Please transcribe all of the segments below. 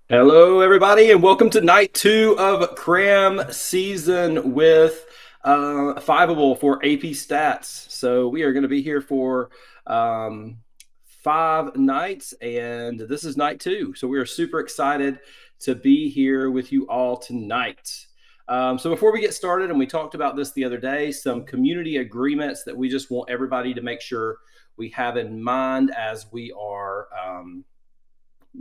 Hello, everybody, and welcome to night 2 of Cram season with Fiveable for AP Stats. So we are going to be here for 5 nights, and this is night 2. So we are super excited to be here with you all tonight. So before we get started, and we talked about this the other day, some community agreements that we just want everybody to make sure we have in mind as we are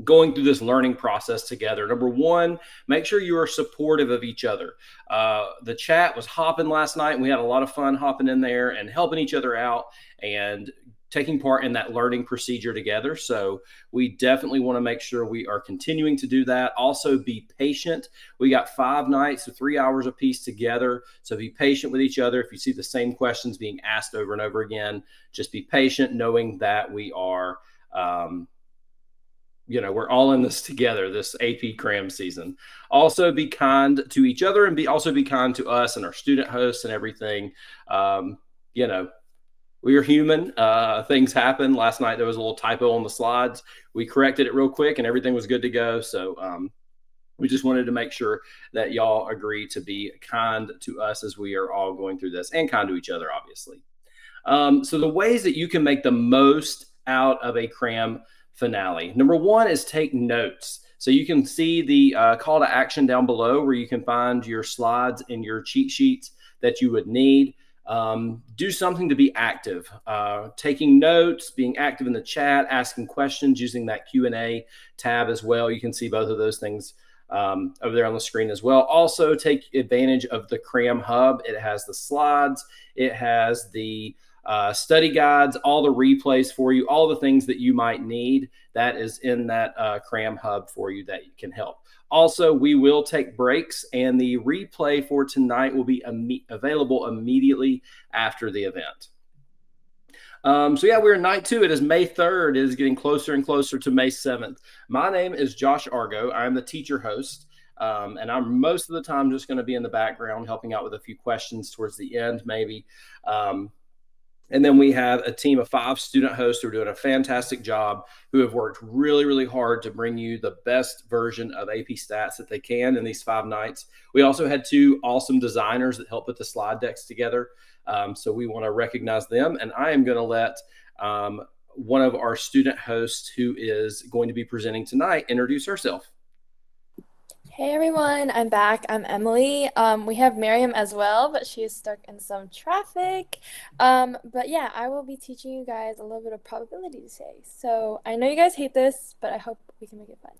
going through this learning process together. Number one, make sure you are supportive of each other. The chat was hopping last night, and we had a lot of fun hopping in there and helping each other out and taking part in that learning procedure together. So we definitely want to make sure we are continuing to do that. Also, be patient. We got 5 nights, so 3 hours apiece together. So be patient with each other. If you see the same questions being asked over and over again, just be patient, knowing that we are we're all in this together, this AP Cram season. Also, be kind to each other, and also be kind to us and our student hosts and everything. Um, you know, we are human. Things happen. Last night there was a little typo on the slides. We corrected it real quick, and everything was good to go. So we just wanted to make sure that y'all agree to be kind to us as we are all going through this, and kind to each other, obviously. So the ways that you can make the most out of a Cram finale. Number one is take notes. So you can see the call to action down below where you can find your slides and your cheat sheets that you would need. Do something to be active, taking notes, being active in the chat, asking questions using that Q&A tab as well. You can see both of those things over there on the screen as well. Also, take advantage of the Cram Hub. It has the slides, it has the study guides, all the replays for you, all the things that you might need. That is in that Cram Hub for you that can help. Also, we will take breaks, and the replay for tonight will be available immediately after the event. So yeah, we're in night 2. It is May 3rd. It is getting closer and closer to May 7th. My name is Josh Argo. I'm the teacher host. And I'm most of the time just going to be in the background helping out with a few questions towards the end, maybe. And then we have a team of 5 student hosts who are doing a fantastic job, who have worked really, really hard to bring you the best version of AP Stats that they can in these 5 nights. We also had 2 awesome designers that helped put the slide decks together. So we want to recognize them. And I am going to let one of our student hosts, who is going to be presenting tonight, introduce herself. Hey everyone, I'm back. I'm Emily. We have Miriam as well, but she is stuck in some traffic. But yeah, I will be teaching you guys a little bit of probability today. So I know you guys hate this, but I hope we can make it fun.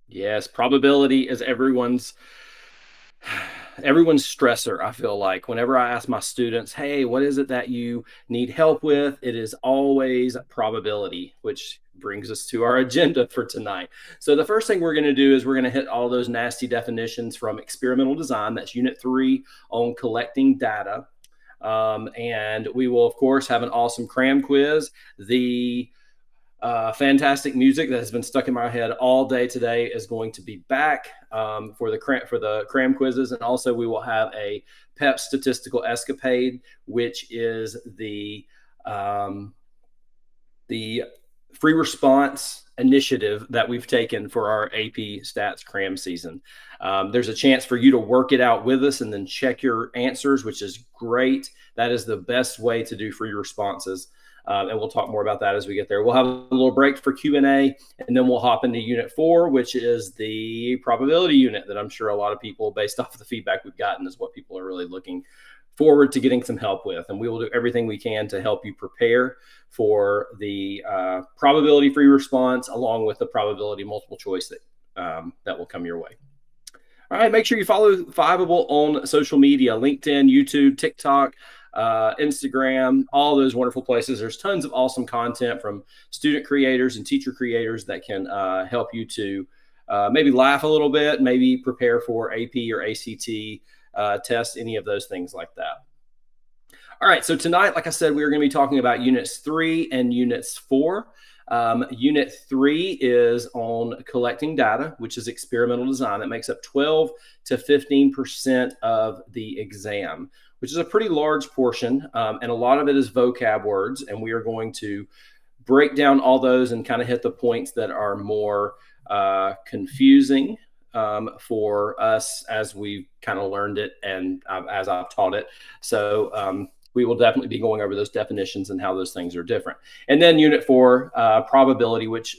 Yes, probability is everyone's stressor. I feel like whenever I ask my students, hey, what is it that you need help with, it is always probability, which brings us to our agenda for tonight. So the first thing we're going to do is we're going to hit all those nasty definitions from experimental design. That's unit 3 on collecting data. And we will, of course, have an awesome Cram quiz. The fantastic music that has been stuck in my head all day today is going to be back for the Cram quizzes, and also we will have a PEP Statistical Escapade, which is the free response initiative that we've taken for our AP Stats Cram season. There's a chance for you to work it out with us and then check your answers, which is great. That is the best way to do free responses. And we'll talk more about that as we get there. We'll have a little break for Q&A, and then we'll hop into Unit 4, which is the probability unit that I'm sure a lot of people, based off of the feedback we've gotten, is what people are really looking forward to getting some help with. And we will do everything we can to help you prepare for the probability free response, along with the probability multiple choice that will come your way. All right, make sure you follow Fiveable on social media: LinkedIn, YouTube, TikTok, Instagram, all those wonderful places. There's tons of awesome content from student creators and teacher creators that can help you to maybe laugh a little bit, maybe prepare for AP or ACT tests, any of those things like that. All right, so tonight, like I said, we're going to be talking about Units 3 and Units 4. Unit 3 is on collecting data, which is experimental design. That makes up 12 to 15% of the exam, which is a pretty large portion, and a lot of it is vocab words, and we are going to break down all those and kind of hit the points that are more confusing for us as we've kind of learned it and as I've taught it. So we will definitely be going over those definitions and how those things are different. And then Unit 4, probability, which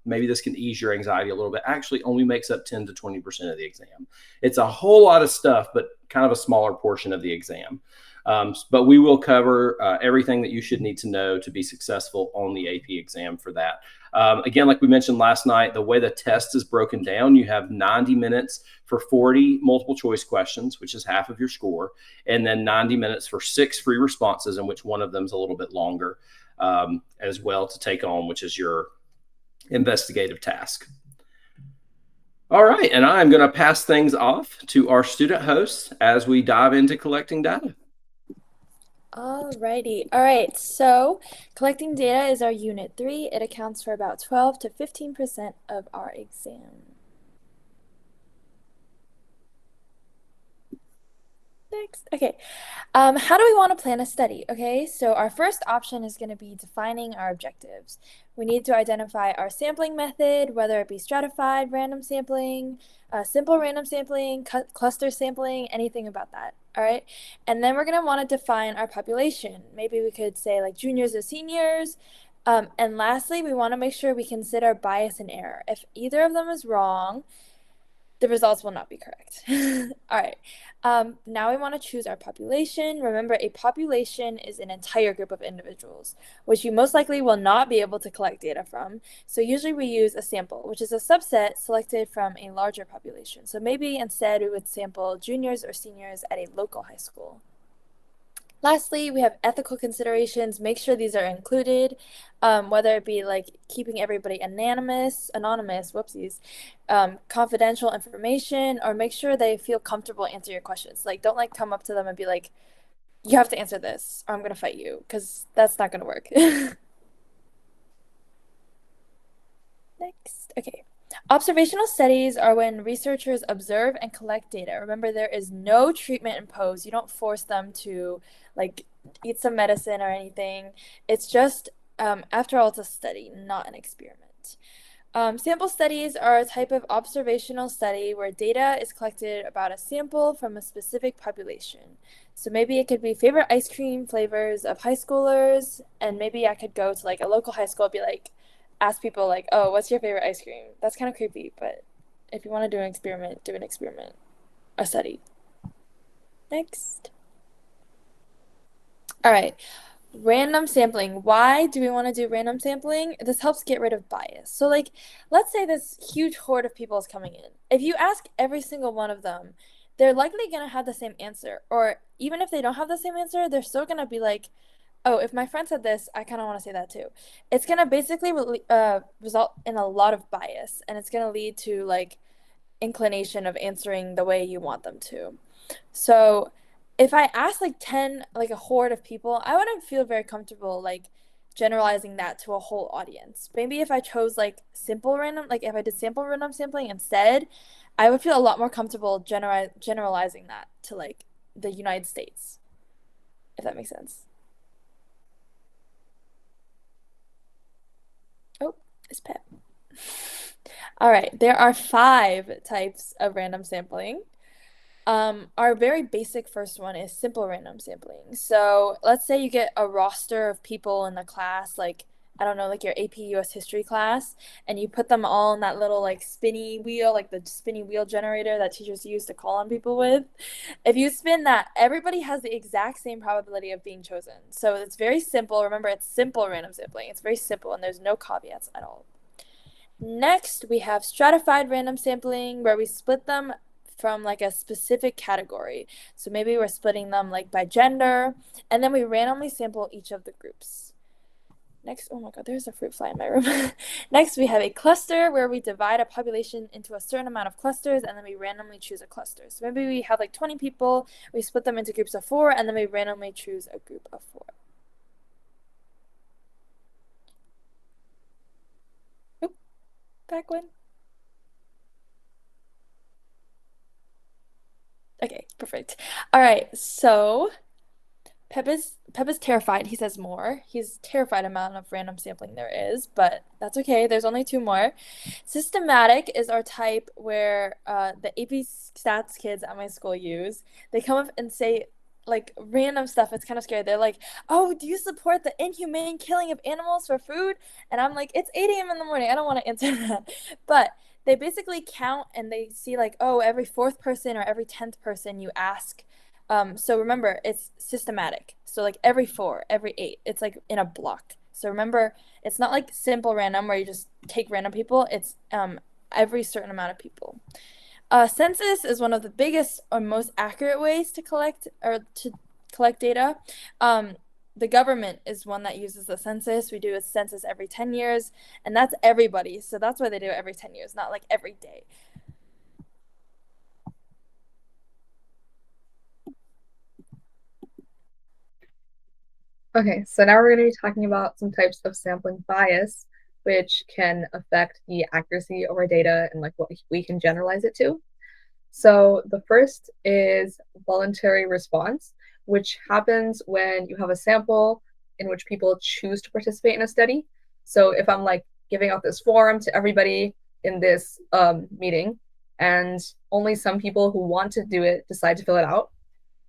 maybe this can ease your anxiety a little bit, actually only makes up 10 to 20% of the exam. It's a whole lot of stuff, but kind of a smaller portion of the exam. But we will cover everything that you should need to know to be successful on the AP exam for that. Again, like we mentioned last night, the way the test is broken down, you have 90 minutes for 40 multiple choice questions, which is half of your score, and then 90 minutes for 6 free responses, in which one of them is a little bit longer as well to take on, which is your investigative task. All right, and I'm going to pass things off to our student hosts as we dive into collecting data. Alrighty. All right. So collecting data is our Unit 3. It accounts for about 12 to 15% of our exam. Next. Okay. How do we want to plan a study? Okay, so our first option is going to be defining our objectives. We need to identify our sampling method, whether it be stratified random sampling, simple random sampling, cluster sampling, anything about that. All right, and then we're going to want to define our population. Maybe we could say like juniors or seniors. And lastly, we want to make sure we consider bias and error. If either of them is wrong, the results will not be correct. All right. Now we want to choose our population. Remember, a population is an entire group of individuals, which you most likely will not be able to collect data from. So usually we use a sample, which is a subset selected from a larger population. So maybe instead we would sample juniors or seniors at a local high school. Lastly, we have ethical considerations. Make sure these are included, whether it be like keeping everybody anonymous, whoopsies, confidential information, or make sure they feel comfortable answering your questions. Like, don't like come up to them and be like, you have to answer this or I'm going to fight you, because that's not going to work. Next. Okay. Observational studies are when researchers observe and collect data. Remember, there is no treatment imposed. You don't force them to like eat some medicine or anything. It's just, after all, it's a study, not an experiment. Sample studies are a type of observational study where data is collected about a sample from a specific population. So maybe it could be favorite ice cream flavors of high schoolers, and maybe I could go to like a local high school and be like, ask people like, oh, what's your favorite ice cream? That's kind of creepy, but if you want to do an experiment, do an experiment, a study. Next. All right. Random sampling. Why do we want to do random sampling? This helps get rid of bias. So like, let's say this huge horde of people is coming in. If you ask every single one of them, they're likely going to have the same answer. Or even if they don't have the same answer, they're still going to be like, oh, if my friend said this, I kind of want to say that too. It's going to basically result in a lot of bias, and it's going to lead to like inclination of answering the way you want them to. So if I asked like 10, like a horde of people, I wouldn't feel very comfortable like generalizing that to a whole audience. Maybe if I chose like simple random, like if I did sample random sampling instead, I would feel a lot more comfortable generalizing that to like the United States, if that makes sense. Oh, it's PEP. All right, there are 5 types of random sampling. Our very basic first one is simple random sampling. So let's say you get a roster of people in the class, like, I don't know, like your AP US history class, and you put them all in that little like spinny wheel, like the spinny wheel generator that teachers use to call on people with. If you spin that, everybody has the exact same probability of being chosen. So it's very simple. Remember, it's simple random sampling. It's very simple, and there's no caveats at all. Next, we have stratified random sampling, where we split them from like a specific category. So maybe we're splitting them like by gender, and then we randomly sample each of the groups. Next, oh my God, there's a fruit fly in my room. Next, we have a cluster, where we divide a population into a certain amount of clusters, and then we randomly choose a cluster. So maybe we have like 20 people, we split them into groups of 4, and then we randomly choose a group of 4. Oop, back one. Okay, perfect. All right, so Pep is terrified. He says more. He's terrified amount of random sampling there is, but that's okay. There's only two more. Systematic is our type where the AP Stats kids at my school use. They come up and say like random stuff. It's kind of scary. They're like, "Oh, do you support the inhumane killing of animals for food?" And I'm like, "It's 8 a.m. in the morning. I don't want to answer that." But they basically count and they see like, oh, every fourth person or every 10th person you ask. So remember, it's systematic. So like every four, every eight, it's like in a block. So remember, it's not like simple random where you just take random people. It's every certain amount of people. Census is one of the biggest or most accurate ways to collect data. The government is one that uses the census. We do a census every 10 years, and that's everybody. So that's why they do it every 10 years, not like every day. Okay, so now we're going to be talking about some types of sampling bias, which can affect the accuracy of our data and like what we can generalize it to. So the first is voluntary response, which happens when you have a sample in which people choose to participate in a study. So if I'm like giving out this form to everybody in this meeting, and only some people who want to do it decide to fill it out,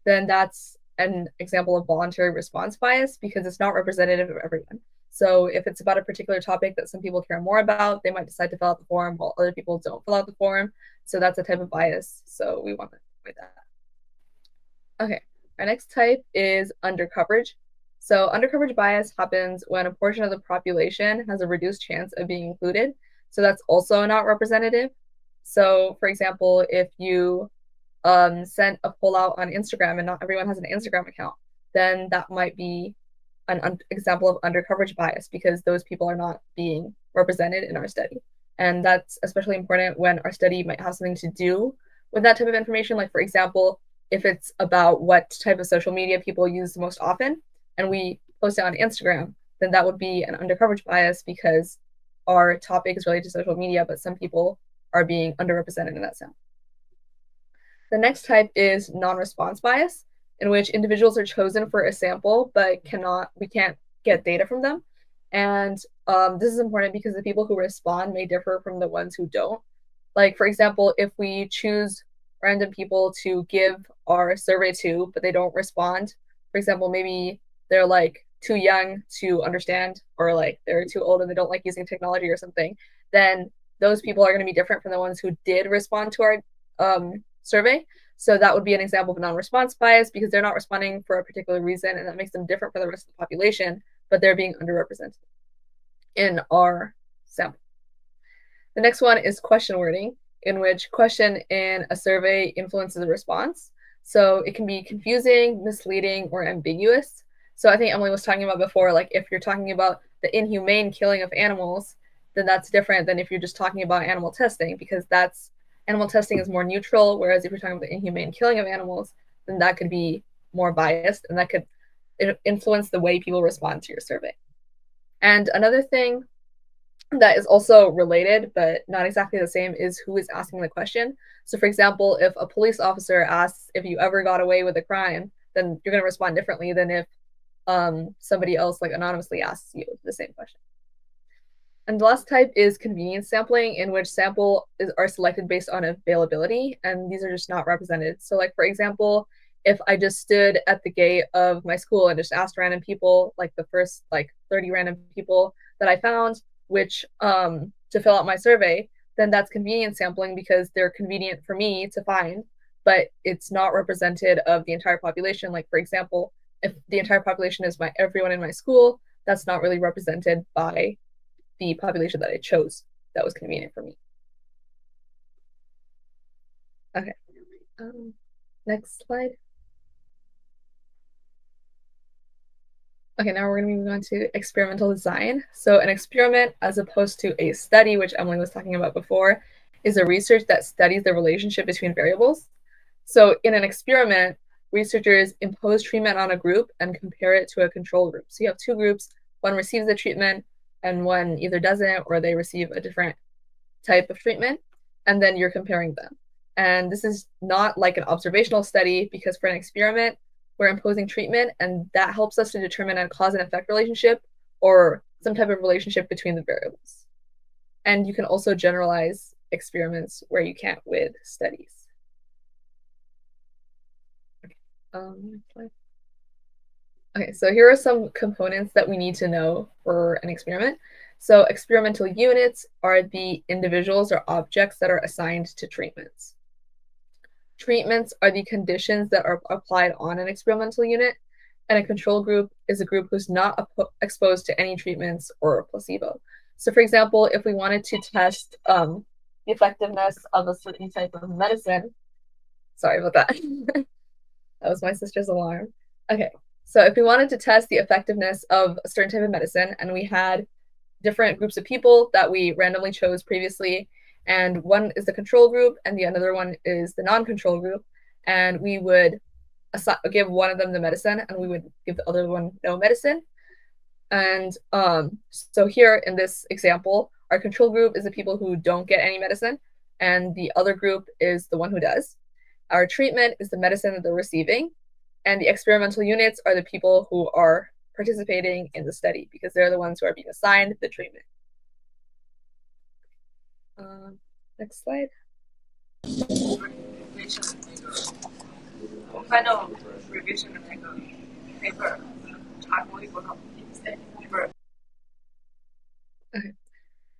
then that's an example of voluntary response bias because it's not representative of everyone. So if it's about a particular topic that some people care more about, they might decide to fill out the form while other people don't fill out the form. So that's a type of bias. So we want to avoid that. Okay, our next type is undercoverage. So undercoverage bias happens when a portion of the population has a reduced chance of being included. So that's also not representative. So for example, if you sent a poll out on Instagram and not everyone has an Instagram account, then that might be an example of undercoverage bias because those people are not being represented in our study. And that's especially important when our study might have something to do with that type of information. Like, for example, if it's about what type of social media people use the most often and we post it on Instagram, then that would be an undercoverage bias because our topic is related to social media, but some people are being underrepresented in that sense. The next type is non-response bias, in which individuals are chosen for a sample, but we can't get data from them. And this is important because the people who respond may differ from the ones who don't. Like, for example, if we choose random people to give our survey to, but they don't respond, for example, maybe they're like too young to understand, or like they're too old and they don't like using technology or something, then those people are going to be different from the ones who did respond to our survey. So that would be an example of non-response bias because they're not responding for a particular reason, and that makes them different from the rest of the population, but they're being underrepresented in our sample. The next one is question wording, in which question in a survey influences the response. So it can be confusing, misleading, or ambiguous. So I think Emily was talking about before, like if you're talking about the inhumane killing of animals, then that's different than if you're just talking about animal testing, because animal testing is more neutral, whereas if you're talking about the inhumane killing of animals, then that could be more biased and that could influence the way people respond to your survey. And another thing that is also related but not exactly the same is who is asking the question. So for example, if a police officer asks if you ever got away with a crime, then you're going to respond differently than if somebody else like anonymously asks you the same question. And the last type is convenience sampling, in which are selected based on availability, and these are just not represented. So like, for example, if I just stood at the gate of my school and just asked random people, like the first like 30 random people that I found, which to fill out my survey, then that's convenience sampling because they're convenient for me to find, but it's not represented of the entire population. Like, for example, if the entire population is everyone in my school, that's not really represented by the population that I chose that was convenient for me. Okay. Next slide. Okay, now we're going to be moving on to experimental design. So an experiment, as opposed to a study, which Emily was talking about before, is a research that studies the relationship between variables. So in an experiment, researchers impose treatment on a group and compare it to a control group. So you have two groups, one receives the treatment and one either doesn't, or they receive a different type of treatment, and then you're comparing them. And this is not like an observational study because for an experiment, we're imposing treatment, and that helps us to determine a cause and effect relationship or some type of relationship between the variables. And you can also generalize experiments where you can't with studies. Okay, so here are some components that we need to know for an experiment. So experimental units are the individuals or objects that are assigned to treatments. Treatments are the conditions that are applied on an experimental unit, and a control group is a group who's not exposed to any treatments or placebo. So for example, if we wanted to test the effectiveness of a certain type of medicine, sorry about that. That was my sister's alarm. Okay, so if we wanted to test the effectiveness of a certain type of medicine, and we had different groups of people that we randomly chose previously, and one is the control group and the other one is the non-control group, and we would give one of them the medicine and we would give the other one no medicine. And so here in this example, our control group is the people who don't get any medicine, and the other group is the one who does. Our treatment is the medicine that they're receiving, and the experimental units are the people who are participating in the study because they're the ones who are being assigned the treatment. Next slide. Okay.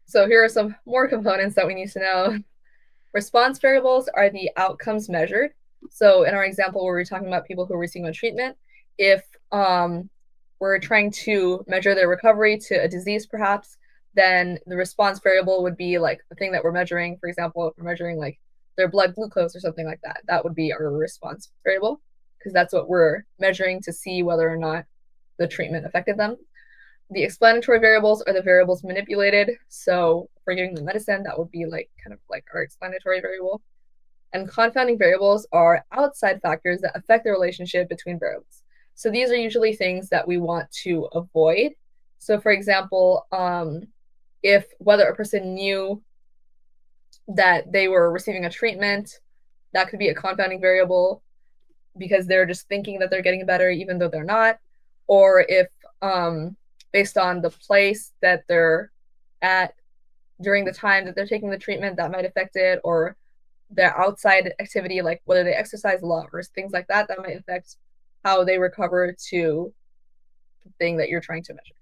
So here are some more components that we need to know. Response variables are the outcomes measured. So in our example where we're talking about people who are receiving a treatment, if we're trying to measure their recovery to a disease perhaps, then the response variable would be like the thing that we're measuring. For example, if we're measuring like their blood glucose or something like that, that would be our response variable because that's what we're measuring to see whether or not the treatment affected them. The explanatory variables are the variables manipulated. So if we're giving the medicine, that would be like kind of like our explanatory variable. And confounding variables are outside factors that affect the relationship between variables. So these are usually things that we want to avoid. So for example, if whether a person knew that they were receiving a treatment, that could be a confounding variable because they're just thinking that they're getting better even though they're not. Or if based on the place that they're at during the time that they're taking the treatment, that might affect it, or their outside activity, like whether they exercise a lot or things like that, that might affect how they recover to the thing that you're trying to measure.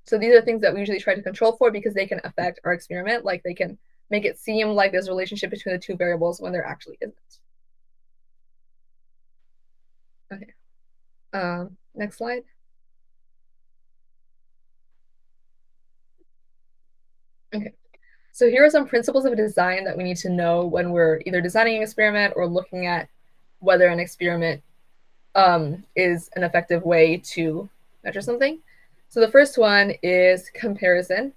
So these are things that we usually try to control for because they can affect our experiment, like they can make it seem like there's a relationship between the two variables when there actually isn't. Okay. Next slide. Okay. So here are some principles of design that we need to know when we're either designing an experiment or looking at whether an experiment is an effective way to measure something. So the first one is comparison.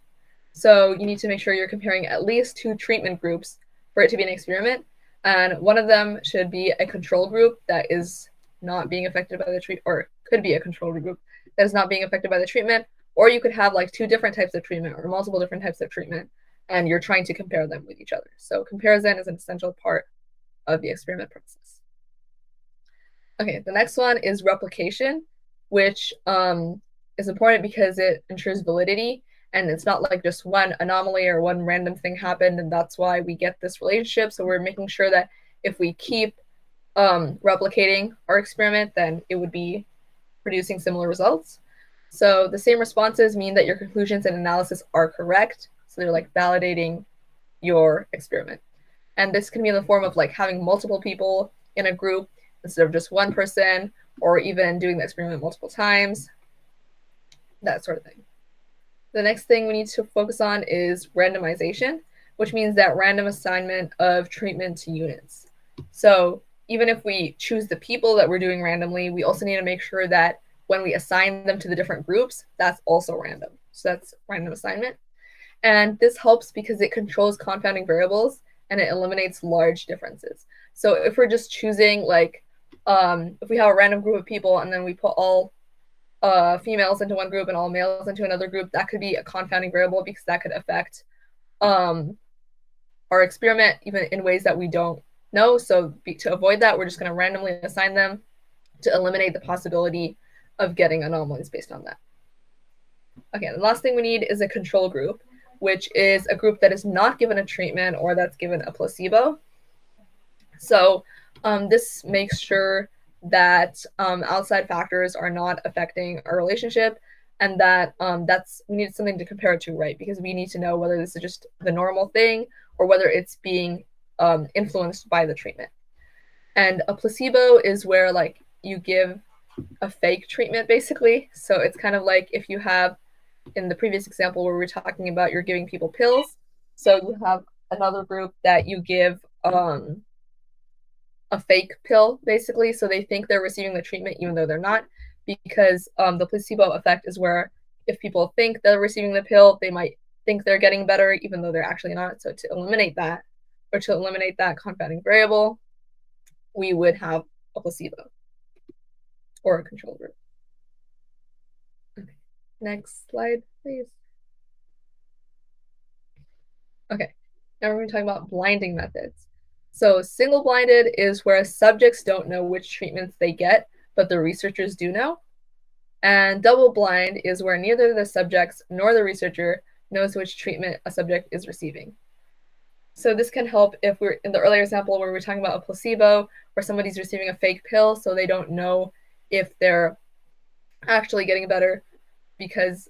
So you need to make sure you're comparing at least two treatment groups for it to be an experiment. And one of them should be a control group that is not being affected by the treatment, or could be a control group that is not being affected by the treatment. Or you could have like two different types of treatment or multiple different types of treatment, and you're trying to compare them with each other. So comparison is an essential part of the experiment process. Okay, the next one is replication, which is important because it ensures validity, and it's not like just one anomaly or one random thing happened, and that's why we get this relationship. So we're making sure that if we keep replicating our experiment, then it would be producing similar results. So the same responses mean that your conclusions and analysis are correct. So they're like validating your experiment. And this can be in the form of like having multiple people in a group instead of just one person, or even doing the experiment multiple times, that sort of thing. The next thing we need to focus on is randomization, which means that random assignment of treatment to units. So even if we choose the people that we're doing randomly, we also need to make sure that when we assign them to the different groups, that's also random. So that's random assignment. And this helps because it controls confounding variables and it eliminates large differences. So if we're just choosing like, if we have a random group of people and then we put all females into one group and all males into another group, that could be a confounding variable because that could affect our experiment even in ways that we don't know. So to avoid that, we're just going to randomly assign them to eliminate the possibility of getting anomalies based on that. Okay, the last thing we need is a control group, which is a group that is not given a treatment or that's given a placebo. So this makes sure that outside factors are not affecting our relationship, and that we need something to compare it to, right? Because we need to know whether this is just the normal thing or whether it's being influenced by the treatment. And a placebo is where like you give a fake treatment, basically. So it's kind of like if you have, in the previous example where we were talking about you're giving people pills, so you have another group that you give a fake pill, basically, so they think they're receiving the treatment even though they're not, because the placebo effect is where if people think they're receiving the pill, they might think they're getting better even though they're actually not. So to eliminate that, or to eliminate that confounding variable, we would have a placebo or a control group. Okay. Next slide, please. Okay, now we're going to talk about blinding methods. So single-blinded is where subjects don't know which treatments they get, but the researchers do know. And double-blind is where neither the subjects nor the researcher knows which treatment a subject is receiving. So this can help if we're in the earlier example where we're talking about a placebo, where somebody's receiving a fake pill, so they don't know if they're actually getting better because,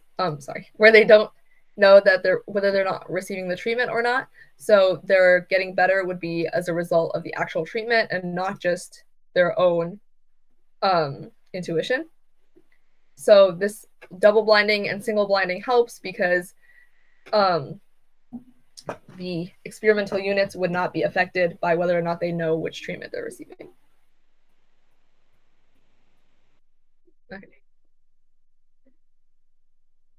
where they don't know that whether they're not receiving the treatment or not. So their getting better would be as a result of the actual treatment and not just their own intuition. So this double blinding and single blinding helps because the experimental units would not be affected by whether or not they know which treatment they're receiving. Okay.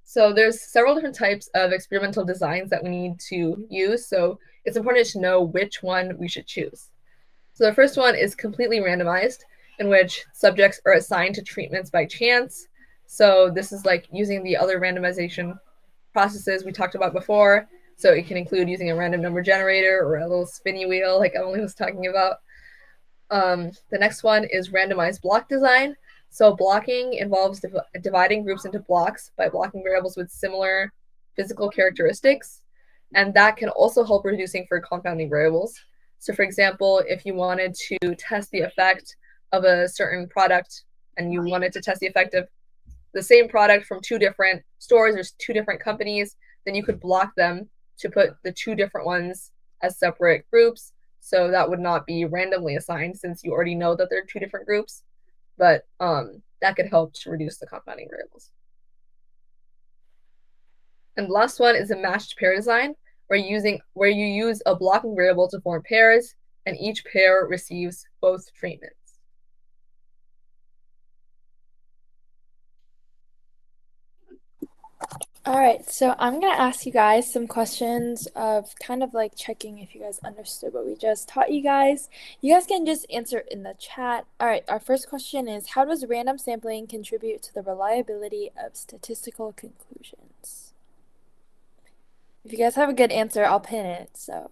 So there's several different types of experimental designs that we need to use. So it's important to know which one we should choose. So the first one is completely randomized, in which subjects are assigned to treatments by chance. So this is like using the other randomization processes we talked about before. So it can include using a random number generator or a little spinny wheel like Emily was talking about. The next one is randomized block design. So blocking involves dividing groups into blocks by blocking variables with similar physical characteristics. And that can also help reducing for confounding variables. So for example, if you wanted to test the effect of a certain product and you wanted to test the effect of the same product from two different stores or two different companies, then you could block them to put the two different ones as separate groups. So that would not be randomly assigned since you already know that they're two different groups. But that could help to reduce the confounding variables. And the last one is a matched pair design, where you use a blocking variable to form pairs, and each pair receives both treatments. All right, so I'm going to ask you guys some questions of kind of like checking if you guys understood what we just taught you guys. You guys can just answer in the chat. All right, our first question is, how does random sampling contribute to the reliability of statistical conclusions? If you guys have a good answer, I'll pin it, so.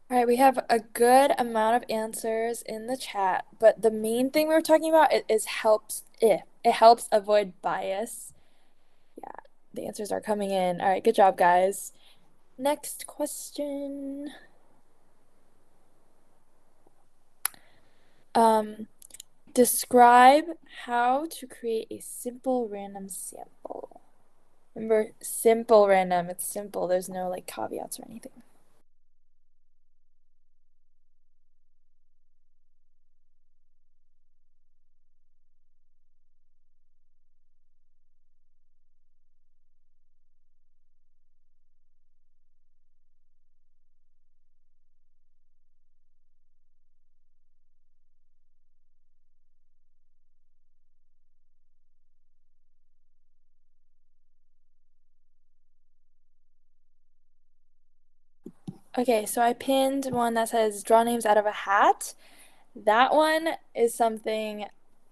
All right, we have a good amount of answers in the chat, but the main thing we were talking about is it helps avoid bias. Yeah, the answers are coming in. All right, good job, guys. Next question. Describe how to create a simple random sample. Remember, simple random, it's simple. There's no like caveats or anything. Okay, so I pinned one that says draw names out of a hat. That one is something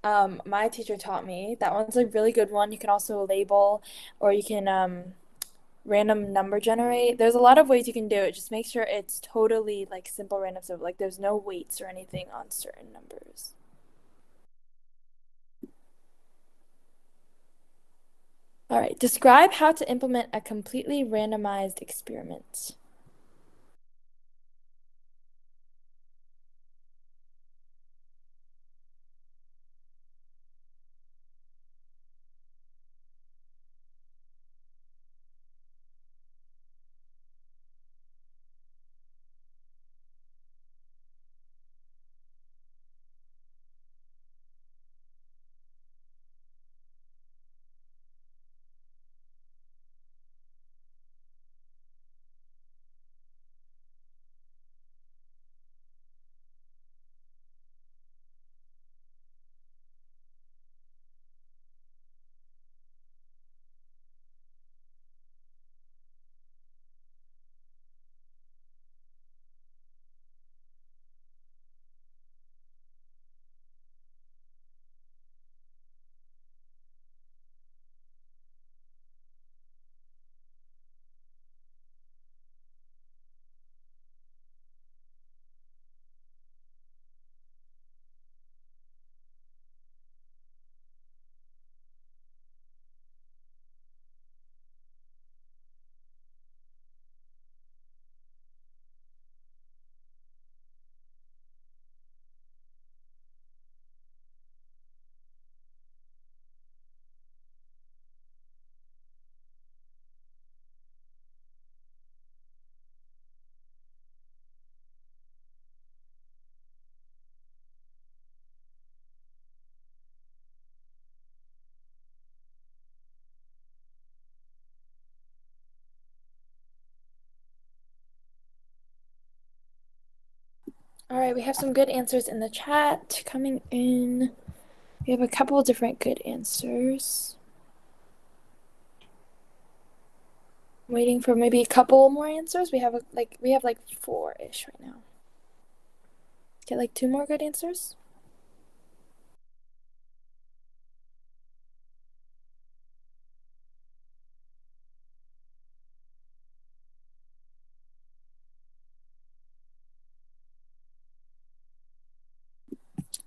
my teacher taught me. That one's a really good one. You can also label or you can random number generate. There's a lot of ways you can do it. Just make sure it's totally like simple random stuff. Like there's no weights or anything on certain numbers. All right, describe how to implement a completely randomized experiment. All right, we have some good answers in the chat coming in. We have a couple of different good answers. Waiting for maybe a couple more answers. We have like four-ish right now. Get like two more good answers.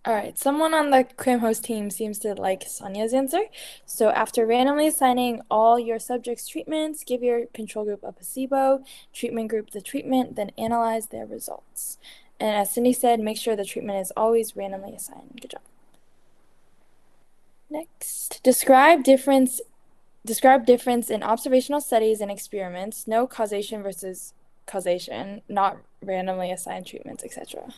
All right, someone on the Cram host team seems to like Sonia's answer. So after randomly assigning all your subjects treatments, give your control group a placebo, treatment group the treatment, then analyze their results. And as Cindy said, make sure the treatment is always randomly assigned. Good job. Next, describe difference in observational studies and experiments. No causation versus causation, not randomly assigned treatments, etc.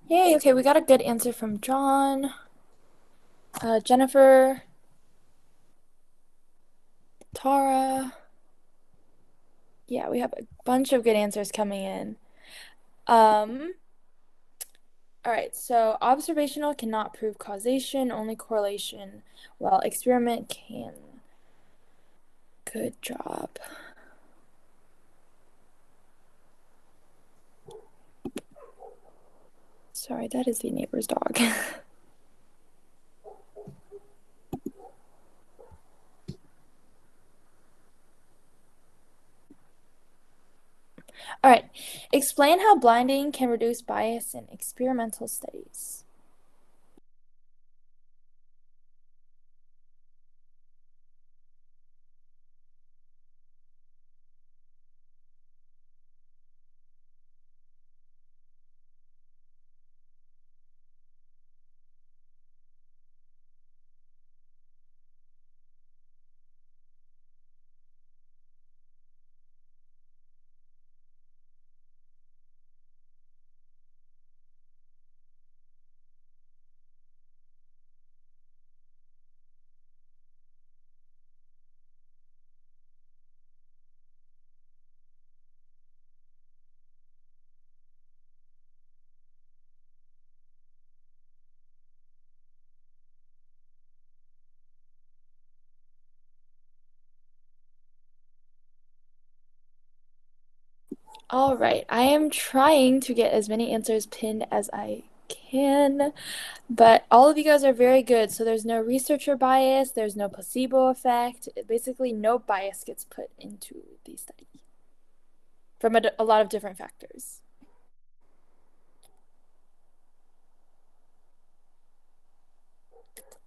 Yay, okay, we got a good answer from John. Jennifer, Tara. Yeah, we have a bunch of good answers coming in. All right, so observational cannot prove causation, only correlation, while experiment can. Good job. Sorry, that is the neighbor's dog. All right, explain how blinding can reduce bias in experimental studies. All right, I am trying to get as many answers pinned as I can, but all of you guys are very good. So there's no researcher bias, there's no placebo effect. Basically, no bias gets put into the study from a lot of different factors.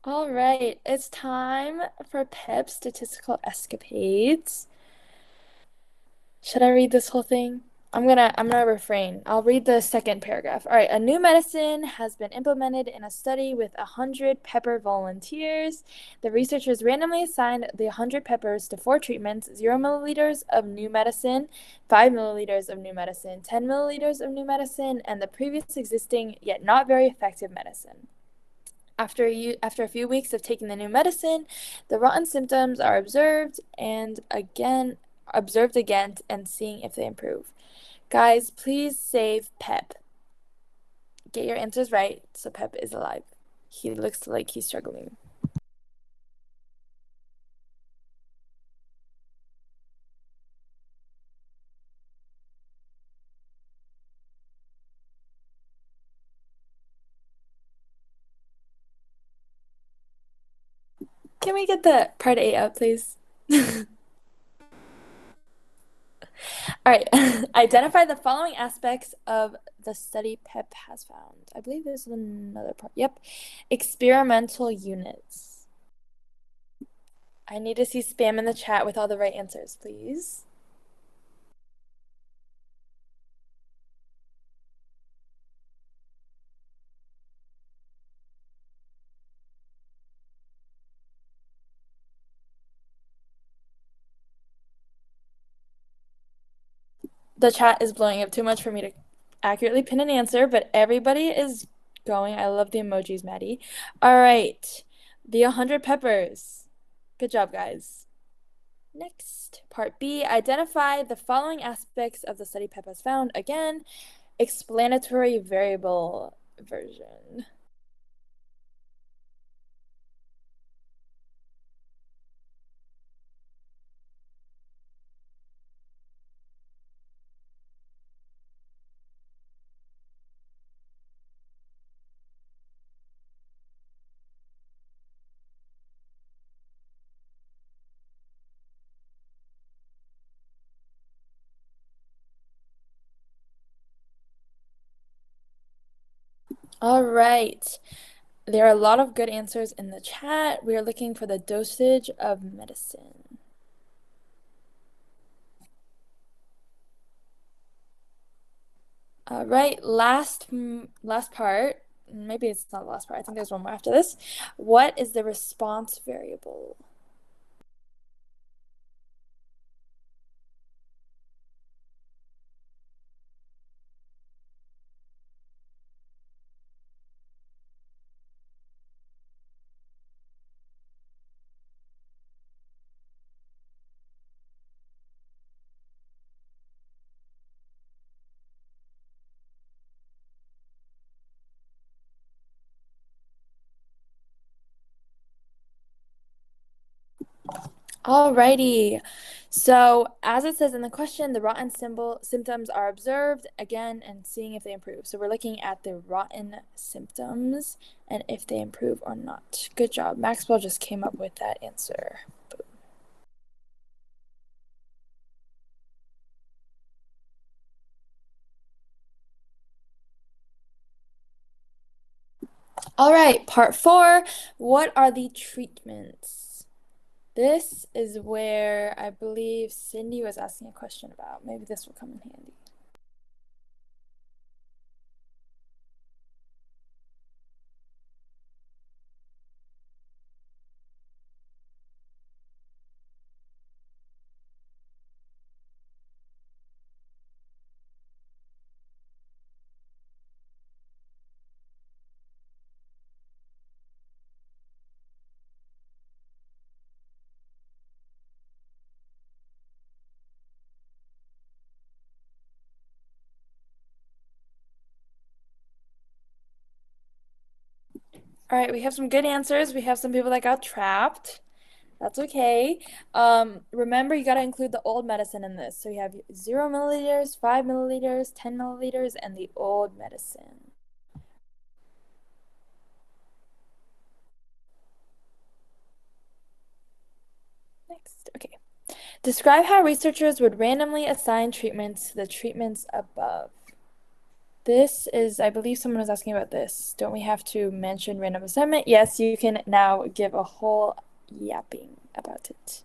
All right, it's time for PEP Statistical Escapades. Should I read this whole thing? I'm gonna refrain. I'll read the second paragraph. All right, a new medicine has been implemented in a study with 100 pepper volunteers. The researchers randomly assigned the 100 peppers to 4 treatments: 0 milliliters of new medicine, 5 milliliters of new medicine, 10 milliliters of new medicine, and the previous existing yet not very effective medicine. After a few weeks of taking the new medicine, the rotten symptoms are observed again and seeing if they improve. Guys, please save Pep. Get your answers right so Pep is alive. He looks like he's struggling. Can we get the part 8 up, please? All right. Identify the following aspects of the study Pep has found. I believe there's another part. Yep. Experimental units. I need to see spam in the chat with all the right answers, please. The chat is blowing up too much for me to accurately pin an answer, but everybody is going. I love the emojis, Maddie. All right. The 100 peppers. Good job, guys. Next, part B. Identify the following aspects of the study PEP has found. Again, explanatory variable version. All right. There are a lot of good answers in the chat. We are looking for the dosage of medicine. All right, last part. Maybe it's not the last part. I think there's one more after this. What is the response variable? Alrighty. So, as it says in the question, the rotten symptoms are observed again and seeing if they improve. So, we're looking at the rotten symptoms and if they improve or not. Good job. Maxwell just came up with that answer. All right, part 4. What are the treatments? This is where I believe Cindy was asking a question about. Maybe this will come in handy. All right, we have some good answers. We have some people that got trapped. That's okay. Remember, you got to include the old medicine in this. So you have 0 milliliters, 5 milliliters, 10 milliliters, and the old medicine. Next, okay. Describe how researchers would randomly assign treatments to the treatments above. This is, I believe someone was asking about this. Don't we have to mention random assignment? Yes, you can now give a whole yapping about it.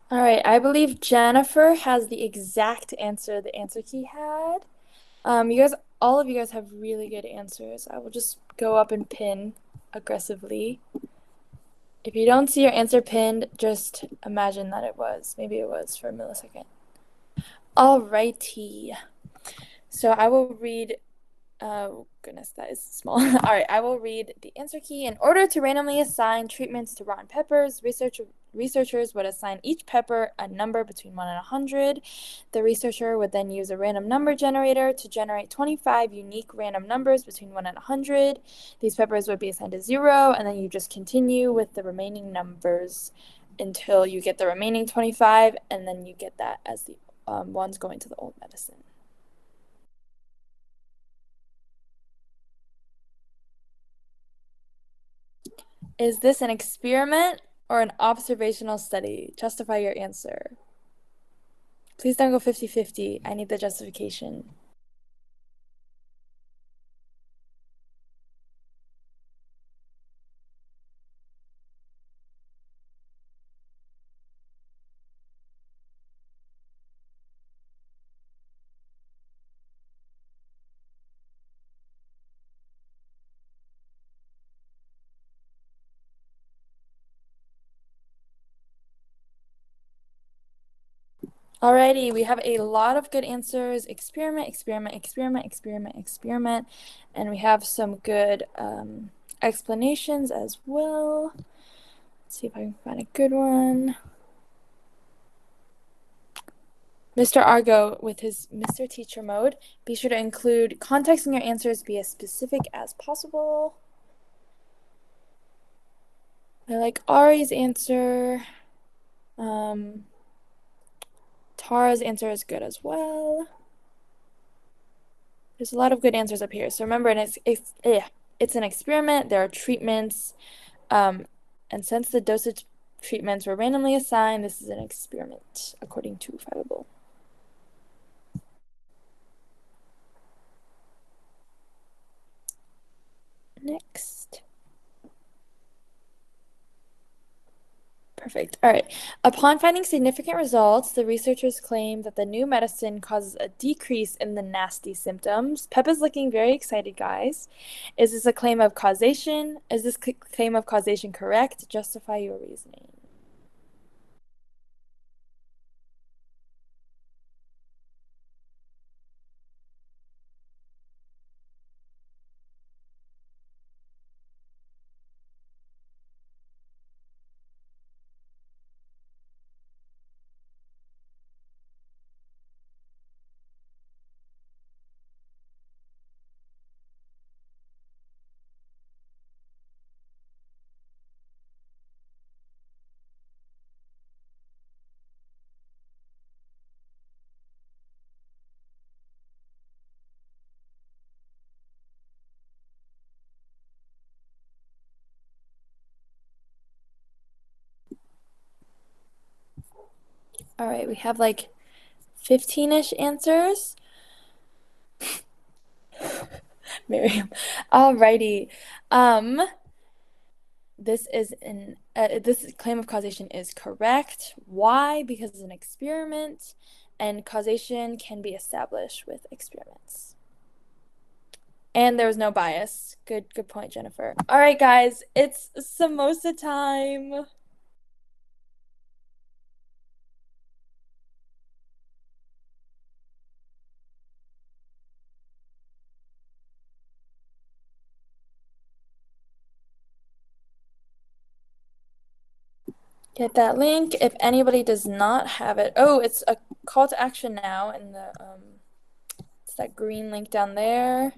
All right, I believe Jennifer has the exact answer the answer key had. You guys, all of you guys have really good answers. I will just go up and pin aggressively. If you don't see your answer pinned, just imagine that it was. Maybe it was for a millisecond. Alrighty. So I will read. Oh, goodness, that is small. All right, I will read the answer key. In order to randomly assign treatments to rotten peppers, researchers would assign each pepper a number between 1 and 100. The researcher would then use a random number generator to generate 25 unique random numbers between 1 and 100. These peppers would be assigned to 0, and then you just continue with the remaining numbers until you get the remaining 25, and then you get that as the ones going to the old medicine. Is this an experiment or an observational study? Justify your answer. Please don't go 50-50. I need the justification. Alrighty, we have a lot of good answers. Experiment, experiment, experiment, experiment, experiment. And we have some good explanations as well. Let's see if I can find a good one. Mr. Argo, with his Mr. Teacher mode, be sure to include context in your answers, be as specific as possible. I like Ari's answer. Tara's answer is good as well. There's a lot of good answers up here. So remember, it's an experiment. There are treatments. And since the dosage treatments were randomly assigned, this is an experiment, according to Fiveable. Next. Perfect. All right. Upon finding significant results, the researchers claim that the new medicine causes a decrease in the nasty symptoms. Pep is looking very excited, guys. Is this a claim of causation? Is this claim of causation correct? Justify your reasoning. All right, we have like 15-ish answers. Miriam. Alrighty. This claim of causation is correct. Why? Because it's an experiment, and causation can be established with experiments. And there was no bias. Good point, Jennifer. All right, guys, it's samosa time. Get that link. If anybody does not have it, oh, it's a call to action now in the it's that green link down there.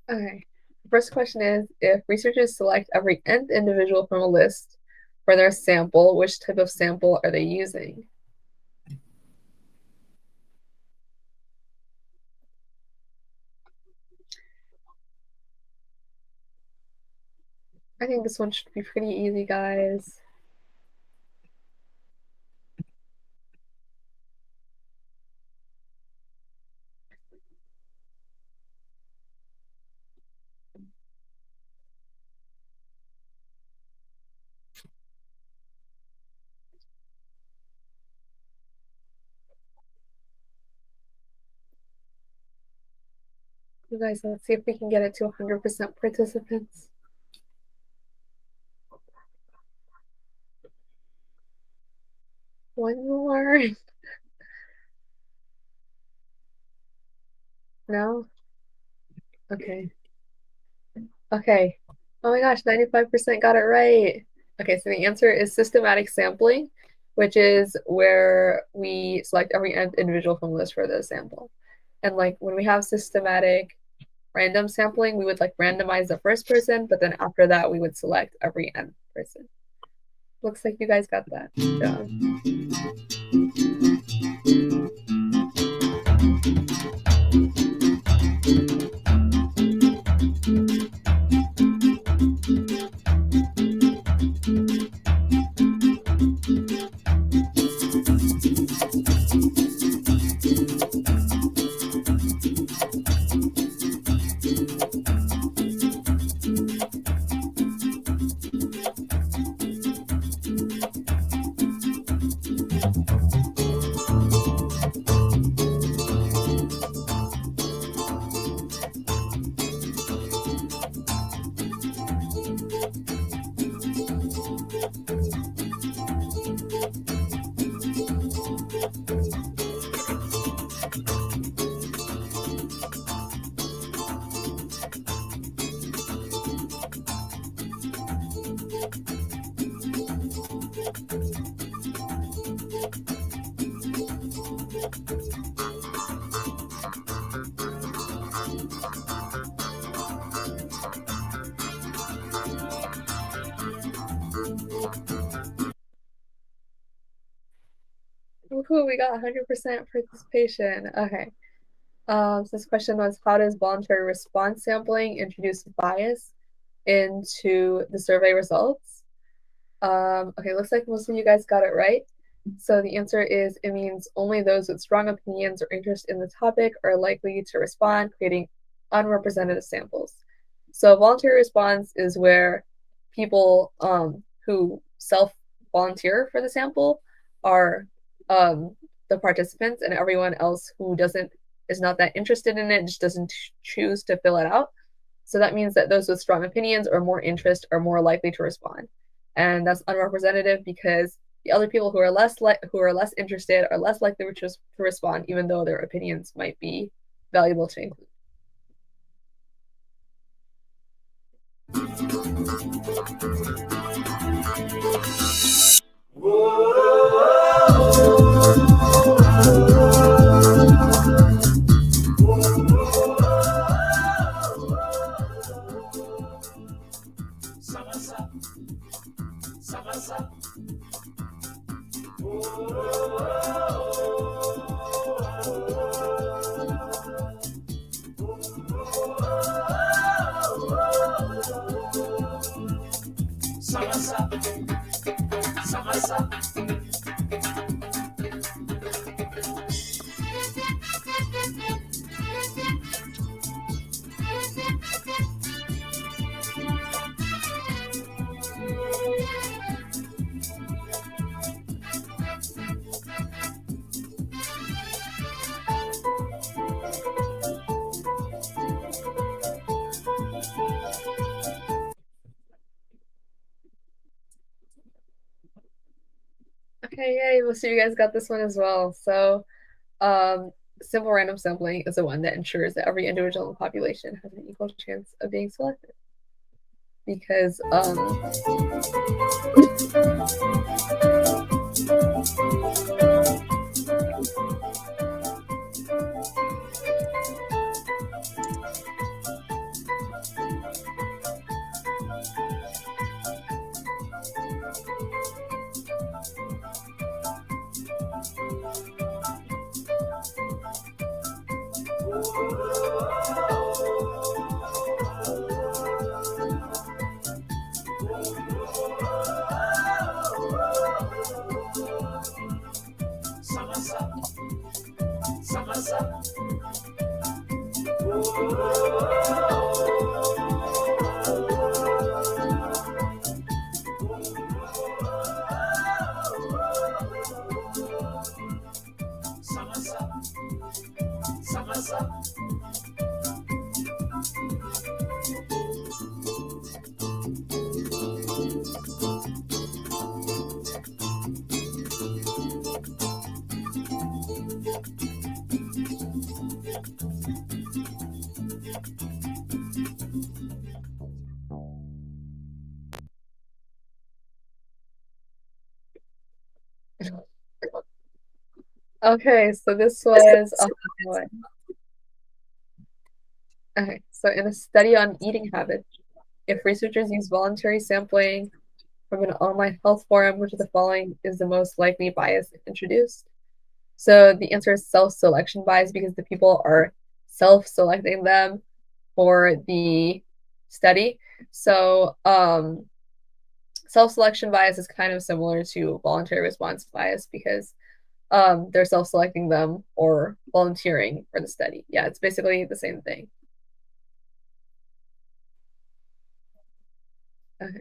Okay. The first question is, if researchers select every nth individual from a list for their sample, which type of sample are they using? I think this one should be pretty easy, guys. You guys, let's see if we can get it to 100% participants. One more. No? Okay. Okay. Oh my gosh, 95% got it right. Okay, so the answer is systematic sampling, which is where we select every individual from the list for the sample. And like when we have systematic random sampling, we would like randomize the first person, but then after that, we would select every nth person. Looks like you guys got that. Good job. Woohoo, we got 100% participation. Okay. So this question was, how does voluntary response sampling introduce bias into the survey results? Okay, looks like most of you guys got it right. So the answer is, it means only those with strong opinions or interest in the topic are likely to respond, creating unrepresentative samples. So voluntary response is where people who self-volunteer for the sample are the participants, and everyone else who is not that interested in it, just doesn't choose to fill it out. So that means that those with strong opinions or more interest are more likely to respond. And that's unrepresentative because The other people who are less interested are less likely to respond, even though their opinions might be valuable to include. Okay, yay, we'll see you guys got this one as well. So, simple random sampling is the one that ensures that every individual in the population has an equal chance of being selected. Because, okay, so this was a fun one. Okay, so in a study on eating habits, if researchers use voluntary sampling from an online health forum, which of the following is the most likely bias introduced? So the answer is self-selection bias because the people are self-selecting them for the study. So self-selection bias is kind of similar to voluntary response bias because they're self-selecting them or volunteering for the study. Yeah, it's basically the same thing. Okay.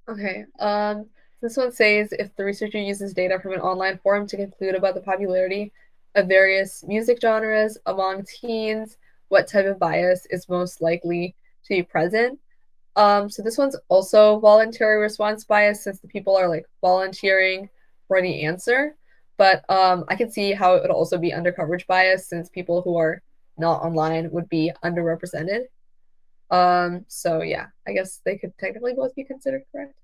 Okay. This one says if the researcher uses data from an online forum to conclude about the popularity of various music genres among teens, what type of bias is most likely to be present? So this one's also voluntary response bias since the people are like volunteering for the answer. But I can see how it would also be undercoverage bias since people who are not online would be underrepresented. So yeah, I guess they could technically both be considered correct.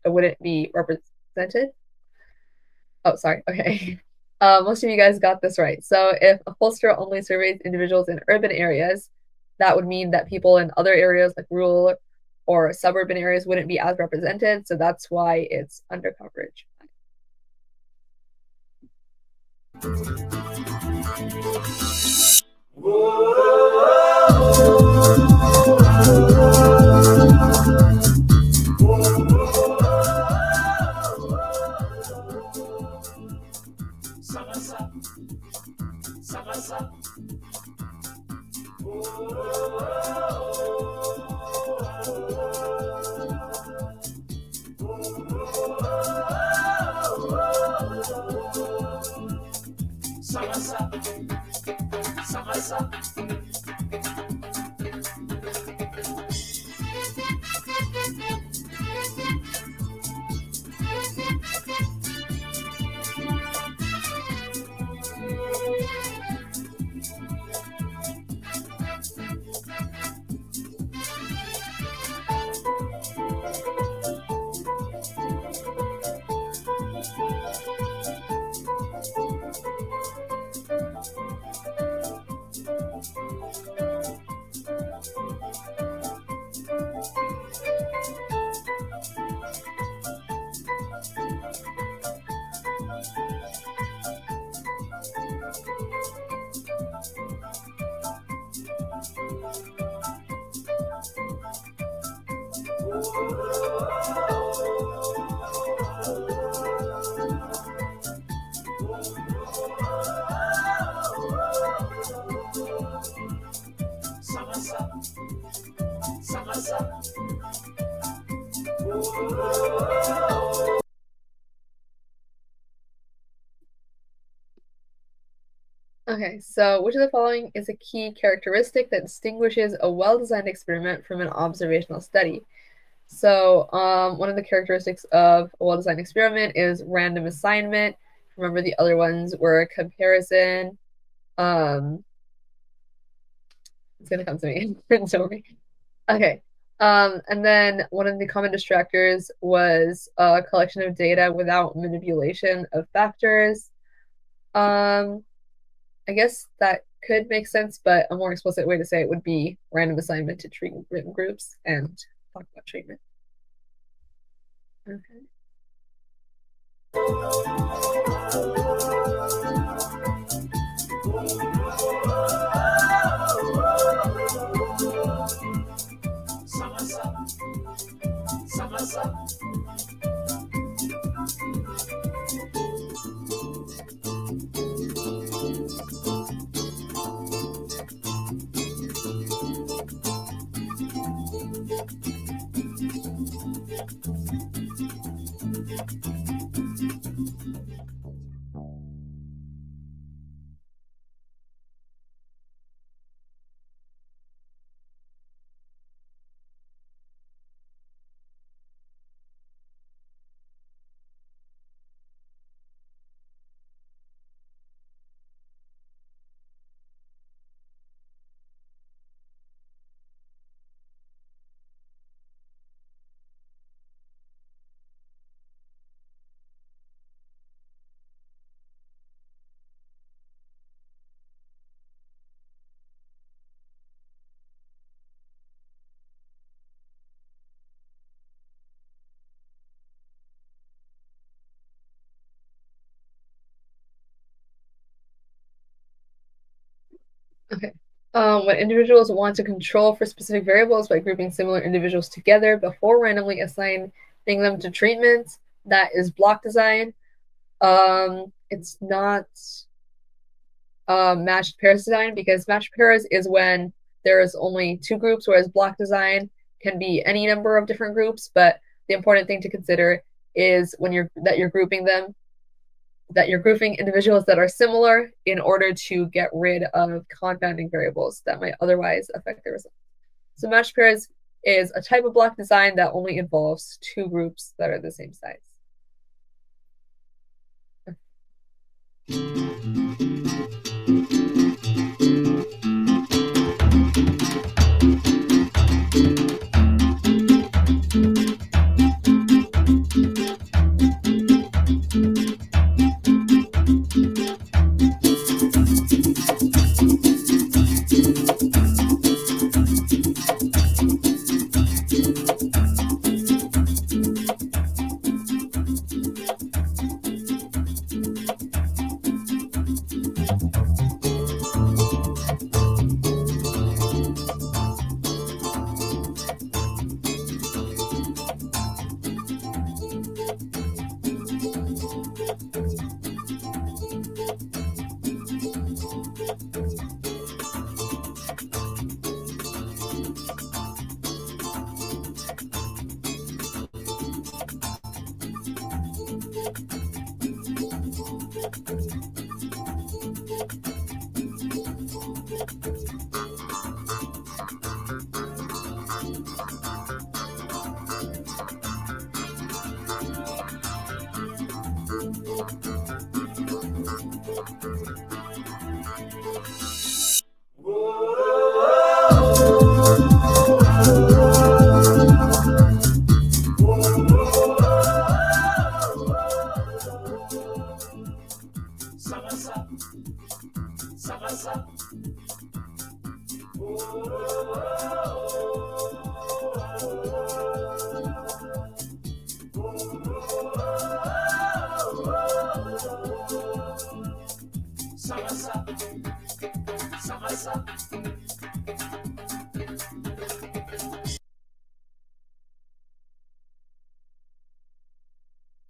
Would it be represented? Oh, sorry. Okay. Most of you guys got this right. So if a pollster only surveys individuals in urban areas, that would mean that people in other areas like rural or suburban areas wouldn't be as represented. So that's why it's under coverage. Okay, so which of the following is a key characteristic that distinguishes a well-designed experiment from an observational study? So one of the characteristics of a well-designed experiment is random assignment. Remember the other ones were comparison. It's gonna come to me. Don't worry. Okay. And then one of the common distractors was a collection of data without manipulation of factors. Um, I guess that could make sense, but a more explicit way to say it would be random assignment to treat written groups and talk about treatment. Okay. Okay. When individuals want to control for specific variables by grouping similar individuals together before randomly assigning them to treatment, that is block design. It's not matched pairs design, because matched pairs is when there is only two groups, whereas block design can be any number of different groups. But the important thing to consider is when you're grouping them, that you're grouping individuals that are similar in order to get rid of confounding variables that might otherwise affect the result. So matched pairs is a type of block design that only involves two groups that are the same size.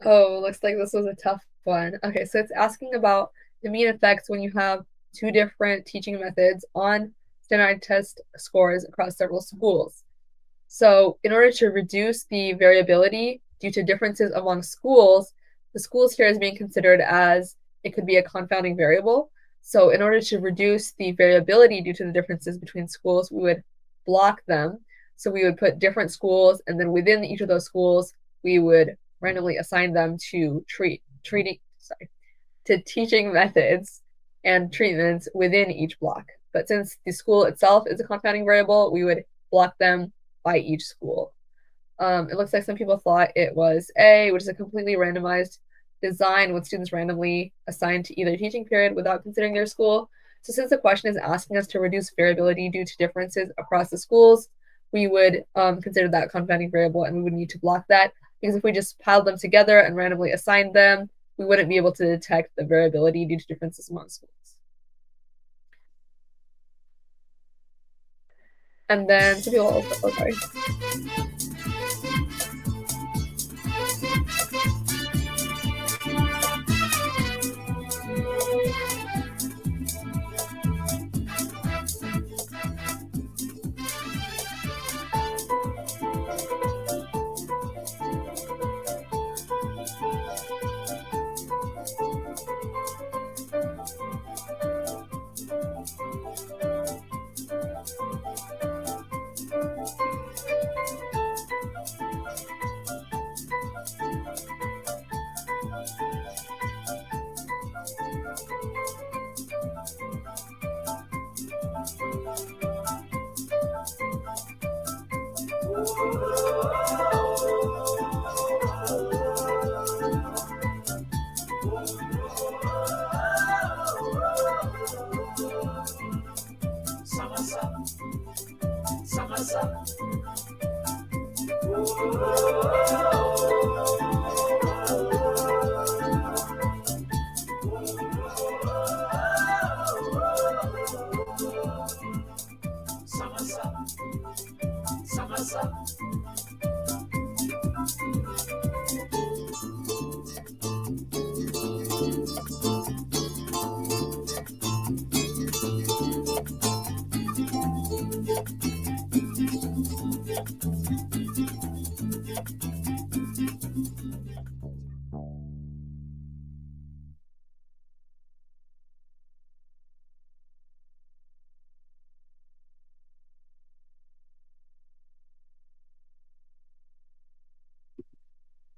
Oh, looks like this was a tough one. Okay, so it's asking about the mean effects when you have two different teaching methods on standardized test scores across several schools. So in order to reduce the variability due to differences among schools, the schools here is being considered as it could be a confounding variable. So in order to reduce the variability due to the differences between schools, we would block them. So we would put different schools, and then within each of those schools, we would randomly assign them to teaching methods and treatments within each block. But since the school itself is a confounding variable, we would block them by each school. It looks like some people thought it was A, which is a completely randomized design with students randomly assigned to either teaching period without considering their school. So since the question is asking us to reduce variability due to differences across the schools, we would consider that confounding variable, and we would need to block that, because if we just piled them together and randomly assigned them, we wouldn't be able to detect the variability due to differences among schools. And then some people also, oh, sorry.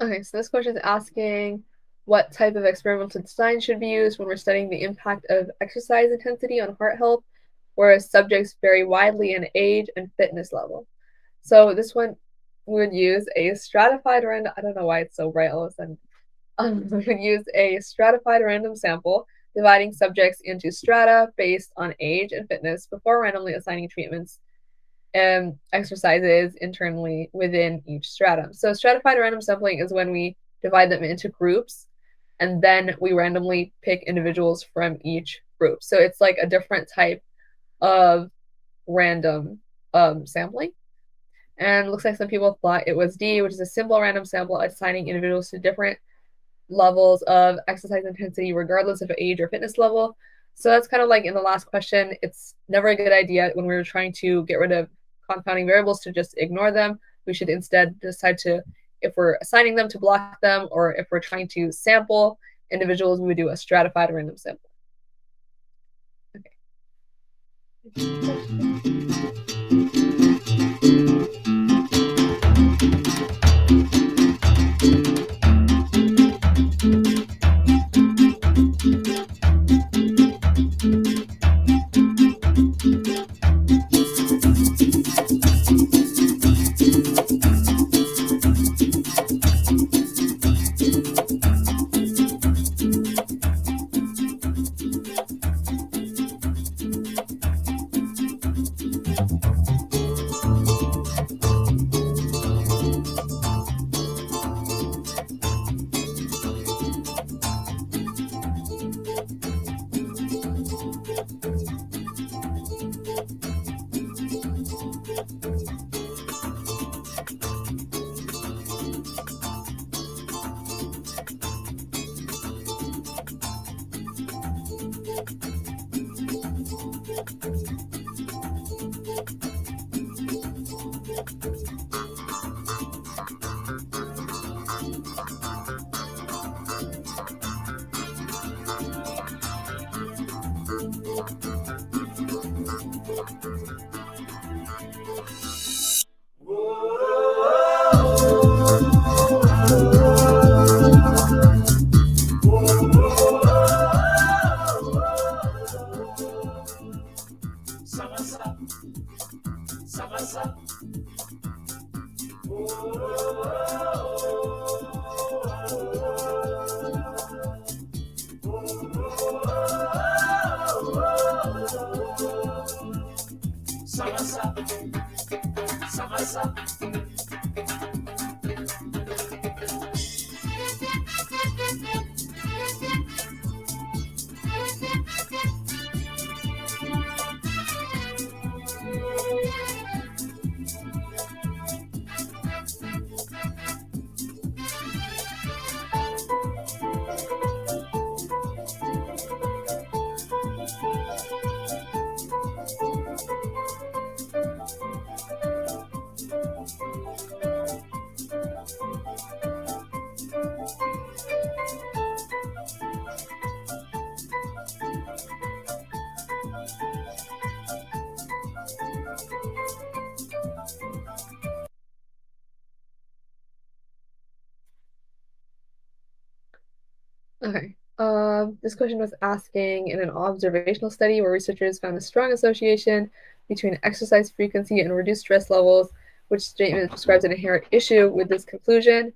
Okay, so this question is asking what type of experimental design should be used when we're studying the impact of exercise intensity on heart health, whereas subjects vary widely in age and fitness level. So this one we would use a stratified random, I don't know why it's so bright all of a sudden. We would use a stratified random sample, dividing subjects into strata based on age and fitness before randomly assigning treatments and exercises internally within each stratum. So stratified random sampling is when we divide them into groups and then we randomly pick individuals from each group. So it's like a different type of random sampling. And it looks like some people thought it was D, which is a simple random sample assigning individuals to different levels of exercise intensity regardless of age or fitness level. So that's kind of like in the last question, it's never a good idea when we're trying to get rid of confounding variables to just ignore them. We should instead decide to, if we're assigning them, to block them, or if we're trying to sample individuals, we would do a stratified random sample. Okay. Okay. This question was asking in an observational study where researchers found a strong association between exercise frequency and reduced stress levels, which statement describes an inherent issue with this conclusion.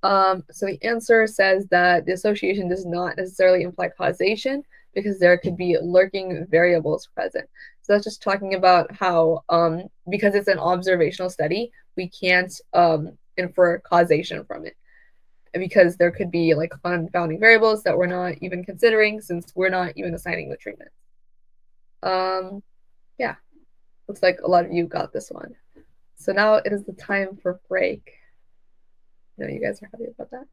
So the answer says that the association does not necessarily imply causation because there could be lurking variables present. So that's just talking about how, because it's an observational study, we can't infer causation from it because there could be like confounding variables that we're not even considering since we're not even assigning the treatment. Yeah, looks like a lot of you got this one. So now it is the time for break. I know you guys are happy about that.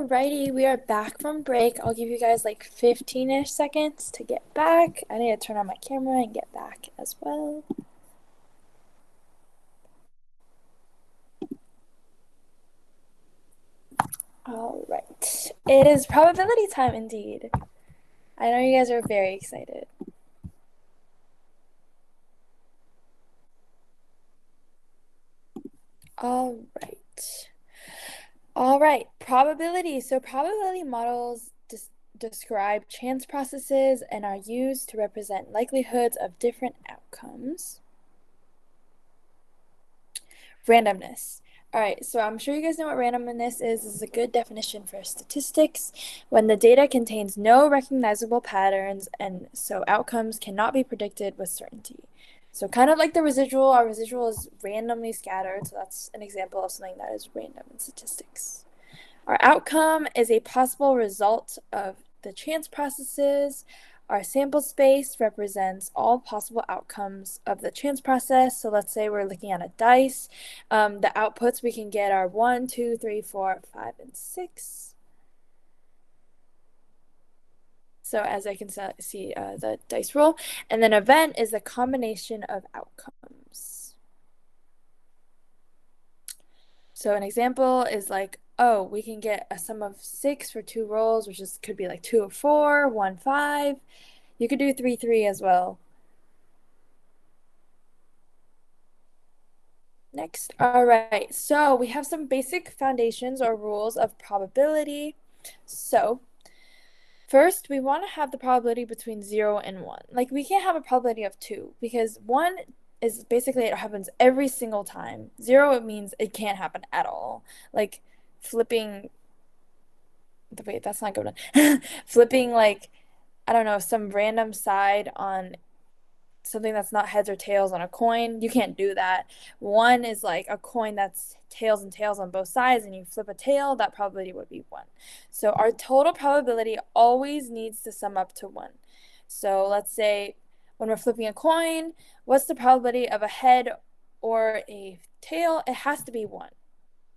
Alrighty, we are back from break. I'll give you guys like 15-ish seconds to get back. I need to turn on my camera and get back as well. All right. It is probability time indeed. I know you guys are very excited. All right. Probability. So probability models describe chance processes and are used to represent likelihoods of different outcomes. Randomness. All right, so I'm sure you guys know what randomness is. This is a good definition for statistics. When the data contains no recognizable patterns, and so outcomes cannot be predicted with certainty. So kind of like the residual, our residual is randomly scattered. So that's an example of something that is random in statistics. Our outcome is a possible result of the chance processes. Our sample space represents all possible outcomes of the chance process. So let's say we're looking at a dice. The outputs we can get are 1, 2, 3, 4, 5, and 6. So as I can see the dice roll. And then event is a combination of outcomes. So an example is like, oh, we can get a sum of 6 for 2 rolls, which could be like 2 of 4, 1, 5. You could do 3, 3 as well. Next. All right. So we have some basic foundations or rules of probability. So first, we want to have the probability between 0 and 1. Like we can't have a probability of 2 because 1 is basically it happens every single time. 0, it means it can't happen at all. Like flipping, wait, that's not good. Flipping like, I don't know, some random side on something that's not heads or tails on a coin. You can't do that. 1 is like a coin that's tails and tails on both sides, and you flip a tail, that probability would be 1. So our total probability always needs to sum up to 1. So let's say when we're flipping a coin, what's the probability of a head or a tail? It has to be 1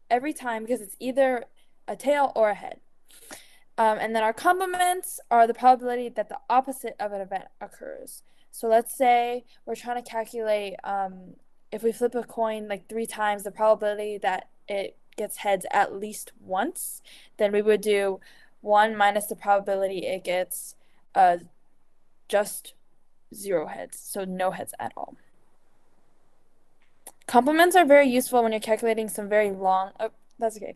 every time because it's either a tail or a head. And then our complements are the probability that the opposite of an event occurs. So let's say we're trying to calculate if we flip a coin like 3 times, the probability that it gets heads at least once, then we would do 1 minus the probability it gets just 0 heads, so no heads at all. Complements are very useful when you're calculating some very long, that's okay.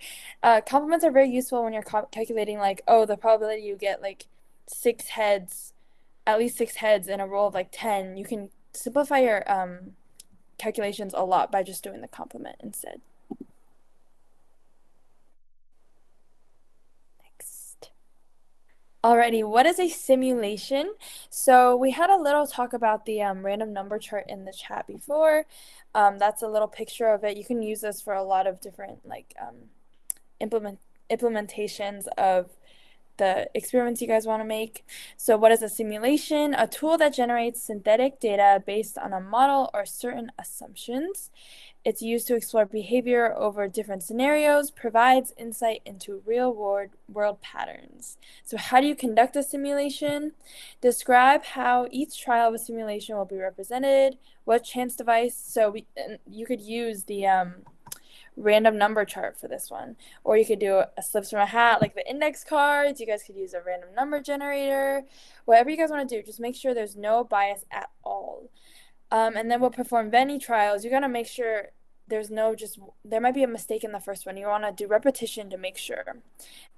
Complements are very useful when you're calculating like, oh, the probability you get like 6 heads, at least 6 heads in a roll of like 10. You can simplify your calculations a lot by just doing the complement instead. Next. Alrighty, what is a simulation? So we had a little talk about the random number chart in the chat before. That's a little picture of it. You can use this for a lot of different like implementations of the experiments you guys want to make. So what is a simulation? A tool that generates synthetic data based on a model or certain assumptions. It's used to explore behavior over different scenarios, provides insight into real-world patterns. So how do you conduct a simulation? Describe how each trial of a simulation will be represented, what chance device. So you could use the random number chart for this one, or you could do a slips from a hat like the index cards. You guys could use a random number generator, whatever you guys want to do. Just make sure there's no bias at all. And then we'll perform Venn trials. You got to make sure there's no there might be a mistake in the first one. You want to do repetition to make sure.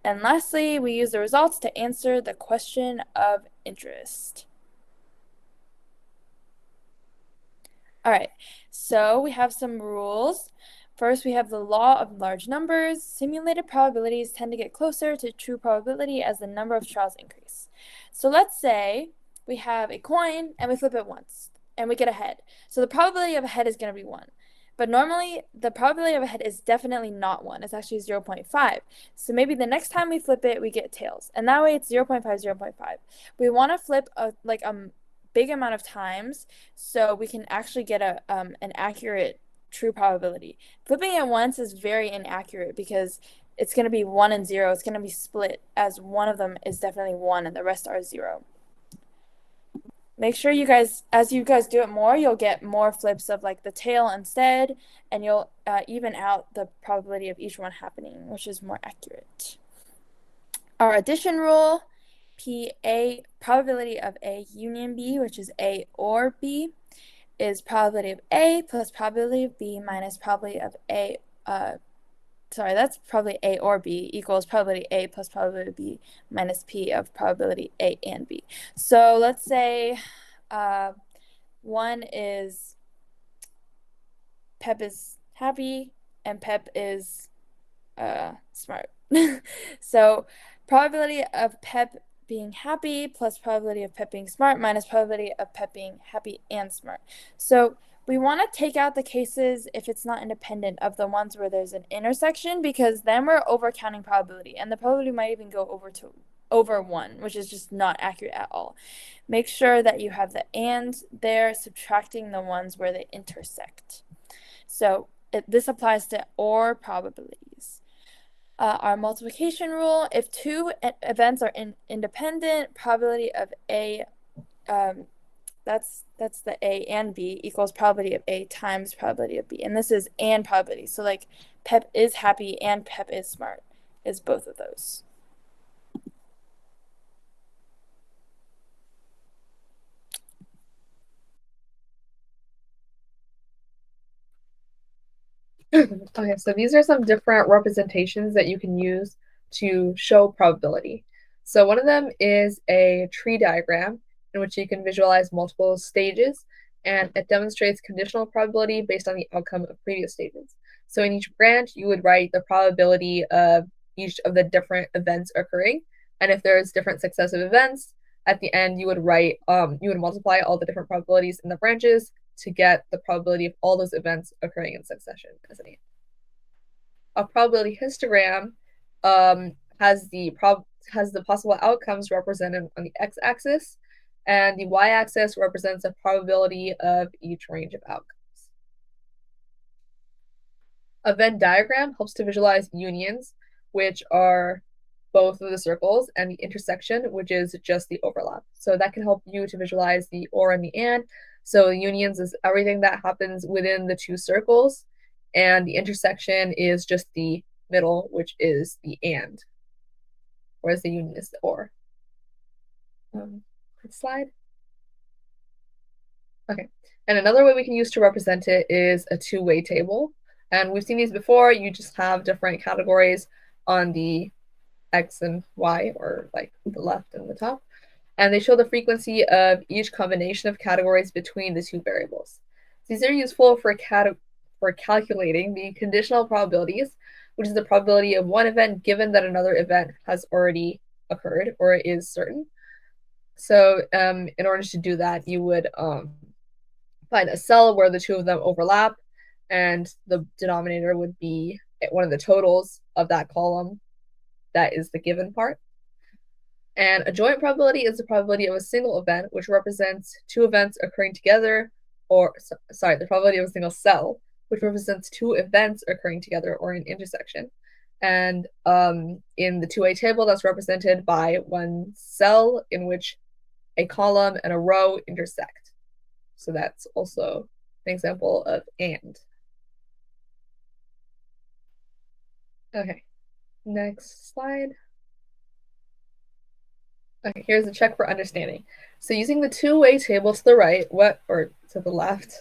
And lastly, we use the results to answer the question of interest. All right, so we have some rules. First, we have the law of large numbers. Simulated probabilities tend to get closer to true probability as the number of trials increase. So let's say we have a coin and we flip it once and we get a head. So the probability of a head is going to be 1. But normally, the probability of a head is definitely not 1. It's actually 0.5. So maybe the next time we flip it, we get tails. And that way it's 0.5, 0.5. We want to flip a big amount of times so we can actually get an accurate true probability. Flipping it once is very inaccurate because it's going to be 1 and 0. It's going to be split as one of them is definitely 1 and the rest are 0. Make sure you guys, as you guys do it more, you'll get more flips of like the tail instead, and you'll even out the probability of each one happening, which is more accurate. Our addition rule, probability of A union B, which is A or B, is probability of A plus probability of B minus probability of A, that's probably A or B equals probability A plus probability of B minus P of probability A and B. So let's say one is PEP is happy and PEP is smart. So probability of PEP being happy plus probability of PEP being smart minus probability of PEP being happy and smart. So we want to take out the cases if it's not independent of the ones where there's an intersection, because then we're overcounting probability, and the probability might even go over 1, which is just not accurate at all. Make sure that you have the and there, subtracting the ones where they intersect. So this applies to OR probabilities. Our multiplication rule, if two events are independent, probability of A, that's the A and B equals probability of A times probability of B. And this is and probability. So like PEP is happy and PEP is smart is both of those. Okay, so these are some different representations that you can use to show probability. So one of them is a tree diagram in which you can visualize multiple stages, and it demonstrates conditional probability based on the outcome of previous stages. So in each branch, you would write the probability of each of the different events occurring, and if there's different successive events, at the end you would multiply all the different probabilities in the branches to get the probability of all those events occurring in succession as an A probability histogram has the possible outcomes represented on the x-axis, and the y-axis represents the probability of each range of outcomes. A Venn diagram helps to visualize unions, which are both of the circles, and the intersection, which is just the overlap. So that can help you to visualize the or and the and. So unions is everything that happens within the two circles, and the intersection is just the middle, which is the and, whereas the union is the or. Next slide. Okay, and another way we can use to represent it is a two-way table. And we've seen these before. You just have different categories on the X and Y, or like the left and the top. And they show the frequency of each combination of categories between the two variables. These are useful for calculating the conditional probabilities, which is the probability of one event given that another event has already occurred or is certain. So in order to do that, you would find a cell where the two of them overlap, and the denominator would be one of the totals of that column that is the given part. And a joint probability is the probability of a single event, which represents two events occurring together, the probability of a single cell, which represents two events occurring together or an intersection. And in the two-way table, that's represented by one cell in which a column and a row intersect. So that's also an example of and. Okay, next slide. Okay, here's a check for understanding. So using the two-way table to the right, or to the left,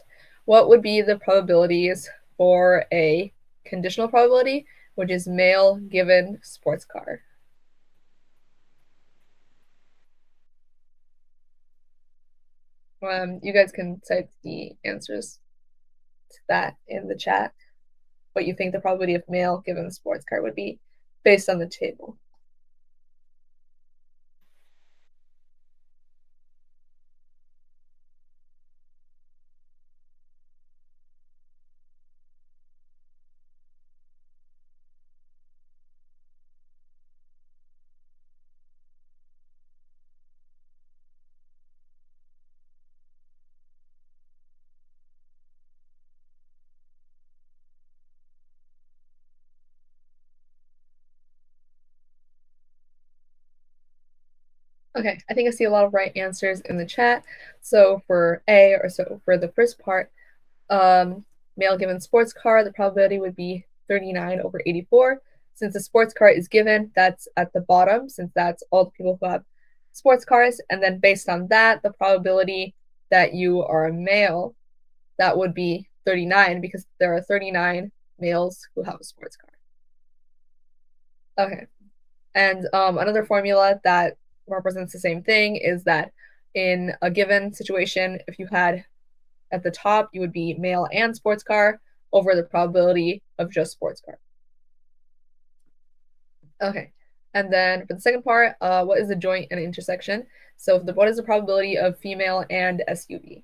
what would be the probabilities for a conditional probability, which is male given sports car? You guys can type the answers to that in the chat, what you think the probability of male given sports car would be based on the table. Okay, I think I see a lot of right answers in the chat. So for A, or so for the first part, male given sports car, the probability would be 39 over 84. Since the sports car is given, that's at the bottom, since that's all the people who have sports cars. And then based on that, the probability that you are a male, that would be 39 because there are 39 males who have a sports car. Okay. And another formula that represents the same thing is that in a given situation, if you had at the top, you would be male and sports car over the probability of just sports car. Okay. And then for the second part, what is the joint and intersection? So what is the probability of female and SUV?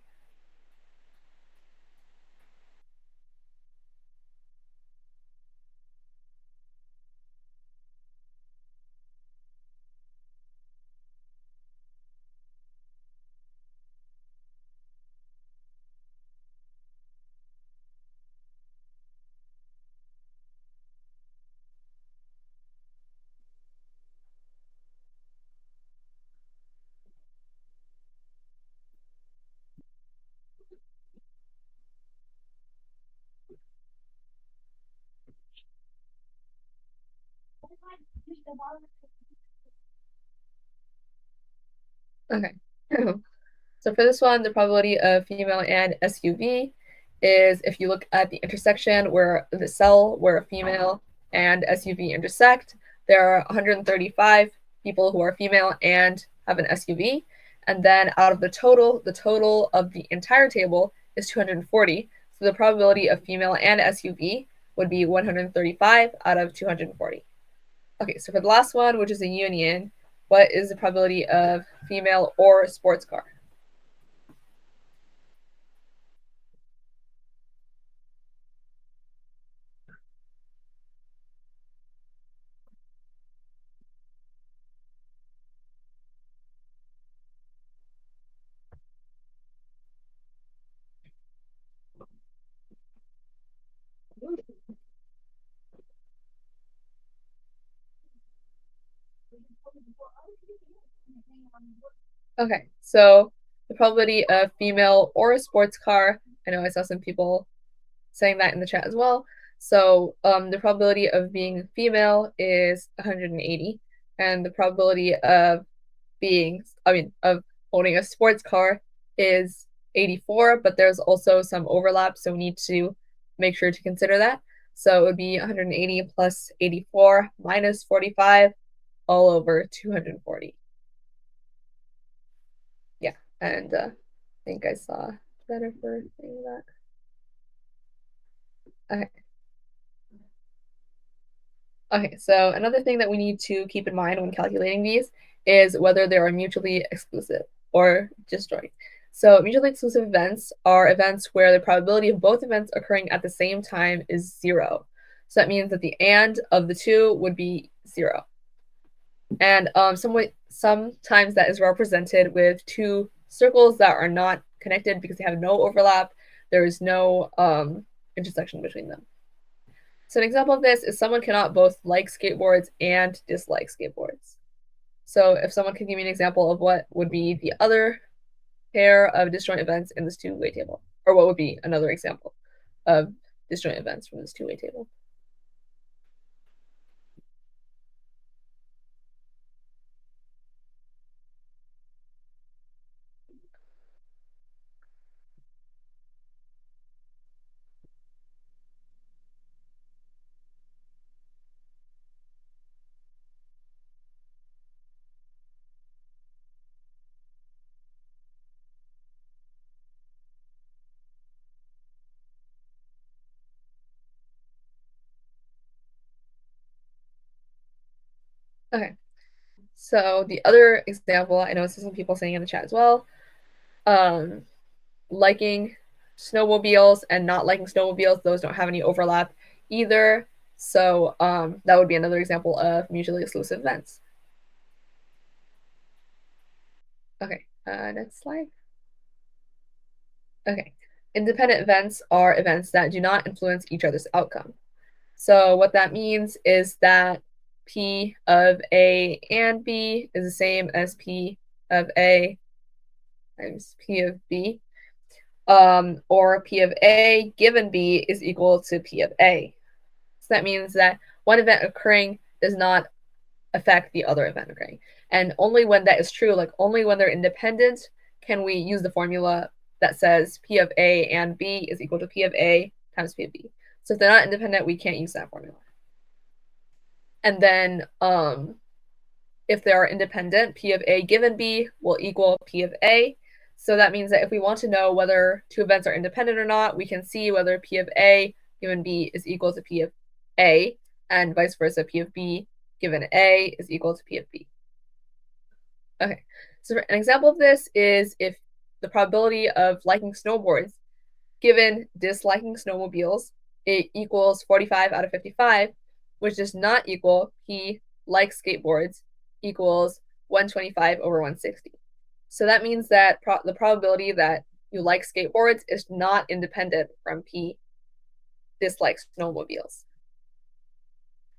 Okay. So for this one, the probability of female and SUV is if you look at the intersection where the cell where a female and SUV intersect, there are 135 people who are female and have an SUV. And then out of the total of the entire table is 240. So the probability of female and SUV would be 135 out of 240. Okay, so for the last one, which is a union, what is the probability of female or sports car? Okay, so the probability of female or a sports car, I know I saw some people saying that in the chat as well. So the probability of being female is 180, and the probability of of owning a sports car is 84, but there's also some overlap, so we need to make sure to consider that. So it would be 180 plus 84 minus 45 all over 240. Yeah, and I think I saw better for saying that. Okay. Okay, so another thing that we need to keep in mind when calculating these is whether they are mutually exclusive or disjoint. So mutually exclusive events are events where the probability of both events occurring at the same time is 0. So that means that the and of the two would be 0. And sometimes that is represented with two circles that are not connected because they have no overlap. There is no intersection between them. So an example of this is someone cannot both like skateboards and dislike skateboards. So if someone could give me an example of what would be the other pair of disjoint events in this two-way table, or what would be another example of disjoint events from this two-way table? Okay. So the other example, I know some people saying in the chat as well, liking snowmobiles and not liking snowmobiles, those don't have any overlap either. So that would be another example of mutually exclusive events. Okay, next slide. Okay, independent events are events that do not influence each other's outcome. So what that means is that P of A and B is the same as P of A times P of B, or P of A given B is equal to P of A. So that means that one event occurring does not affect the other event occurring. And only when that is true, like only when they're independent, can we use the formula that says P of A and B is equal to P of A times P of B. So if they're not independent, we can't use that formula. And then if they are independent, P of A given B will equal P of A. So that means that if we want to know whether two events are independent or not, we can see whether P of A given B is equal to P of A, and vice versa, P of B given A is equal to P of B. Okay, so an example of this is if the probability of liking snowboards given disliking snowmobiles, it equals 45 out of 55, which does not equal P likes skateboards equals 125 over 160. So that means that the probability that you like skateboards is not independent from P dislikes snowmobiles.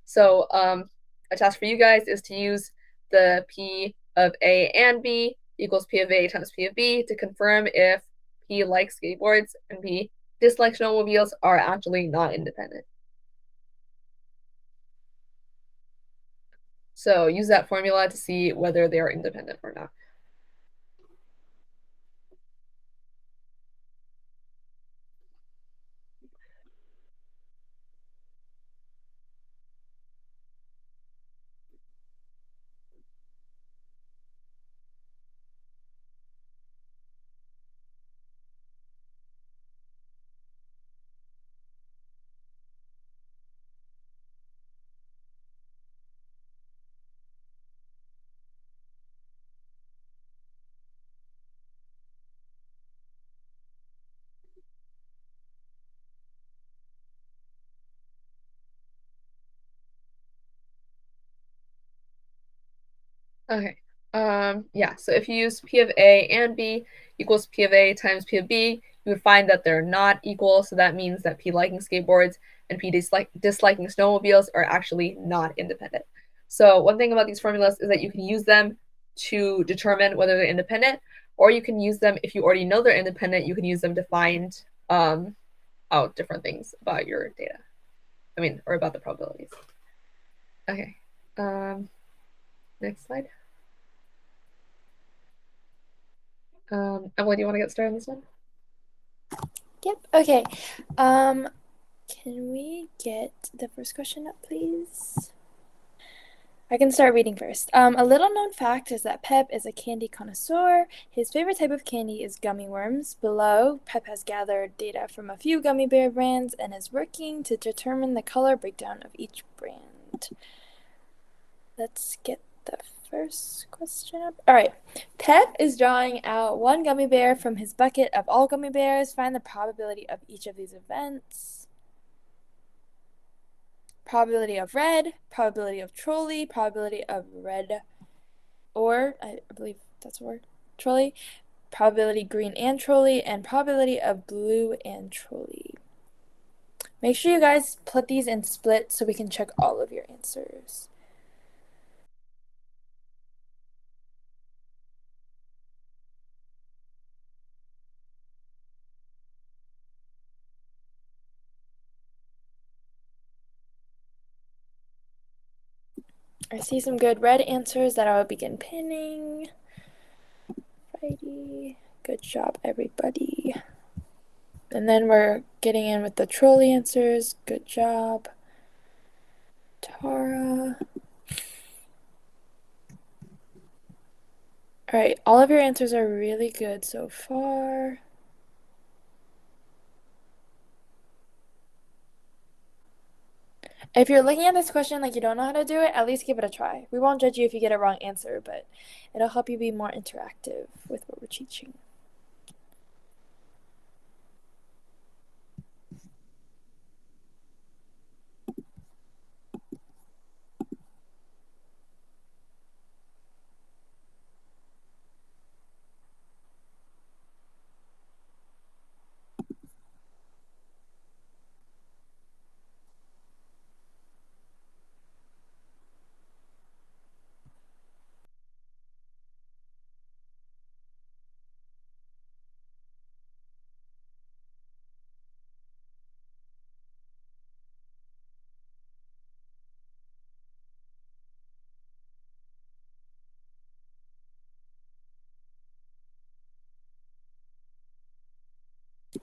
So a task for you guys is to use the P of A and B equals P of A times P of B to confirm if P likes skateboards and P dislikes snowmobiles are actually not independent. So use that formula to see whether they are independent or not. Okay. Yeah, so if you use P of A and B equals P of A times P of B, you would find that they're not equal. So that means that P liking skateboards and P disliking snowmobiles are actually not independent. So one thing about these formulas is that you can use them to determine whether they're independent, or you can use them if you already know they're independent, you can use them to find out different things about your data. Or about the probabilities. Okay. Next slide. Emily, do you want to get started on this one? Yep. Okay. Can we get the first question up, please? I can start reading first. A little known fact is that Pep is a candy connoisseur. His favorite type of candy is gummy worms. Below, Pep has gathered data from a few gummy bear brands and is working to determine the color breakdown of each brand. Let's get the first question up. All right. Pep is drawing out one gummy bear from his bucket of all gummy bears. Find the probability of each of these events. Probability of red, probability of trolley, probability of red or, I believe that's a word, trolley, probability green and trolley, and probability of blue and trolley. Make sure you guys put these in split so we can check all of your answers. I see some good red answers that I will begin pinning. Righty. Good job, everybody. And then we're getting in with the trolley answers. Good job, Tara. All right, all of your answers are really good so far. If you're looking at this question like you don't know how to do it, at least give it a try. We won't judge you if you get a wrong answer, but it'll help you be more interactive with what we're teaching.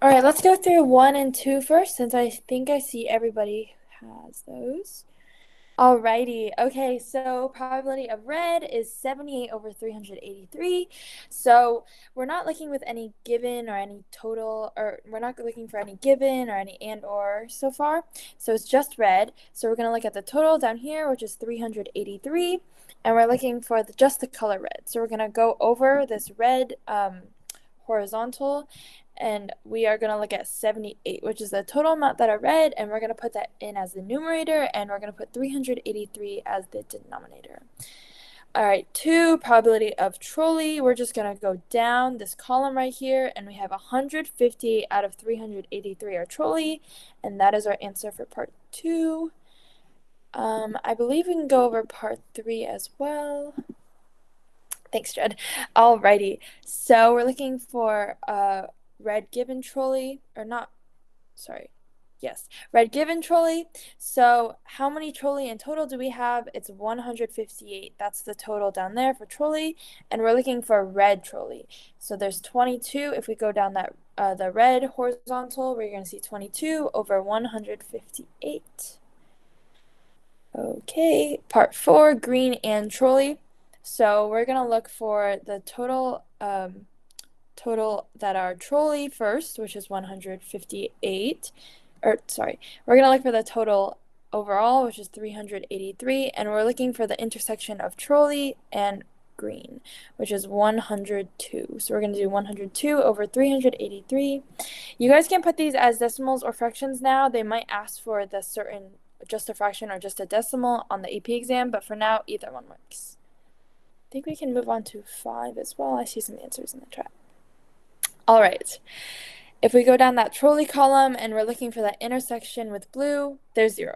All right, let's go through 1 and 2 first, since I think I see everybody has those. Alrighty, okay, so probability of red is 78 over 383. So we're not looking with any given or any total, or we're not looking for any given or any and or so far. So it's just red. So we're going to look at the total down here, which is 383, and we're looking for just the color red. So we're going to go over this red horizontal, and we are going to look at 78, which is the total amount that are red, and we're going to put that in as the numerator, and we're going to put 383 as the denominator. All right, 2, probability of trolley. We're just going to go down this column right here, and we have 150 out of 383 are trolley, and that is our answer for part 2. I believe we can go over part 3 as well. Thanks, Jed. Alrighty, so we're looking for red given trolley, or not, sorry, yes, red given trolley. So how many trolley in total do we have? It's 158. That's the total down there for trolley, and we're looking for red trolley. So there's 22. If we go down that the red horizontal, we're going to see 22 over 158. Okay, part 4, green and trolley. So we're going to look for the total that are trolley first, which is 158. Or sorry, we're going to look for the total overall, which is 383, and we're looking for the intersection of trolley and green, which is 102. So we're going to do 102 over 383. You guys can put these as decimals or fractions now. They might ask for the certain just a fraction or just a decimal on the AP exam, but for now, either one works. I think we can move on to 5 as well. I see some answers in the chat. All right. If we go down that trolley column and we're looking for that intersection with blue, there's 0.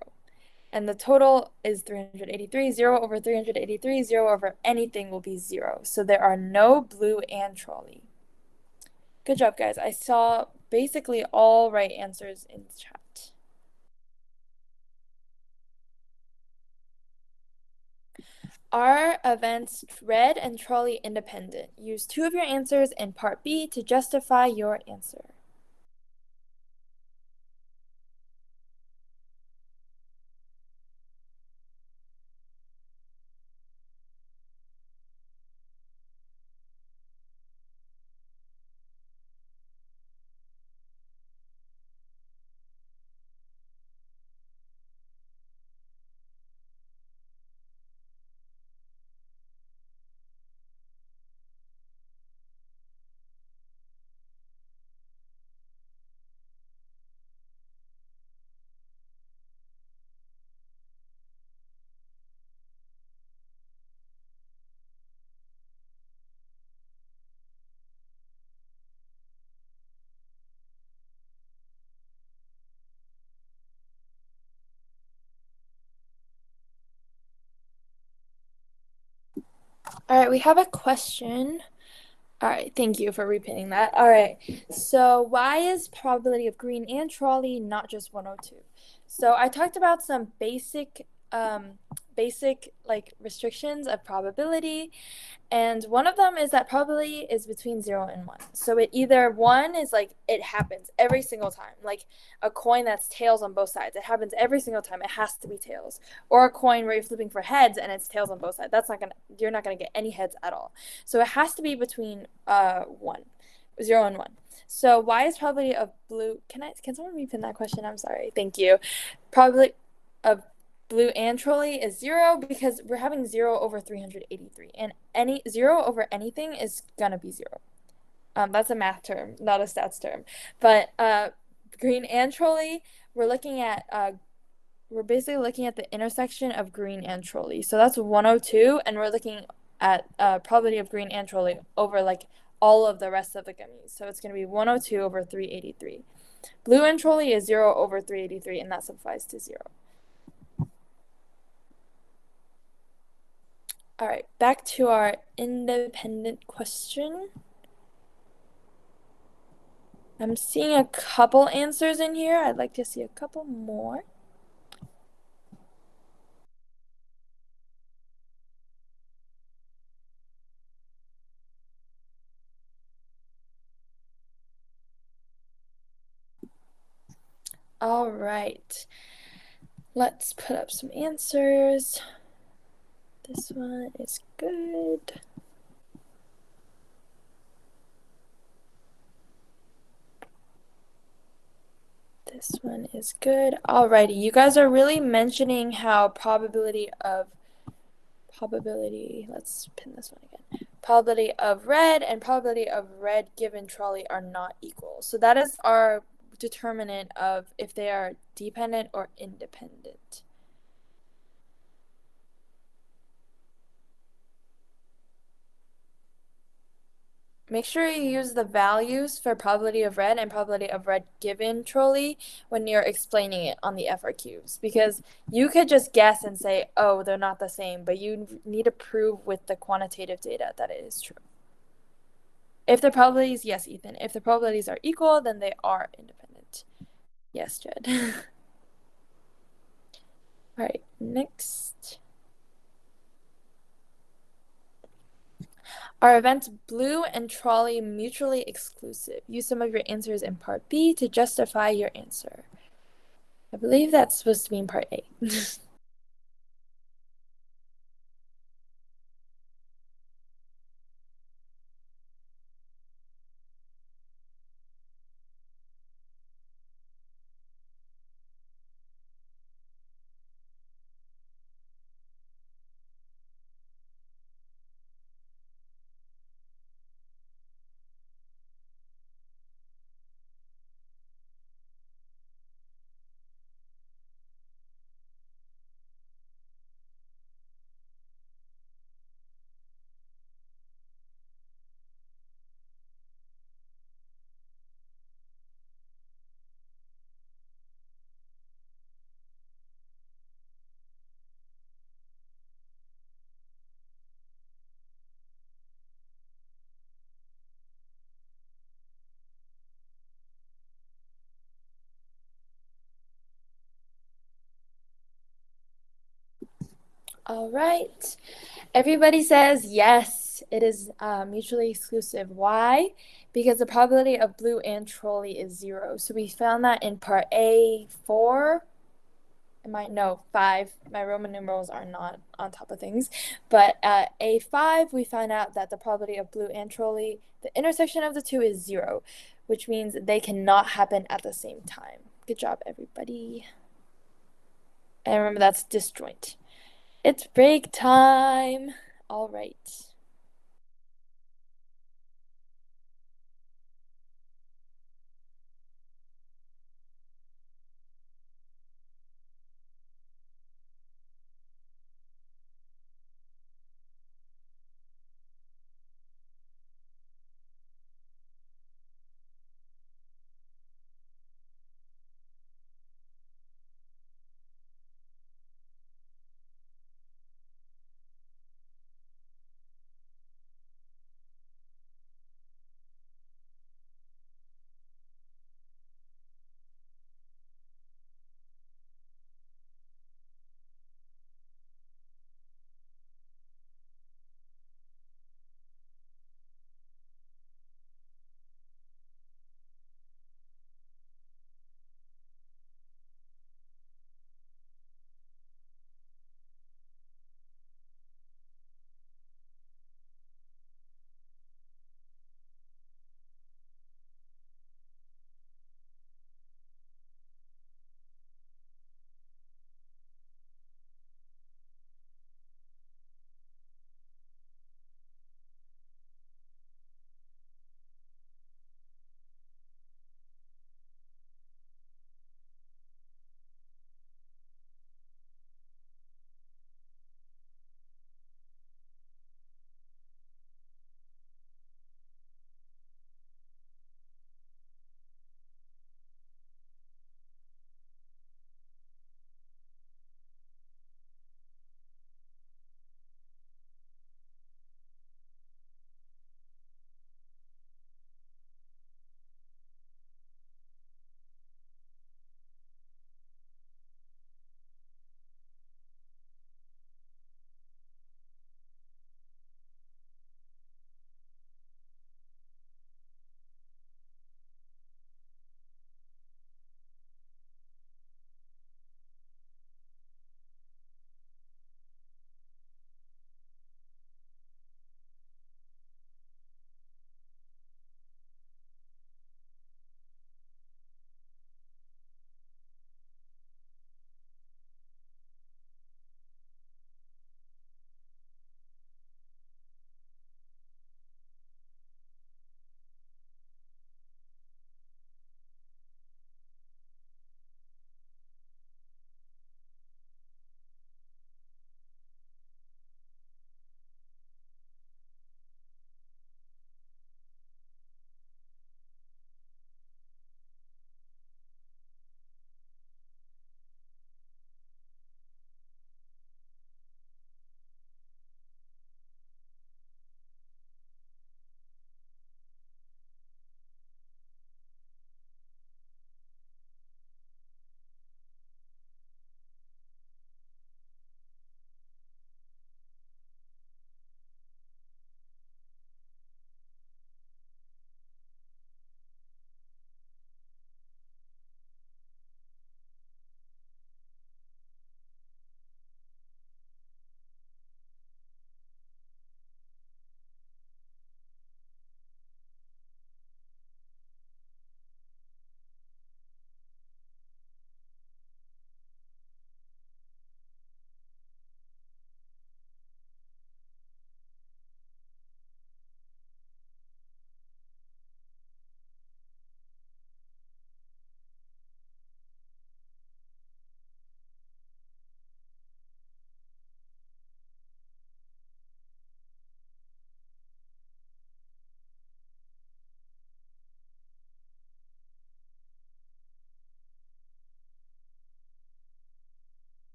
And the total is 383. 0 over 383, 0 over anything will be 0. So there are no blue and trolley. Good job, guys. I saw basically all right answers in the chat. Are events red and trolley independent? Use 2 of your answers in part B to justify your answer. All right, we have a question. All right, thank you for repeating that. All right, so why is probability of green and trolley not just 102? So I talked about some basic like restrictions of probability, and one of them is that probability is between 0 and 1. So it either 1 is like it happens every single time, like a coin that's tails on both sides. It happens every single time. It has to be tails. Or a coin where you're flipping for heads and it's tails on both sides. You're not gonna get any heads at all. So it has to be between 0 and 1. So why is probability of blue? Can someone repeat that question? I'm sorry. Thank you. Probability of blue and trolley is 0 because we're having 0 over 383, and any 0 over anything is gonna be 0. That's a math term, not a stats term. But green and trolley, we're basically looking at the intersection of green and trolley. So that's 102, and we're looking at probability of green and trolley over like all of the rest of the gummies. So it's gonna be 102 over 383. Blue and trolley is 0 over 383, and that simplifies to 0. All right, back to our independent question. I'm seeing a couple answers in here. I'd like to see a couple more. All right. Let's put up some answers. This one is good. This one is good. Alrighty, you guys are really mentioning how let's pin this one again. Probability of red and probability of red given trolley are not equal. So that is our determinant of if they are dependent or independent. Make sure you use the values for probability of red and probability of red given trolley when you're explaining it on the FRQs, because you could just guess and say, oh, they're not the same, but you need to prove with the quantitative data that it is true. If the probabilities, yes, Ethan, if the probabilities are equal, then they are independent. Yes, Jed. All right, next. Are events blue and trolley mutually exclusive? Use some of your answers in part B to justify your answer. I believe that's supposed to be in part A. All right. Everybody says yes, it is mutually exclusive. Why? Because the probability of blue and trolley is 0. So we found that in part A4. No, 5. My Roman numerals are not on top of things. But at A5, we found out that the probability of blue and trolley, the intersection of the two is 0, which means they cannot happen at the same time. Good job, everybody. And remember, that's disjoint. It's break time. All right.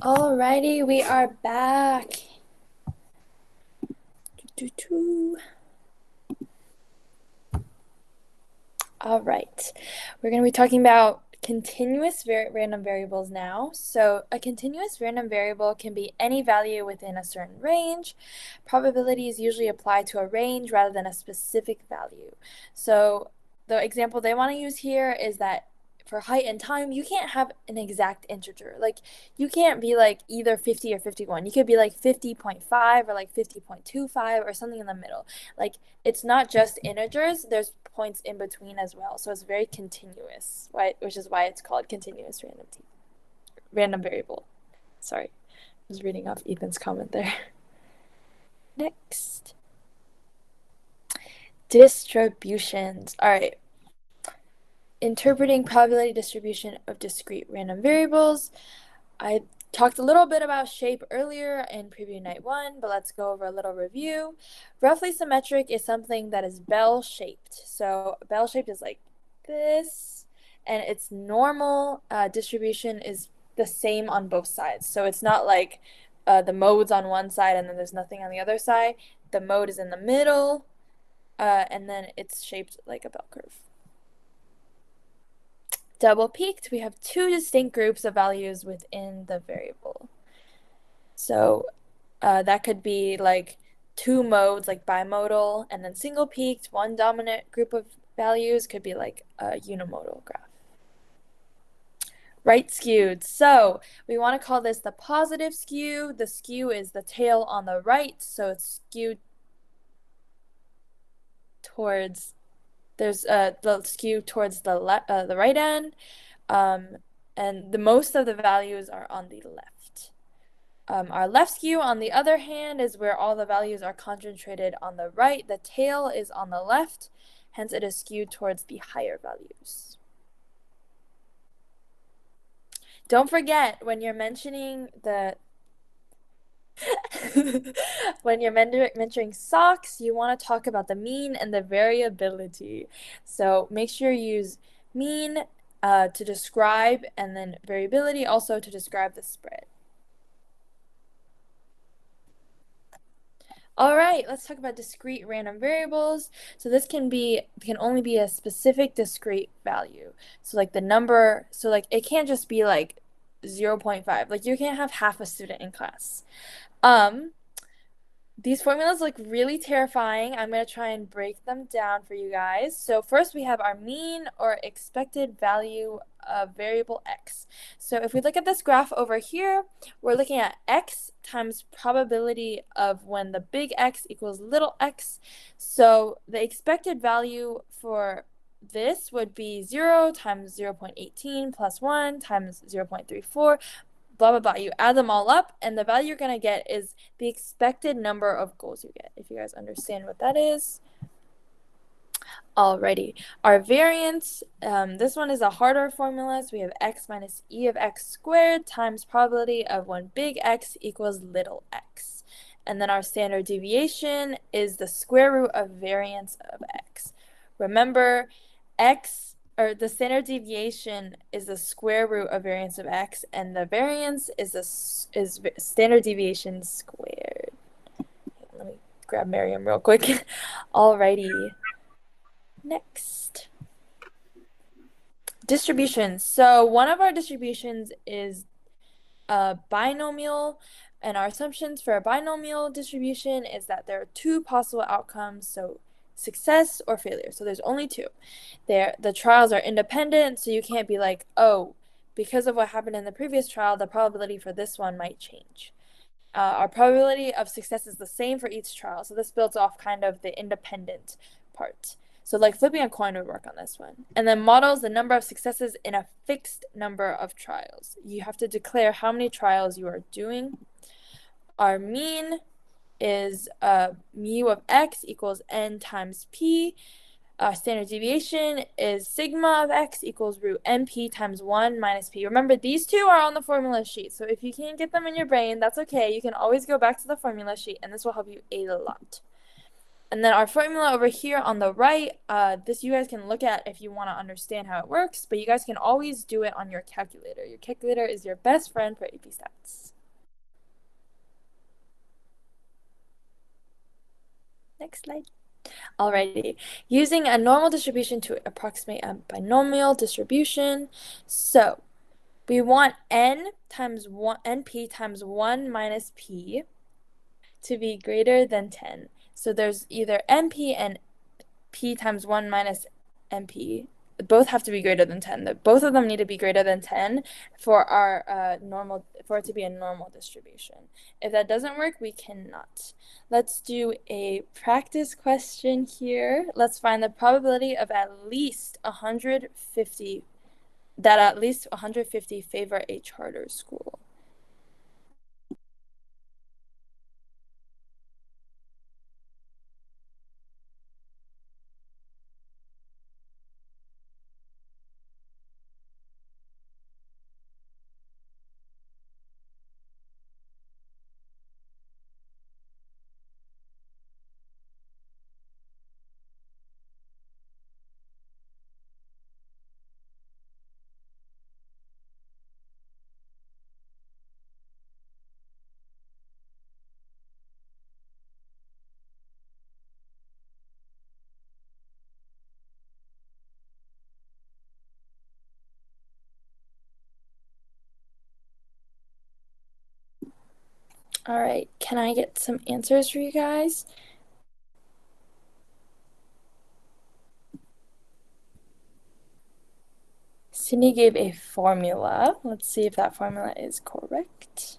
Alrighty, we are back. All right, we're going to be talking about continuous random variables now. So a continuous random variable can be any value within a certain range. Probabilities usually apply to a range rather than a specific value. So the example they want to use here is that for height and time, you can't have an exact integer. Like, you can't be like either 50 or 51. You could be like 50.5 or like 50.25 or something in the middle. Like, it's not just integers, there's points in between as well. So it's very continuous, which is why it's called continuous random variable. Sorry, I was reading off Ethan's comment there. Next. Distributions. All right. Interpreting probability distribution of discrete random variables. I talked a little bit about shape earlier in preview night 1, but let's go over a little review. Roughly symmetric is something that is bell-shaped. So bell-shaped is like this, and its normal distribution is the same on both sides. So it's not like the mode's on one side and then there's nothing on the other side. The mode is in the middle, and then it's shaped like a bell curve. Double peaked, we have two distinct groups of values within the variable. So that could be like two modes, like bimodal, and then single peaked, one dominant group of values could be like a unimodal graph. Right skewed. So we want to call this the positive skew. The skew is the tail on the right, so it's skewed towards, there's the skew towards the right end, and the most of the values are on the left. Our left skew, on the other hand, is where all the values are concentrated on the right. The tail is on the left, hence it is skewed towards the higher values. Don't forget, when you're mentioning the when you're mentoring socks, you want to talk about the mean and the variability. So make sure you use mean to describe, and then variability also to describe the spread. All right, let's talk about discrete random variables. So this can only be a specific discrete value. So like the number, so like it can't just be like 0.5. Like you can't have half a student in class. These formulas look really terrifying. I'm going to try and break them down for you guys. So first we have our mean or expected value of variable x. So if we look at this graph over here, we're looking at x times probability of when the big X equals little x. So the expected value for this would be 0 times 0.18 plus 1 times 0.34, blah, blah, blah. You add them all up, and the value you're going to get is the expected number of goals you get, if you guys understand what that is. Alrighty, our variance, this one is a harder formula, so we have x minus e of x squared times probability of when big X equals little x. And then our standard deviation is the square root of variance of x. Remember, the standard deviation is the square root of variance of x, and the variance is standard deviation squared. Let me grab Miriam real quick. Alrighty. Next. Distributions. So one of our distributions is a binomial, and our assumptions for a binomial distribution is that there are two possible outcomes, so success or failure. So there's only two. The trials are independent, so you can't be like, oh, because of what happened in the previous trial, the probability for this one might change. Our probability of success is the same for each trial, so this builds off kind of the independent part. So like flipping a coin would work on this one. And then models the number of successes in a fixed number of trials. You have to declare how many trials you are doing. Our mean is mu of x equals n times p. Standard deviation is sigma of x equals root np times 1 minus p. Remember, these two are on the formula sheet, so if you can't get them in your brain, that's okay. You can always go back to the formula sheet, and this will help you a lot. And then our formula over here on the right, this you guys can look at if you want to understand how it works, but you guys can always do it on your calculator. Your calculator is your best friend for AP Stats. Next slide. Alrighty. Using a normal distribution to approximate a binomial distribution. So we want n times 1, np times 1 minus p to be greater than 10. So there's either np and p times 1 minus np. Both have to be greater than 10. Both of them need to be greater than 10 for our for it to be a normal distribution. If that doesn't work, we cannot. Let's do a practice question here. Let's find the probability of at least 150 favor a charter school. All right, can I get some answers for you guys? Sydney gave a formula. Let's see if that formula is correct.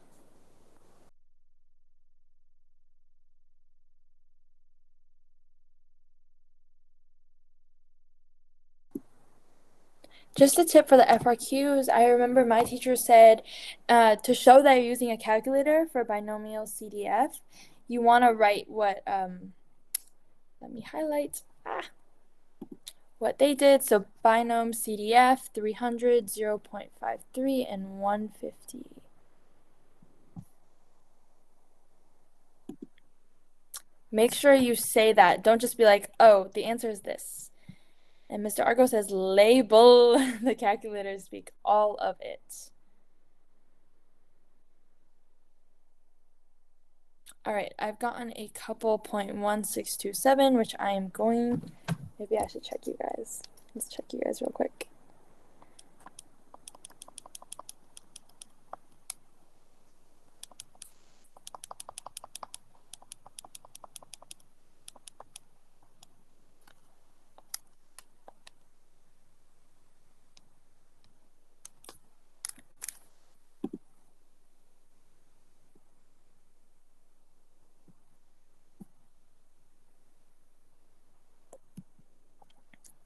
Just a tip for the FRQs, I remember my teacher said to show that you're using a calculator for binomial CDF, you want to write what, let me highlight, what they did. So binom CDF, 300, 0.53, and 150. Make sure you say that. Don't just be like, oh, the answer is this. And Mr. Argo says label the calculator, speak all of it. All right, I've gotten a couple 0.1627, which I am going, maybe I should check you guys. Let's check you guys real quick.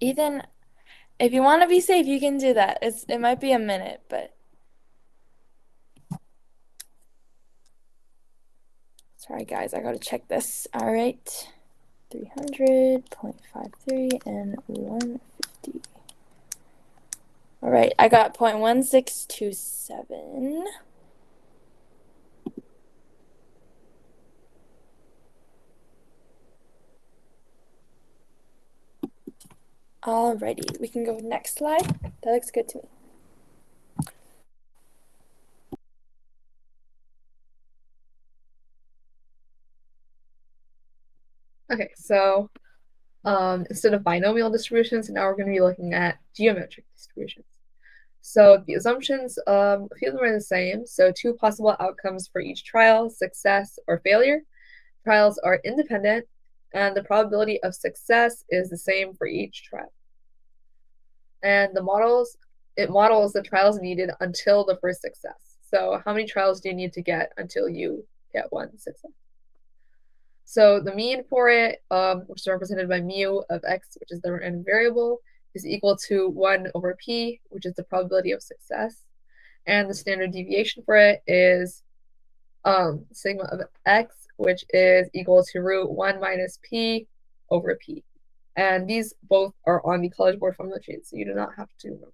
Ethan, if you want to be safe, you can do that. It might be a minute, but sorry guys, I gotta check this. All right, 300, 0.53, and 150. All right, I got 0.1627. Alrighty, we can go next slide. That looks good to me. Okay, so instead of binomial distributions, now we're going to be looking at geometric distributions. So the assumptions, a few of them are the same. So 2 possible outcomes for each trial, success or failure. Trials are independent, and the probability of success is the same for each trial. And it models the trials needed until the first success. So how many trials do you need to get until you get one success? So the mean for it, which is represented by mu of x, which is the random variable, is equal to 1 over p, which is the probability of success. And the standard deviation for it is sigma of x, which is equal to root 1 minus p over p. And these both are on the College Board formula sheet, so you do not have to memorize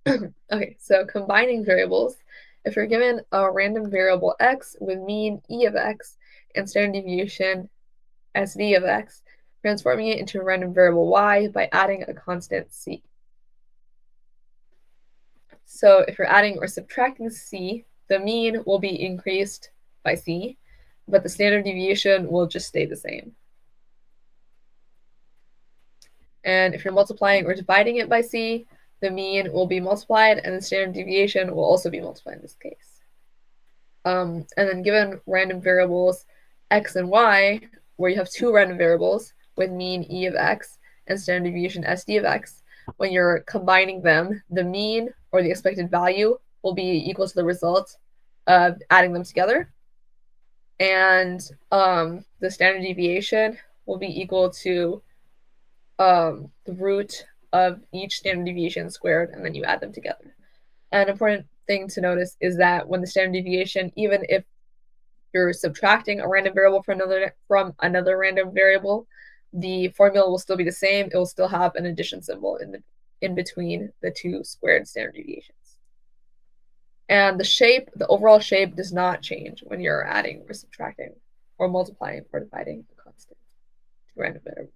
it. Okay, so combining variables. If you're given a random variable x with mean e of x and standard deviation sv of x, transforming it into a random variable y by adding a constant c. So if you're adding or subtracting C, the mean will be increased by C, but the standard deviation will just stay the same. And if you're multiplying or dividing it by C, the mean will be multiplied and the standard deviation will also be multiplied in this case. And then given random variables x and y, where you have two random variables with mean e of x and standard deviation sd of x, when you're combining them, the mean or the expected value will be equal to the result of adding them together. And the standard deviation will be equal to the root of each standard deviation squared, and then you add them together. An important thing to notice is that when the standard deviation, even if you're subtracting a random variable from another random variable, the formula will still be the same. It will still have an addition symbol in between the two squared standard deviations. And the overall shape does not change when you're adding or subtracting or multiplying or dividing a constant to a random variable.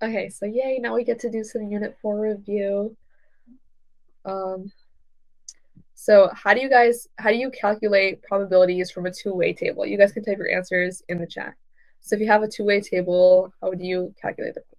Okay, so yay, now we get to do some Unit 4 review. So how do you calculate probabilities from a two-way table? You guys can type your answers in the chat. So if you have a two-way table, how would you calculate the probability?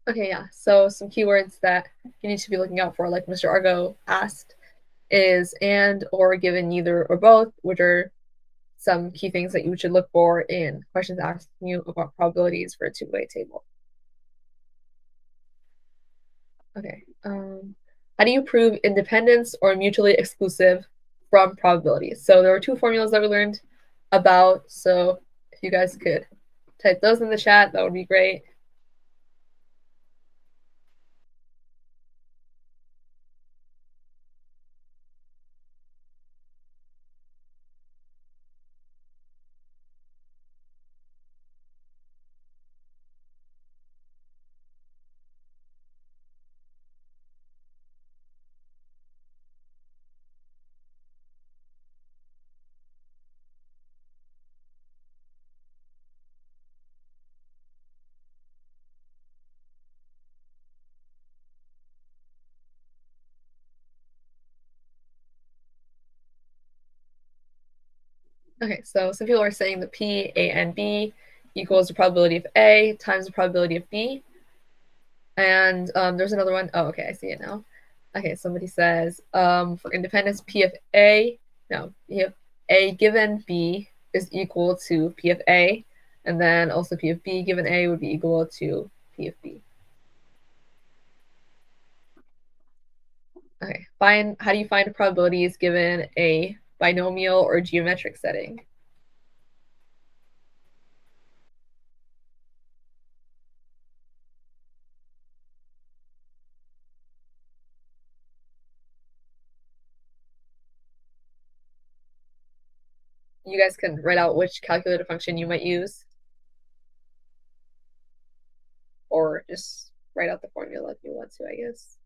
Okay, yeah. So some keywords that you need to be looking out for, like Mr. Argo asked, is and, or, given, neither, or both, which are some key things that you should look for in questions asking you about probabilities for a two-way table. Okay. How do you prove independence or mutually exclusive from probabilities? So there were two formulas that we learned about. So if you guys could type those in the chat, that would be great. Okay, so some people are saying that P, A, and B equals the probability of A times the probability of B. And there's another one. Oh, okay, I see it now. Okay, somebody says for independence, P of A, no, P of A given B is equal to P of A, and then also P of B given A would be equal to P of B. Okay, how do you find probabilities given a binomial or geometric setting? You guys can write out which calculator function you might use, or just write out the formula if you want to, I guess.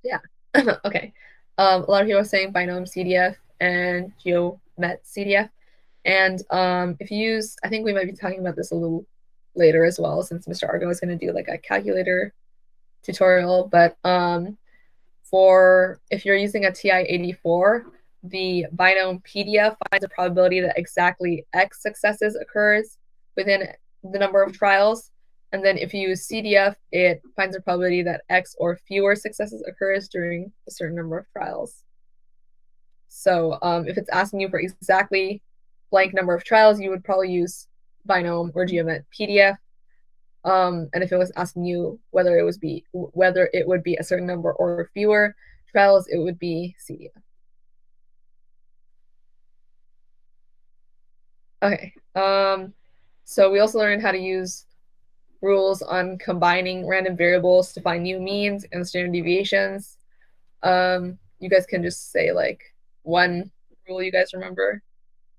Yeah. Okay. A lot of people are saying binom CDF and geomet CDF. And if you use, I think we might be talking about this a little later as well, since Mr. Argo is going to do like a calculator tutorial. But for if you're using a TI-84, the binom PDF finds a probability that exactly X successes occurs within the number of trials. And then if you use CDF, it finds a probability that X or fewer successes occurs during a certain number of trials. So if it's asking you for exactly blank number of trials, you would probably use binom or geomet PDF. And if it was asking you whether it would be a certain number or fewer trials, it would be CDF. Okay. So we also learned how to use rules on combining random variables to find new means and standard deviations. You guys can just say like one rule you guys remember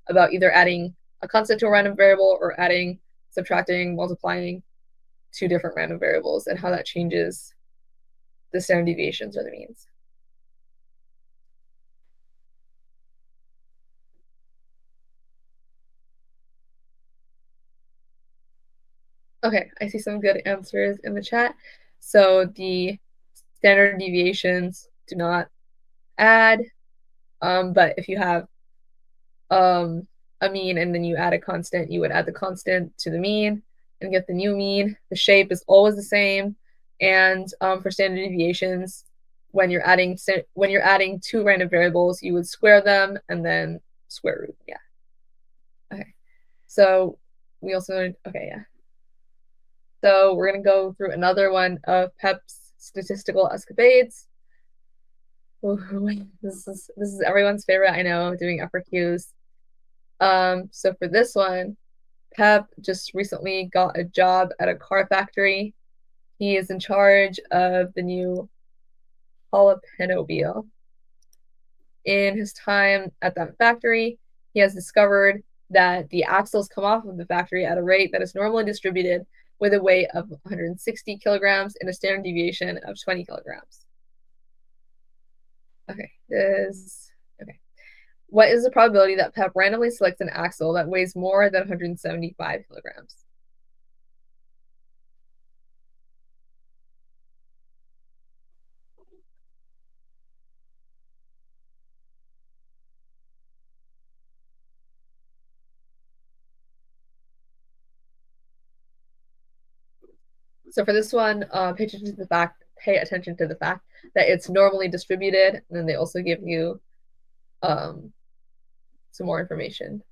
about either adding a constant to a random variable or adding, subtracting, multiplying two different random variables and how that changes the standard deviations or the means. Okay, I see some good answers in the chat. So the standard deviations do not add, but if you have a mean and then you add a constant, you would add the constant to the mean and get the new mean. The shape is always the same. And for standard deviations, when you're adding two random variables, you would square them and then square root. Yeah. Okay. So we also learned, okay, yeah. So we're gonna go through another one of PEP's statistical escapades. Ooh, this is everyone's favorite, I know, doing FRQs. So for this one, PEP just recently got a job at a car factory. He is in charge of the new jalapeno. In his time at that factory, he has discovered that the axles come off of the factory at a rate that is normally distributed with a weight of 160 kilograms and a standard deviation of 20 kilograms. Okay. What is the probability that PEP randomly selects an axle that weighs more than 175 kilograms? So for this one, pay attention to the fact that it's normally distributed, and then they also give you some more information.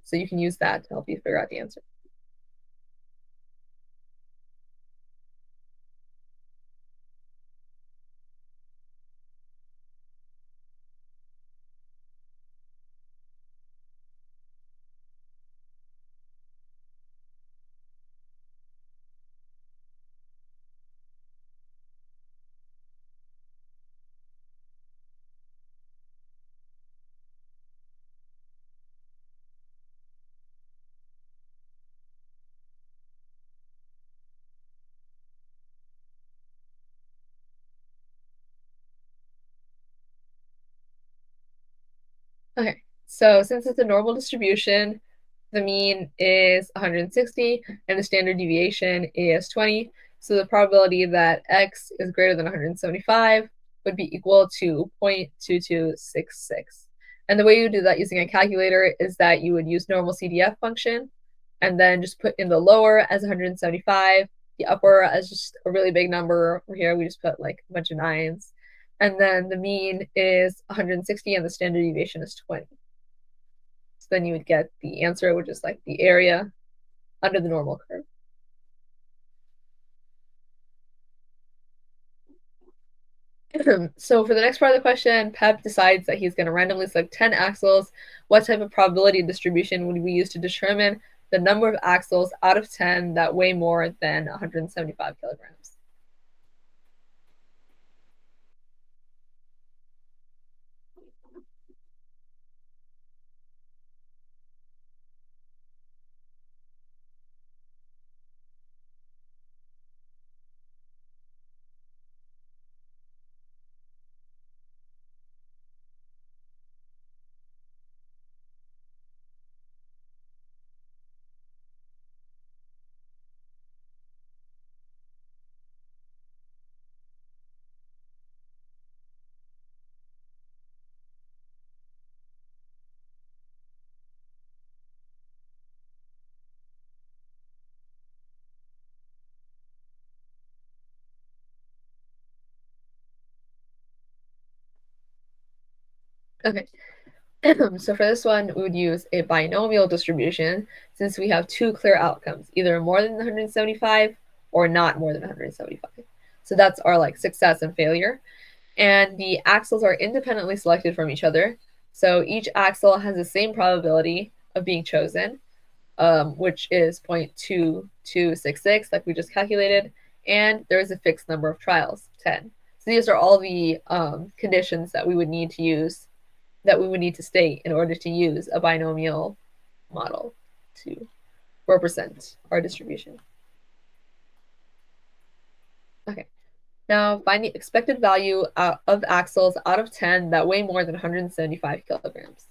So you can use that to help you figure out the answer. Okay, so since it's a normal distribution, the mean is 160 and the standard deviation is 20. So the probability that x is greater than 175 would be equal to 0.2266. And the way you do that using a calculator is that you would use normal CDF function and then just put in the lower as 175, the upper as just a really big number. Over here we just put like a bunch of nines. And then the mean is 160 and the standard deviation is 20. So then you would get the answer, which is like the area under the normal curve. So for the next part of the question, PEP decides that he's going to randomly select 10 axles. What type of probability distribution would we use to determine the number of axles out of 10 that weigh more than 175 kilograms? Okay. So for this one, we would use a binomial distribution since we have two clear outcomes, either more than 175 or not more than 175. So that's our like success and failure. And the axles are independently selected from each other. So each axle has the same probability of being chosen, which is 0.2266, like we just calculated, and there's a fixed number of trials, 10. So these are all the conditions that we would need to use, that we would need to state in order to use a binomial model to represent our distribution. Okay. Now find the expected value of axles out of 10 that weigh more than 175 kilograms.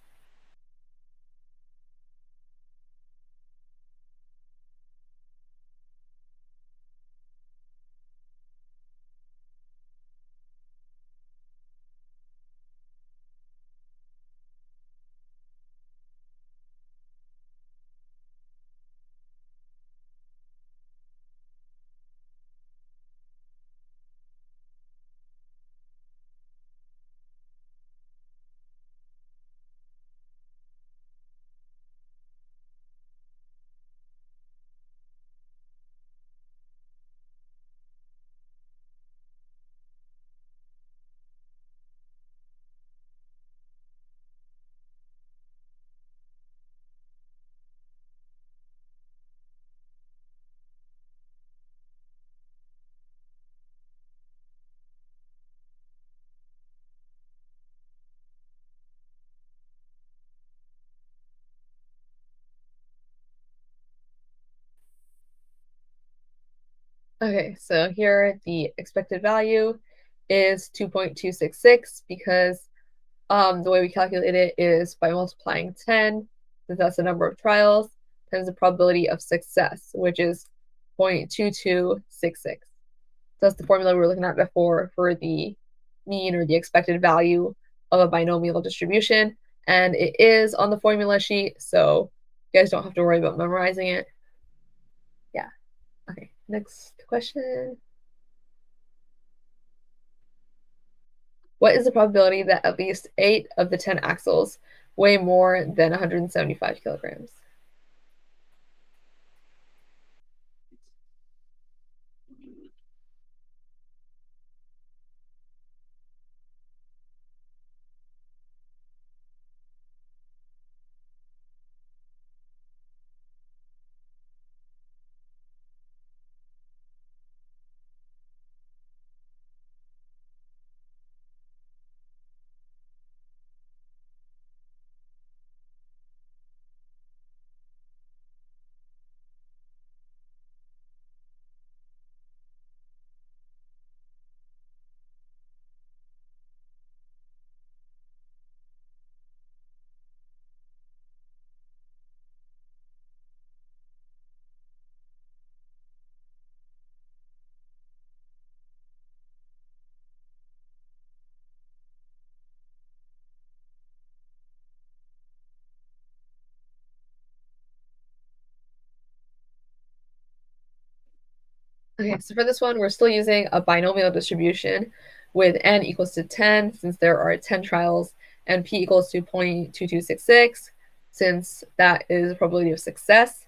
Okay, so here the expected value is 2.266 because the way we calculate it is by multiplying 10, since that's the number of trials, times the probability of success, which is 0.2266. So that's the formula we were looking at before for the mean or the expected value of a binomial distribution. And it is on the formula sheet, so you guys don't have to worry about memorizing it. Yeah. Okay, next question. What is the probability that at least 8 of the 10 axles weigh more than 175 kilograms? Okay, so for this one, we're still using a binomial distribution with n equals to 10 since there are 10 trials, and p equals to 0.2266 since that is the probability of success.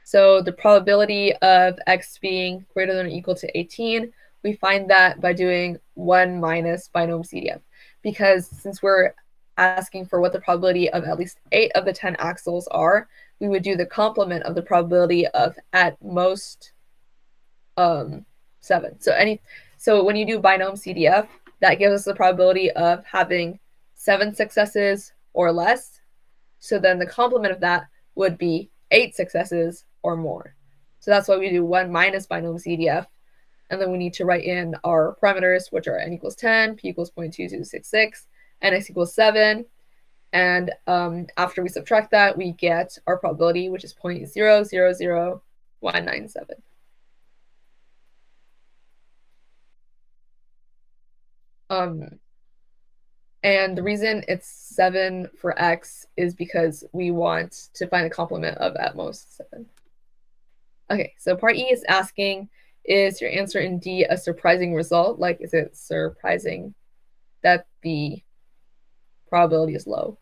So the probability of x being greater than or equal to 18, we find that by doing 1 minus binomial CDF. Because since we're asking for what the probability of at least 8 of the 10 axles are, we would do the complement of the probability of at most 7. So when you do binomial CDF, that gives us the probability of having 7 successes or less. So then the complement of that would be 8 successes or more. So that's why we do 1 minus binomial CDF. And then we need to write in our parameters, which are n equals 10, p equals 0.2266, and x equals 7. And after we subtract that, we get our probability, which is 0.000197. And the reason it's 7 for x is because we want to find a complement of at most 7. Okay, so part E is asking, is your answer in D a surprising result? Like, is it surprising that the probability is low.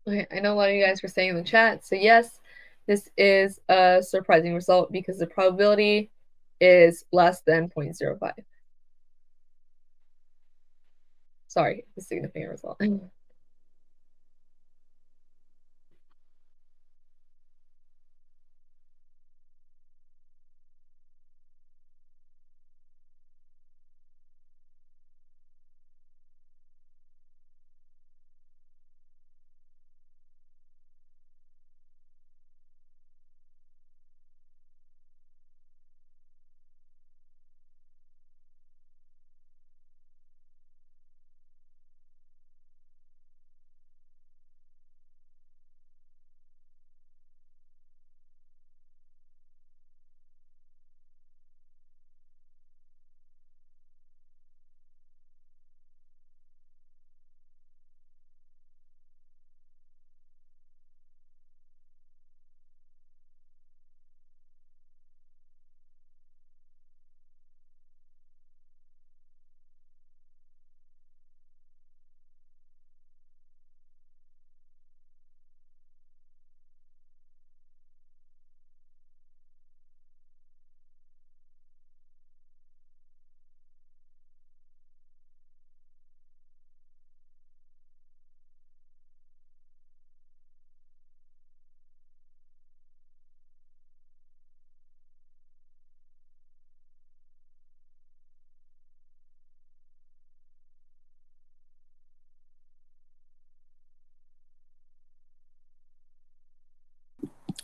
Okay, I know a lot of you guys were saying in the chat, so yes, this is a surprising result because the probability is less than 0.05. Sorry, the significant result.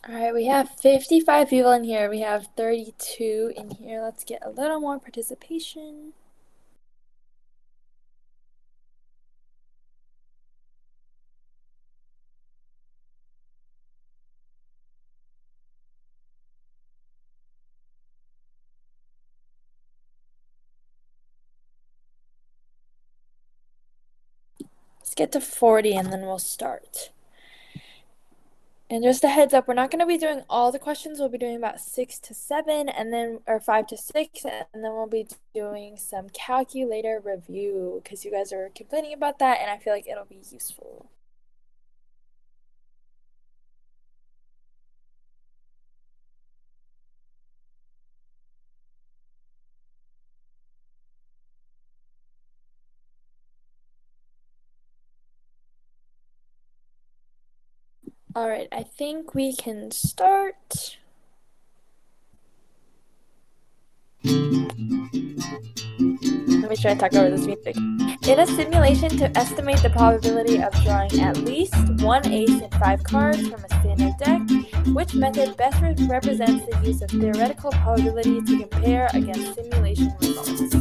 All right, we have 55 people in here. We have 32 in here. Let's get a little more participation. Let's get to 40 and then we'll start. And just a heads up, we're not going to be doing all the questions. We'll be doing about 6 to 7 and then, or 5 to 6, and then we'll be doing some calculator review because you guys are complaining about that and I feel like it'll be useful. All right, I think we can start. Let me try to talk over this music. In a simulation to estimate the probability of drawing at least one ace and 5 cards from a standard deck, which method best represents the use of theoretical probability to compare against simulation results?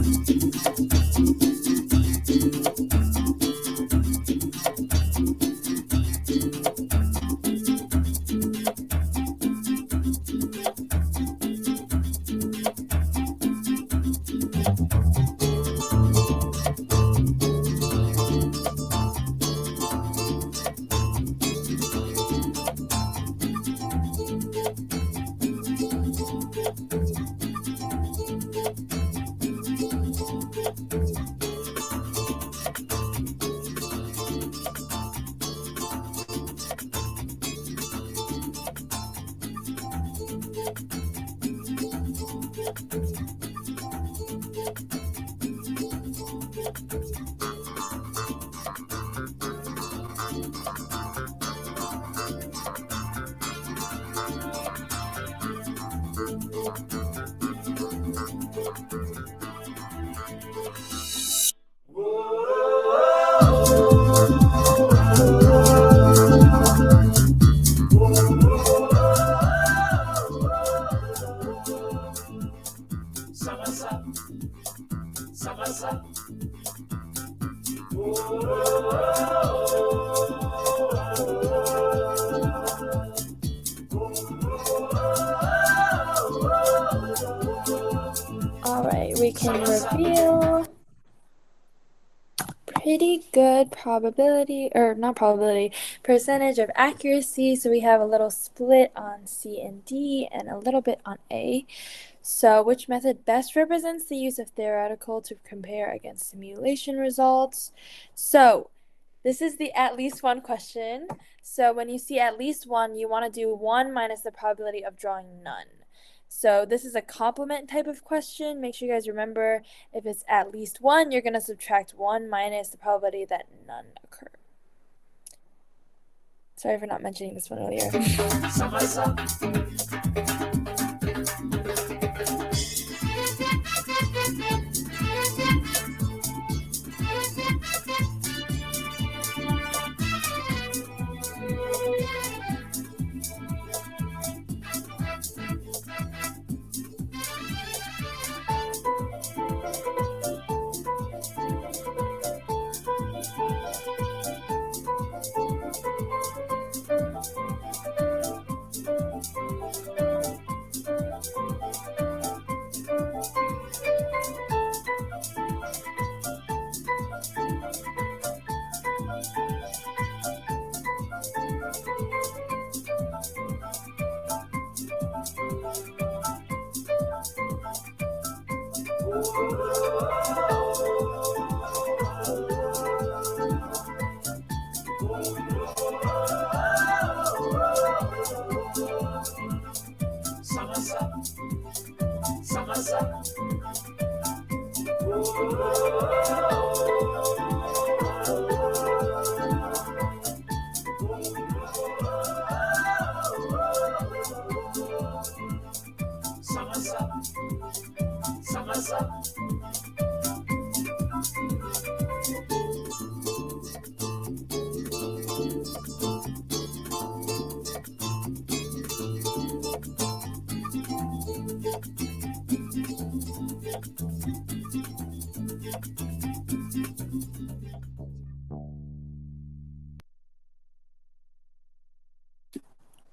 we can reveal pretty good probability, or not probability, percentage of accuracy. So we have a little split on C and D and a little bit on A. So which method best represents the use of theoretical to compare against simulation results? So this is the at least one question. So when you see at least one, you want to do 1 minus the probability of drawing none. So this is a complement type of question. Make sure you guys remember, if it's at least 1, you're going to subtract 1 minus the probability that none occur. Sorry for not mentioning this one earlier.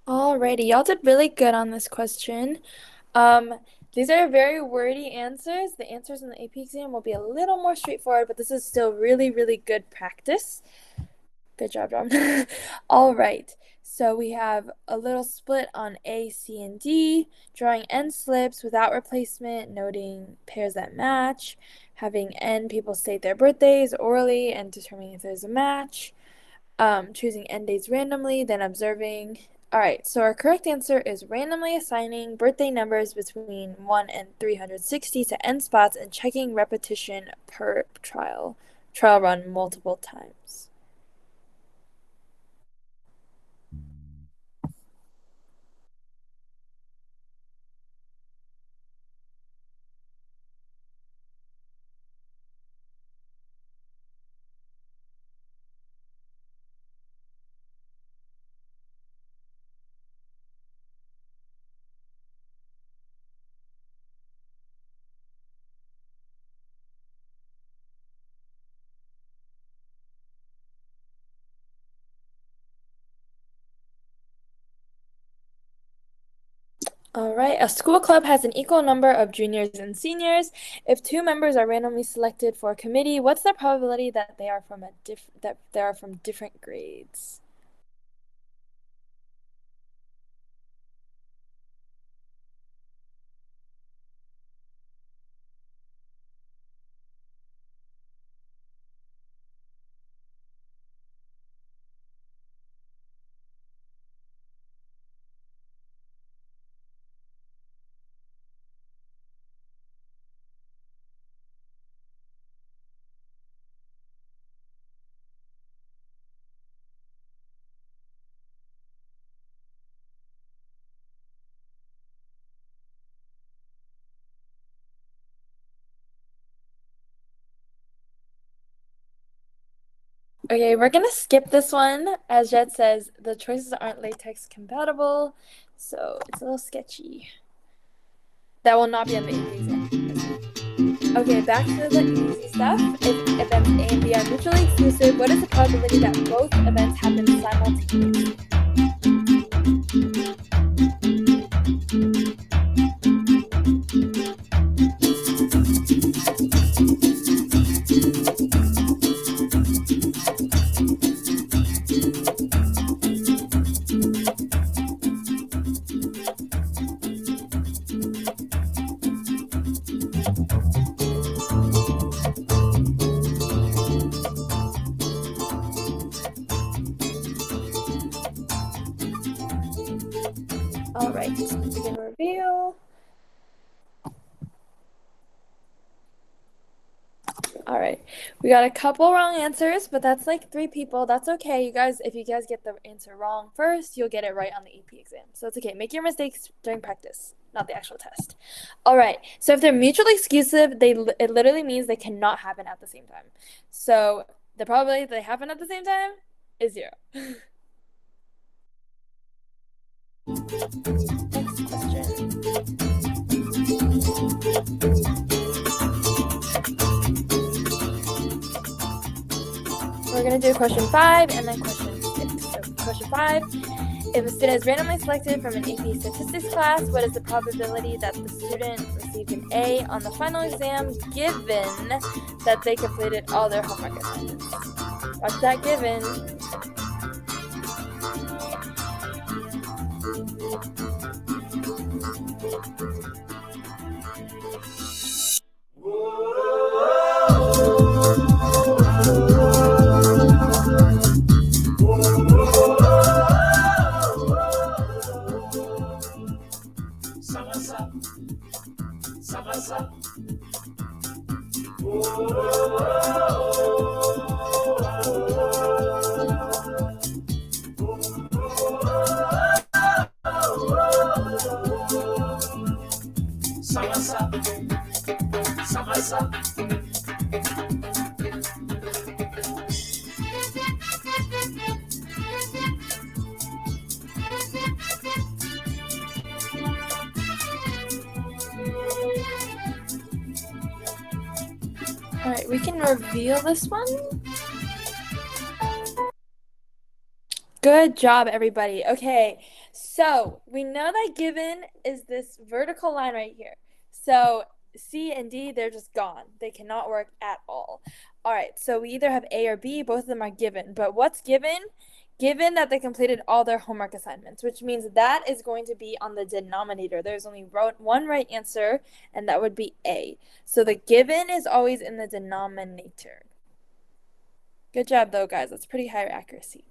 Alrighty, y'all did really good on this question. These are very wordy answers. The answers in the AP exam will be a little more straightforward, but this is still really, really good practice. Good job, John. All right, so we have a little split on A, C, and D, drawing n slips without replacement, noting pairs that match, having n people state their birthdays orally and determining if there's a match, choosing n days randomly, then observing. All right, so our correct answer is randomly assigning birthday numbers between 1 and 360 to n spots and checking repetition per trial run multiple times. All right, a school club has an equal number of juniors and seniors. If 2 members are randomly selected for a committee, what's the probability that they are from different grades? Okay, we're gonna skip this one. As Jed says, the choices aren't latex compatible, so it's a little sketchy. That will not be on the AP exam. Okay, back to the easy stuff. If events A and B are mutually exclusive, what is the probability that both events happen simultaneously? All right, we can reveal. All right, we got a couple wrong answers, but that's like 3 people. That's okay, you guys. If you guys get the answer wrong first, you'll get it right on the EP exam. So it's okay. Make your mistakes during practice, not the actual test. All right, so if they're mutually exclusive, it literally means they cannot happen at the same time. So the probability they happen at the same time is 0. Next question. We're going to do question 5 and then question 6. So question 5, if a student is randomly selected from an AP statistics class, what is the probability that the student received an A on the final exam given that they completed all their homework assignments? What's that given? All right, we can reveal this one. Good job, everybody. Okay, so we know that given is this vertical line right here. So C and D, they're just gone. They cannot work at all. All right, so we either have A or B. Both of them are given. But what's given? Given that they completed all their homework assignments, which means that is going to be on the denominator. There's only one right answer, and that would be A. So the given is always in the denominator. Good job, though, guys. That's pretty high accuracy.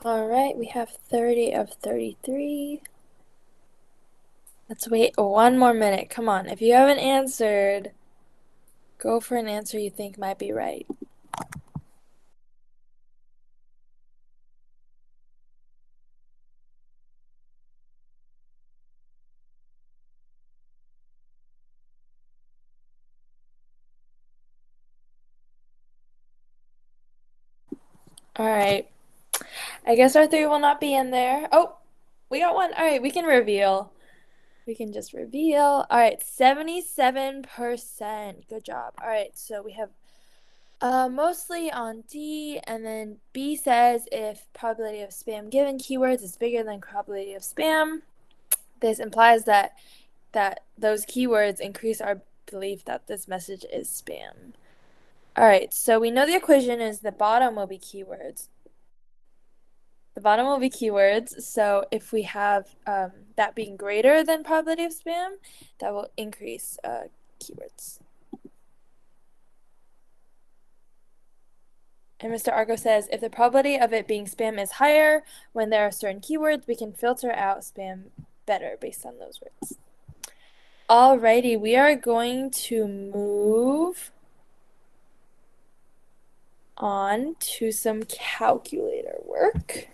All right, we have 30 of 33. Let's wait 1 more minute. Come on, if you haven't answered, go for an answer you think might be right. All right. I guess our 3 will not be in there. Oh, we got 1. All right, we can reveal. We can just reveal. All right, 77%. Good job. All right, so we have Mostly on D, and then B says if probability of spam given keywords is bigger than probability of spam, this implies that those keywords increase our belief that this message is spam. All right, so we know the equation is the bottom will be keywords. The bottom will be keywords, so if we have that being greater than probability of spam, that will increase keywords. And Mr. Argo says, if the probability of it being spam is higher when there are certain keywords, we can filter out spam better based on those words. Alrighty, we are going to move on to some calculator work.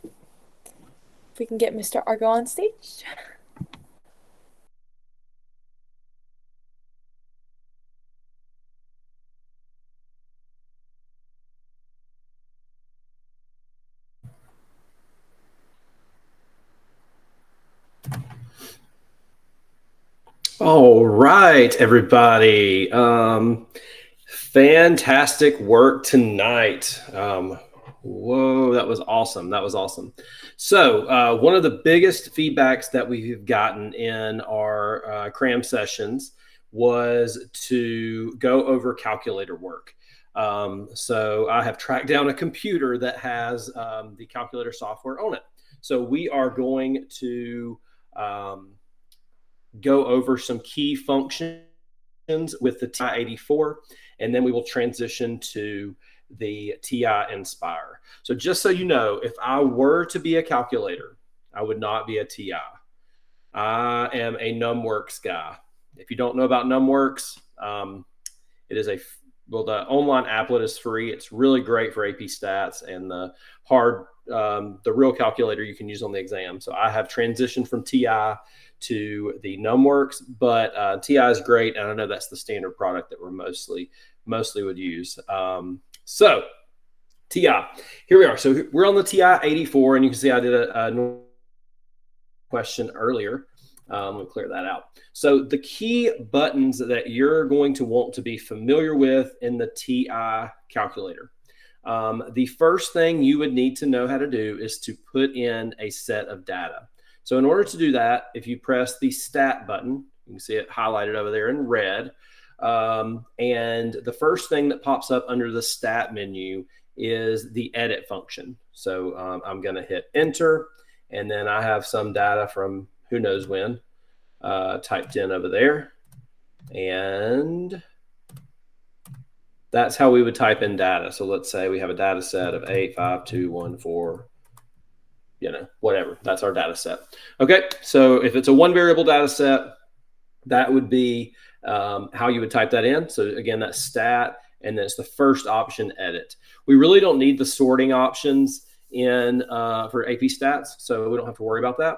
If we can get Mr. Argo on stage. All right, everybody. Fantastic work tonight. Whoa, that was awesome. That was awesome. So one of the biggest feedbacks that we've gotten in our Cram sessions was to go over calculator work. So I have tracked down a computer that has the calculator software on it. So we are going to go over some key functions with the TI-84, and then we will transition to the TI Inspire. So just so you know, if I were to be a calculator, I would not be a TI. I am a NumWorks guy. If you don't know about NumWorks, it is the online applet is free. It's really great for AP Stats, and the real calculator you can use on the exam. So I have transitioned from TI to the NumWorks, but TI is great, and I know that's the standard product that we're mostly would use. So TI, here we are. So we're on the TI-84, and you can see I did a question earlier. Let me clear that out. So the key buttons that you're going to want to be familiar with in the TI calculator. The first thing you would need to know how to do is to put in a set of data. So in order to do that, if you press the stat button, you can see it highlighted over there in red. And the first thing that pops up under the stat menu is the edit function. So I'm going to hit enter, and then I have some data from who knows when typed in over there. And that's how we would type in data. So let's say we have a data set of 8, 5, 2, 1, 4, whatever. That's our data set. Okay, so if it's a one variable data set, that would be how you would type that in. So again, that's stat, and then it's the first option, edit. We really don't need the sorting options for AP Stats, so we don't have to worry about that.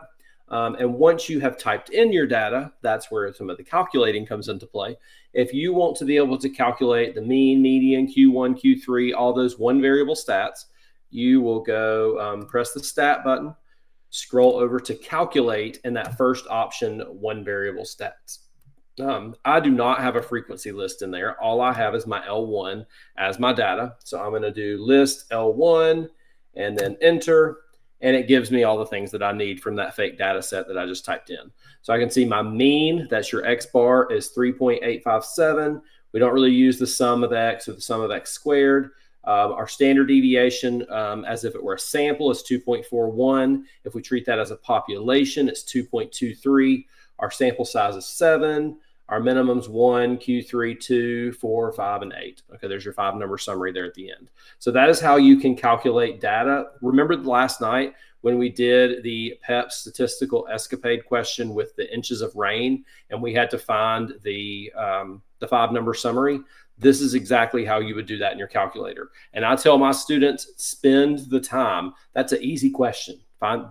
And once you have typed in your data, that's where some of the calculating comes into play. If you want to be able to calculate the mean, median, Q1, Q3, all those one variable stats, you will go press the stat button, scroll over to calculate, and that first option, one variable stats. I do not have a frequency list in there. All I have is my L1 as my data. So I'm going to do list L1 and then enter, and it gives me all the things that I need from that fake data set that I just typed in. So I can see my mean, that's your X bar, is 3.857. We don't really use the sum of X or the sum of X squared. Our standard deviation, as if it were a sample, is 2.41. If we treat that as a population, it's 2.23. Our sample size is 7. Our minimum's 1, Q3, 2, 4, 5, and 8. Okay, there's your 5-number summary there at the end. So that is how you can calculate data. Remember last night when we did the PEP statistical escapade question with the inches of rain, and we had to find the 5-number summary? This is exactly how you would do that in your calculator. And I tell my students, spend the time. That's an easy question.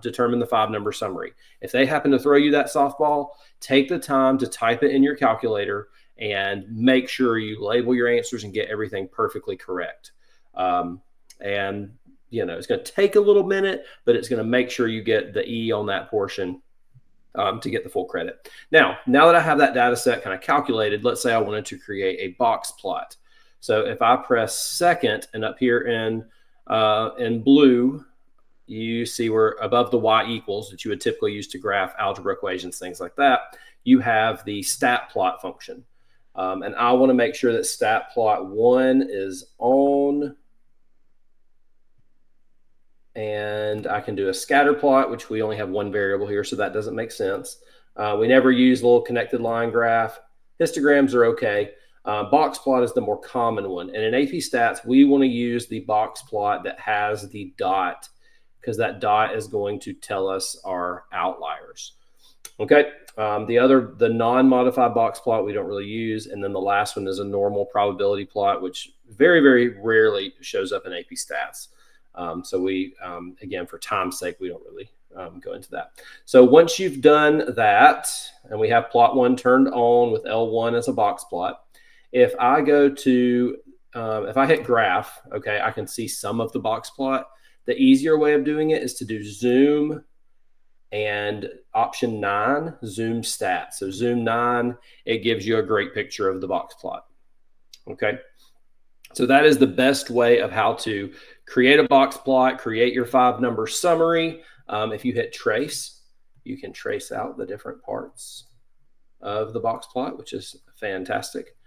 Determine the 5-number summary. If they happen to throw you that softball, take the time to type it in your calculator and make sure you label your answers and get everything perfectly correct. And it's going to take a little minute, but it's going to make sure you get the E on that portion to get the full credit. Now that I have that data set kind of calculated, let's say I wanted to create a box plot. So if I press second, and up here in blue, you see we're above the y equals that you would typically use to graph algebra equations, things like that. You have the stat plot function. And I want to make sure that stat plot 1 is on. And I can do a scatter plot, which we only have one variable here, so that doesn't make sense. We never use little connected line graph. Histograms are okay. Box plot is the more common one. And in AP Stats, we want to use the box plot that has the dot, because that dot is going to tell us our outliers. Okay, the non-modified box plot we don't really use. And then the last one is a normal probability plot, which very, very rarely shows up in AP Stats. So we, again, for time's sake, we don't really go into that. So once you've done that, and we have plot 1 turned on with L1 as a box plot, if I go to, if I hit graph, okay, I can see some of the box plot. The easier way of doing it is to do zoom and option 9, zoom stat. So zoom 9, it gives you a great picture of the box plot. Okay. So that is the best way of how to create a box plot, create your 5-number summary. If you hit trace, you can trace out the different parts of the box plot, which is fantastic.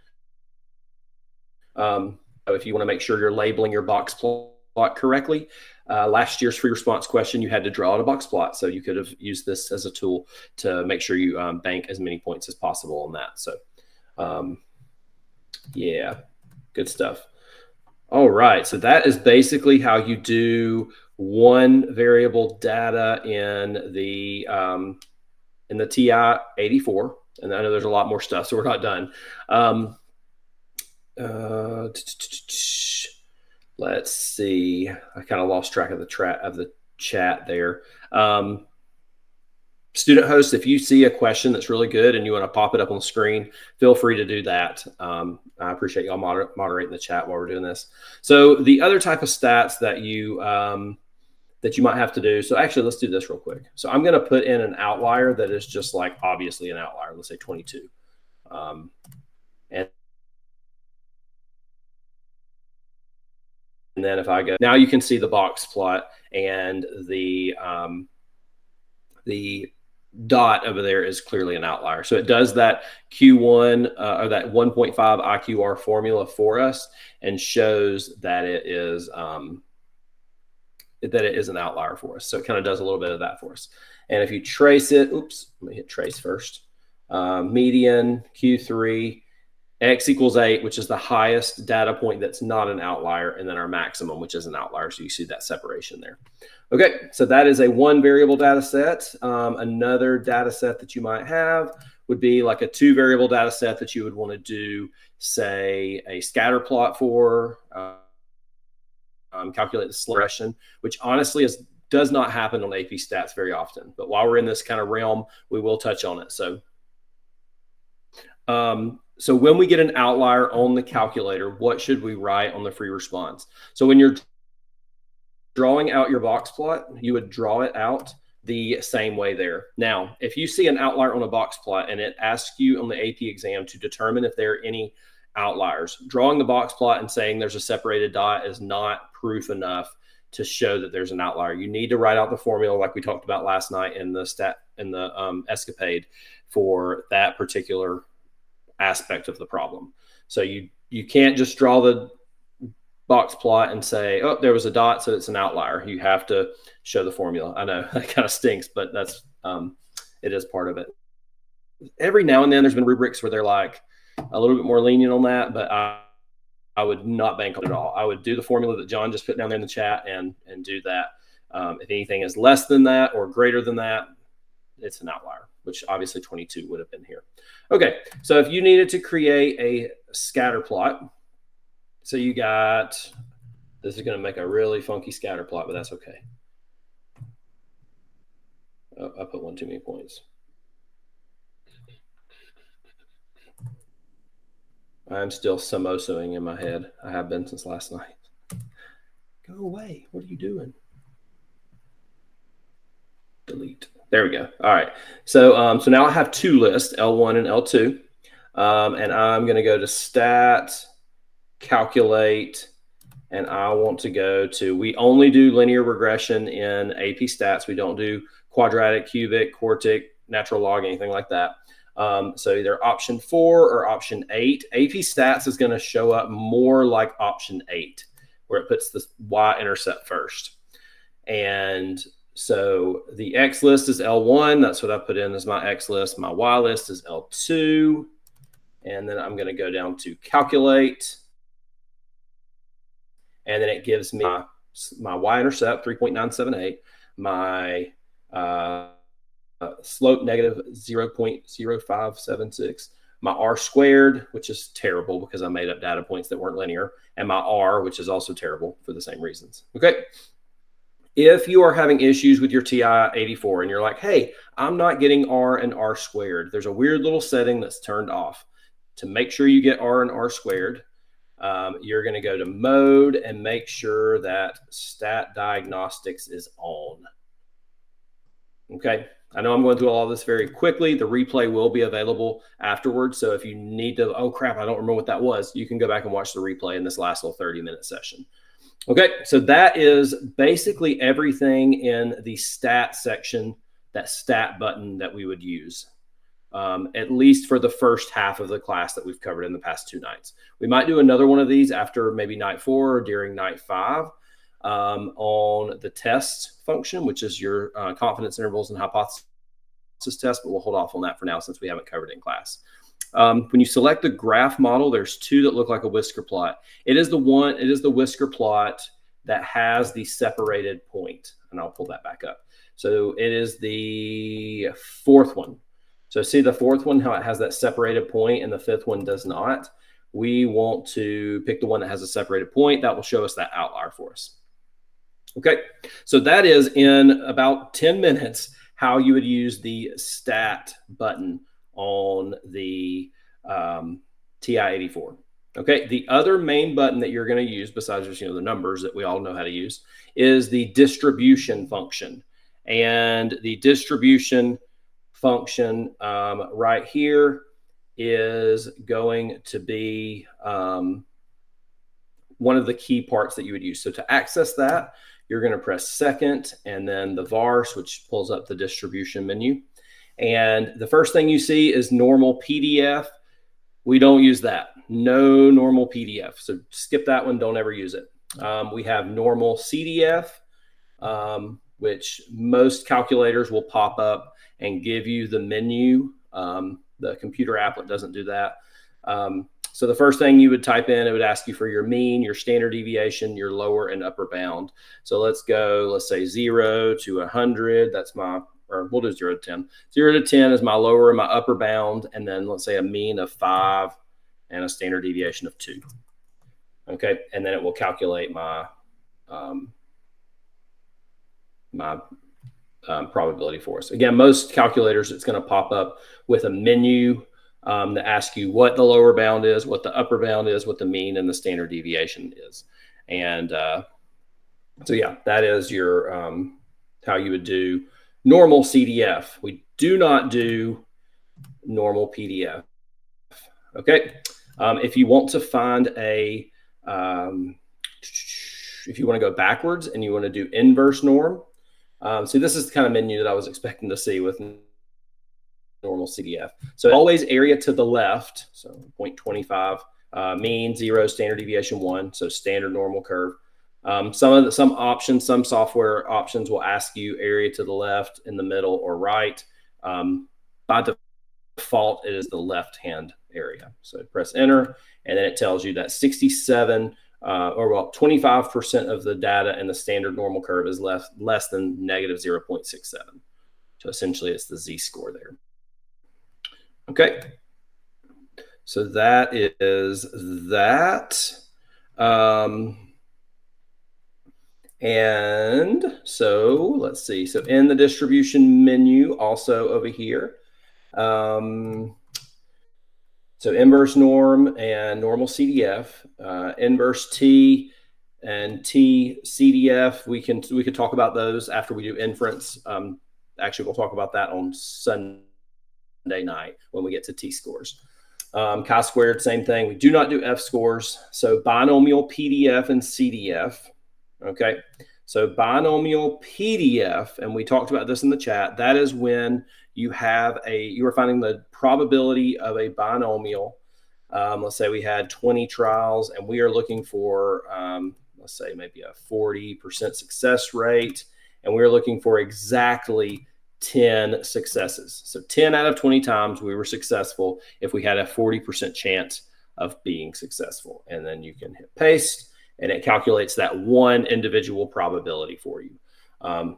If you want to make sure you're labeling your box plot correctly, last year's free response question, you had to draw out a box plot. So you could have used this as a tool to make sure you bank as many points as possible on that. So yeah, good stuff. All right, so that is basically how you do one variable data in the TI-84. And I know there's a lot more stuff, so we're not done. Let's see. I kind of lost track of the chat there. Student hosts, if you see a question that's really good and you want to pop it up on the screen, feel free to do that. I appreciate y'all moderating the chat while we're doing this. So the other type of stats that you might have to do. So actually, let's do this real quick. So I'm going to put in an outlier that is just like obviously an outlier. Let's say 22. And then if I go, now you can see the box plot and the dot over there is clearly an outlier. So it does that Q1 or that 1.5 IQR formula for us and shows that it is an outlier for us. So it kind of does a little bit of that for us. And if you trace it, oops, let me hit trace first. Median Q3 X equals 8, which is the highest data point that's not an outlier, and then our maximum, which is an outlier. So you see that separation there. Okay, so that is a 1 variable data set. Another data set that you might have would be like a 2 variable data set that you would want to do, say, a scatter plot for, calculate the slope regression, which honestly does not happen on AP Stats very often. But while we're in this kind of realm, we will touch on it. So when we get an outlier on the calculator, what should we write on the free response? So when you're drawing out your box plot, you would draw it out the same way there. Now, if you see an outlier on a box plot and it asks you on the AP exam to determine if there are any outliers, drawing the box plot and saying there's a separated dot is not proof enough to show that there's an outlier. You need to write out the formula like we talked about last night in the Escapade for that particular aspect of the problem. So you can't just draw the box plot and say, oh, there was a dot, so it's an outlier. You have to show the formula. I know that kind of stinks, but that's it is part of it. Every now and then there's been rubrics where they're like a little bit more lenient on that, but I would not bank on it at all. I would do the formula that John just put down there in the chat and do that. If anything is less than that or greater than that, it's an outlier, which obviously 22 would have been here. Okay, so if you needed to create a scatter plot, so you got, this is going to make a really funky scatter plot, but that's okay. Oh, I put one too many points. I'm still samosoing in my head. I have been since last night. Go away. What are you doing? Delete. There we go. All right. So so now I have 2 lists, L1 and L2. And I'm going to go to stat calculate, and I want to go to, we only do linear regression in AP Stats. We don't do quadratic, cubic, quartic, natural log, anything like that. So either option 4 or option 8. AP Stats is going to show up more like option 8, where it puts the y-intercept first. And so the X list is L1. That's what I put in as my X list. My Y list is L2. And then I'm going to go down to calculate. And then it gives me my y-intercept, 3.978, my slope, negative 0.0576, my r-squared, which is terrible because I made up data points that weren't linear, and my r, which is also terrible for the same reasons. Okay. If you are having issues with your TI-84 and you're like, hey, I'm not getting r and r-squared, there's a weird little setting that's turned off. To make sure you get r and r-squared, you're going to go to mode and make sure that stat diagnostics is on. Okay. I know I'm going through all this very quickly. The replay will be available afterwards. So if you need to, oh crap, I don't remember what that was, you can go back and watch the replay in this last little 30-minute session. Okay. So that is basically everything in the stat section, that stat button that we would use. At least for the first half of the class that we've covered in the past 2 nights. We might do another one of these after maybe night 4 or during night 5 on the test function, which is your confidence intervals and hypothesis test, but we'll hold off on that for now since we haven't covered it in class. When you select the graph model, there's 2 that look like a whisker plot. It is the whisker plot that has the separated point, and I'll pull that back up. So it is the 4th one. So see the 4th one, how it has that separated point and the 5th one does not. We want to pick the one that has a separated point. That will show us that outlier for us. Okay, so that is in about 10 minutes how you would use the stat button on the TI-84. Okay, the other main button that you're going to use besides just, the numbers that we all know how to use is the distribution function. And the distribution function right here is going to be one of the key parts that you would use. So to access that, you're going to press second and then the vars, which pulls up the distribution menu. And the first thing you see is normal PDF. We don't use that. No normal PDF. So skip that one. Don't ever use it. We have normal CDF, which most calculators will pop up and give you the menu. The computer applet doesn't do that. So the first thing you would type in, it would ask you for your mean, your standard deviation, your lower and upper bound. So let's say 0 to 100. That's my, or we'll do 0 to 10. 0 to 10 is my lower and my upper bound. And then let's say a mean of 5 and a standard deviation of 2. Okay. And then it will calculate my, probability for us. Again, most calculators, it's going to pop up with a menu that asks you what the lower bound is, what the upper bound is, what the mean and the standard deviation is. And so yeah, that is your how you would do normal CDF. We do not do normal PDF. Okay. If you want to find if you want to go backwards and you want to do inverse norm, see, this is the kind of menu that I was expecting to see with normal CDF. So always area to the left, so 0.25, mean 0, standard deviation 1, so standard normal curve. Some options, some software options will ask you area to the left, in the middle, or right. By default, it is the left-hand area. So press enter, and then it tells you that 67 or well, 25% of the data in the standard normal curve is less than negative 0.67. So essentially, it's the z-score there. Okay, so that is that. And so let's see. So in the distribution menu, also over here, so inverse norm and normal CDF, inverse T and T CDF. We could talk about those after we do inference. Actually, we'll talk about that on Sunday night when we get to T-scores. Chi-squared, same thing. We do not do F-scores. So binomial PDF and CDF. Okay. So binomial PDF, and we talked about this in the chat, that is when you are finding the probability of a binomial. Let's say we had 20 trials and we are looking for, let's say maybe a 40% success rate, and we're looking for exactly 10 successes. So 10 out of 20 times we were successful if we had a 40% chance of being successful. And then you can hit paste and it calculates that one individual probability for you.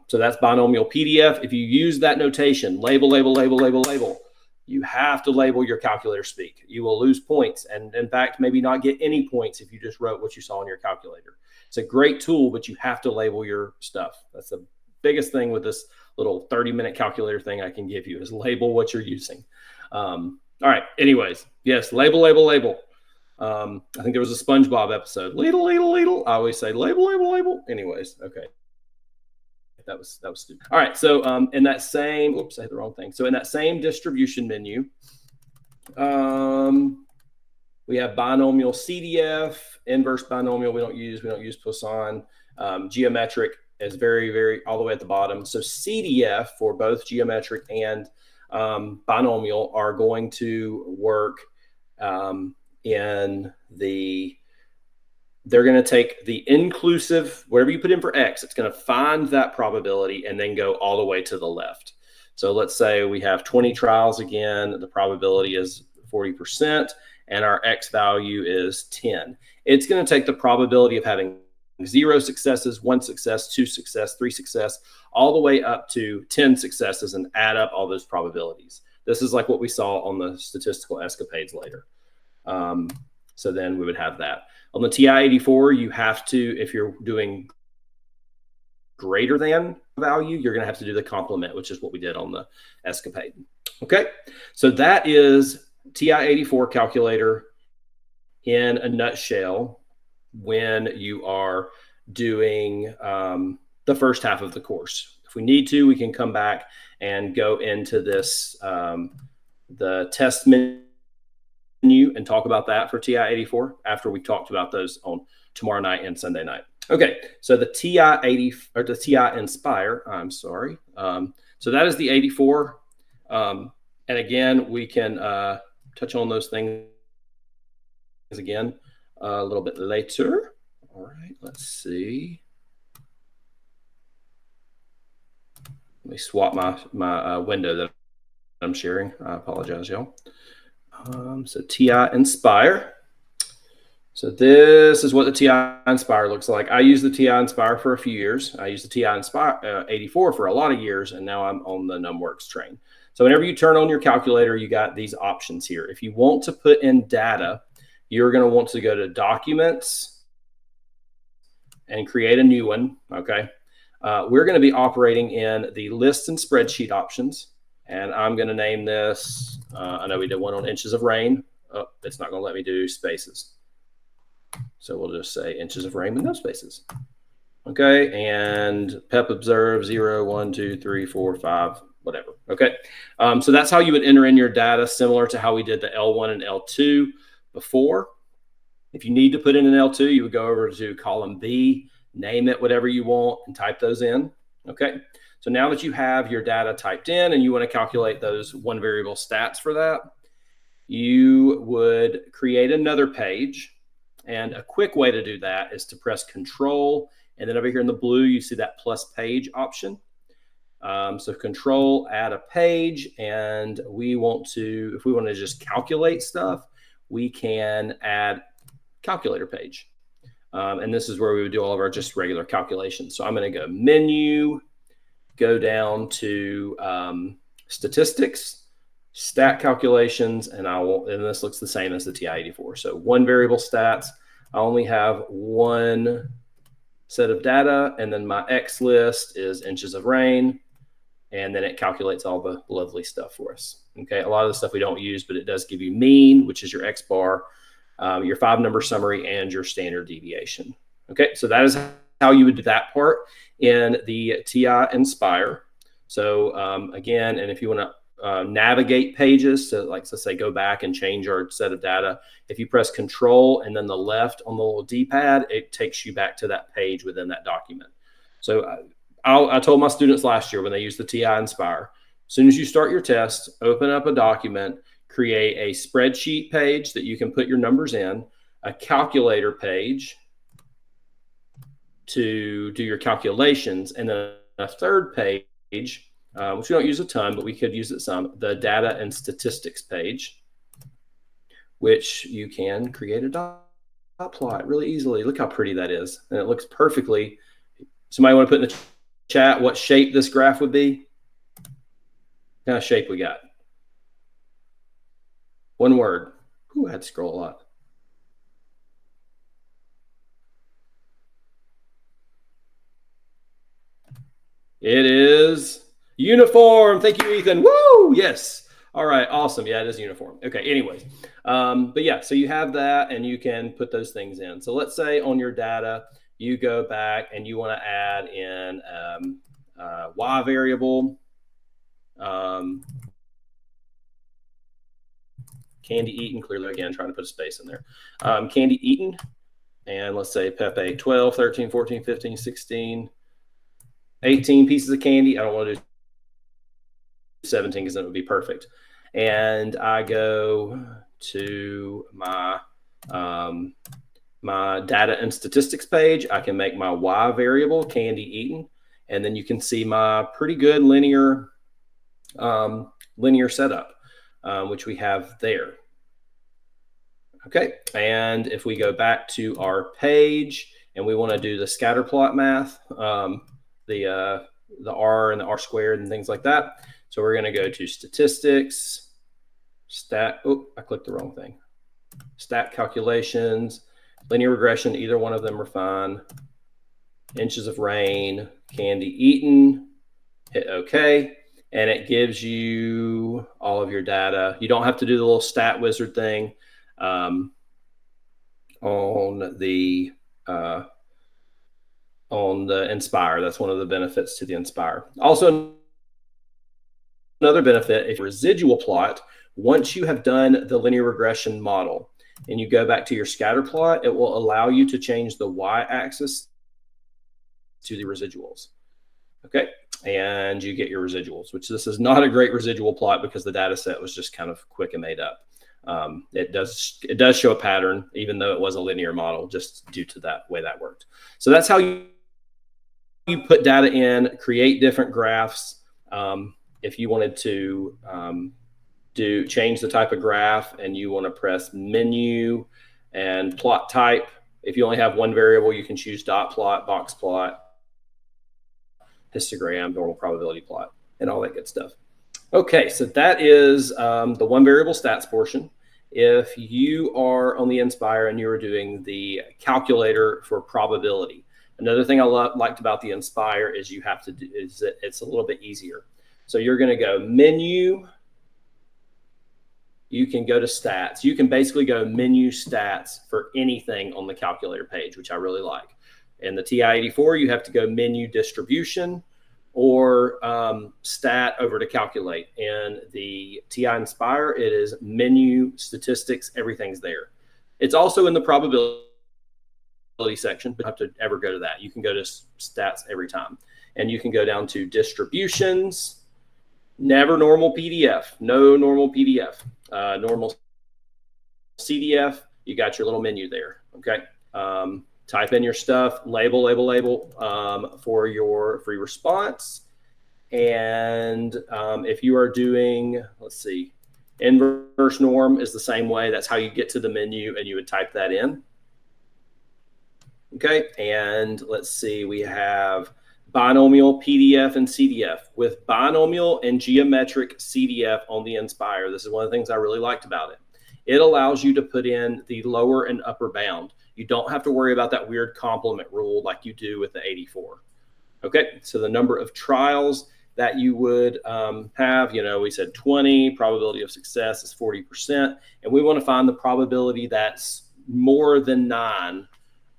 So that's binomial PDF. If you use that notation, label, label, label, label, label, you have to label your calculator speak. You will lose points, and in fact, maybe not get any points if you just wrote what you saw on your calculator. It's a great tool, but you have to label your stuff. That's the biggest thing with this little 30-minute calculator thing I can give you, is label what you're using. All right. Anyways, yes, label, label, label. I think there was a SpongeBob episode. Ladle, ladle, ladle. I always say label, label, label. Anyways, okay. That was stupid. All right. So in that same, oops, I hit the wrong thing. So in that same distribution menu, we have binomial CDF, inverse binomial. We don't use Poisson. Geometric is very all the way at the bottom. So CDF for both geometric and binomial are going to work they're going to take the inclusive, whatever you put in for X, it's going to find that probability and then go all the way to the left. So let's say we have 20 trials again, the probability is 40%, and our X value is 10. It's going to take the probability of having 0 successes, 1 success, 2 success, 3 success, all the way up to 10 successes and add up all those probabilities. This is like what we saw on the statistical escapades later. So then we would have that. On the TI-84, you have to, if you're doing greater than value, you're going to have to do the complement, which is what we did on the escapade. Okay, so that is TI-84 calculator in a nutshell when you are doing the first half of the course. If we need to, we can come back and go into this, the test menu, and talk about that for TI-84 after we talked about those on tomorrow night and Sunday night. Okay, so the TI-80 or the TI-Inspire, I'm sorry. So that is the 84. And again, we can touch on those things again a little bit later. All right, let's see. Let me swap my window that I'm sharing. I apologize, y'all. So TI-Inspire. So this is what the TI-Inspire looks like. I used the TI-Inspire for a few years. I used the TI-Inspire 84 for a lot of years, and now I'm on the NumWorks train. So whenever you turn on your calculator, you got these options here. If you want to put in data, you're going to want to go to Documents and create a new one, okay? We're going to be operating in the List and Spreadsheet options. And I'm going to name this, I know we did one on inches of rain. Oh, it's not going to let me do spaces. So we'll just say inches of rain with no spaces. Okay, and PEP observe 0, 1, 2, 3, 4, 5, whatever. Okay, so that's how you would enter in your data, similar to how we did the L1 and L2 before. If you need to put in an L2, you would go over to column B, name it whatever you want, and type those in. Okay. So now that you have your data typed in and you want to calculate those one variable stats for that, you would create another page. And a quick way to do that is to press Control. And then over here in the blue, you see that plus page option. So Control, add a page. And we want to, if we want to just calculate stuff, we can add calculator page. And this is where we would do all of our just regular calculations. So I'm going to go Menu, go down to Statistics, Stat Calculations, and and this looks the same as the TI-84. So one variable stats, I only have one set of data, and then my X list is inches of rain, and then it calculates all the lovely stuff for us. Okay, a lot of the stuff we don't use, but it does give you mean, which is your X bar, your 5-number summary, and your standard deviation. Okay, so that is how you would do that part in the TI-Inspire. So again, and if you want navigate pages, so like, let's say, go back and change our set of data. If you press Control and then the left on the little D-pad, it takes you back to that page within that document. So I told my students last year when they used the TI Inspire, as soon as you start your test, open up a document, create a spreadsheet page that you can put your numbers in, a calculator page to do your calculations, and then a third page, which we don't use a ton, but we could use it some, the data and statistics page, which you can create a dot plot really easily. Look how pretty that is. And it looks perfectly. Somebody want to put in the chat what shape this graph would be? What kind of shape we got? One word. Ooh, I had to scroll a lot. It is uniform. Thank you, Ethan. Woo! Yes. All right. Awesome. Yeah, it is uniform. Okay. Anyways, but yeah, so you have that, and you can put those things in. So let's say on your data, you go back and you want to add in y variable, candy eaten. Clearly, again, trying to put a space in there. Candy eaten, and let's say Pepe 12, 13, 14, 15, 16. 18 pieces of candy. I don't want to do 17 because that would be perfect. And I go to my my data and statistics page. I can make my y variable candy eaten, and then you can see my pretty good linear setup, which we have there. Okay, and if we go back to our page and we want to do the scatter plot math, the R and the R squared and things like that. So we're going to go to statistics, oh, I clicked the wrong thing. Stat calculations, linear regression, either one of them are fine. Inches of rain, candy eaten, hit OK. And it gives you all of your data. You don't have to do the little stat wizard thing on the Inspire. That's one of the benefits to the Inspire. Also, another benefit, if residual plot, once you have done the linear regression model and you go back to your scatter plot, it will allow you to change the y-axis to the residuals. Okay, and you get your residuals, which this is not a great residual plot because the data set was just kind of quick and made up. It does show a pattern, even though it was a linear model, just due to that way that worked. So that's how you put data in, create different graphs. If you wanted to change the type of graph and you want to press menu and plot type, if you only have one variable, you can choose dot plot, box plot, histogram, normal probability plot, and all that good stuff. Okay, so that is the one variable stats portion. If you are on the Inspire and you are doing the calculator for probability, another thing I liked about the Inspire is you have to do is that it's a little bit easier. So you're going to go menu. You can go to stats. You can basically go menu stats for anything on the calculator page, which I really like. In the TI-84, you have to go menu distribution or stat over to calculate. In the TI Inspire, it is menu, statistics, everything's there. It's also in the probability section, but you have to ever go to that. You can go to stats every time. And you can go down to distributions, never normal PDF, no normal PDF, normal CDF, you got your little menu there, okay? Type in your stuff, label for your response. And if you are doing, let's see, inverse norm is the same way. That's how you get to the menu, and you would type that in. Okay, and let's see, we have binomial, PDF, and CDF. With binomial and geometric CDF on the Inspire, this is one of the things I really liked about it. It allows you to put in the lower and upper bound. You don't have to worry about that weird complement rule like you do with the 84. Okay, so the number of trials that you would have, you know, we said 20, probability of success is 40%, and we want to find the probability that's more than 9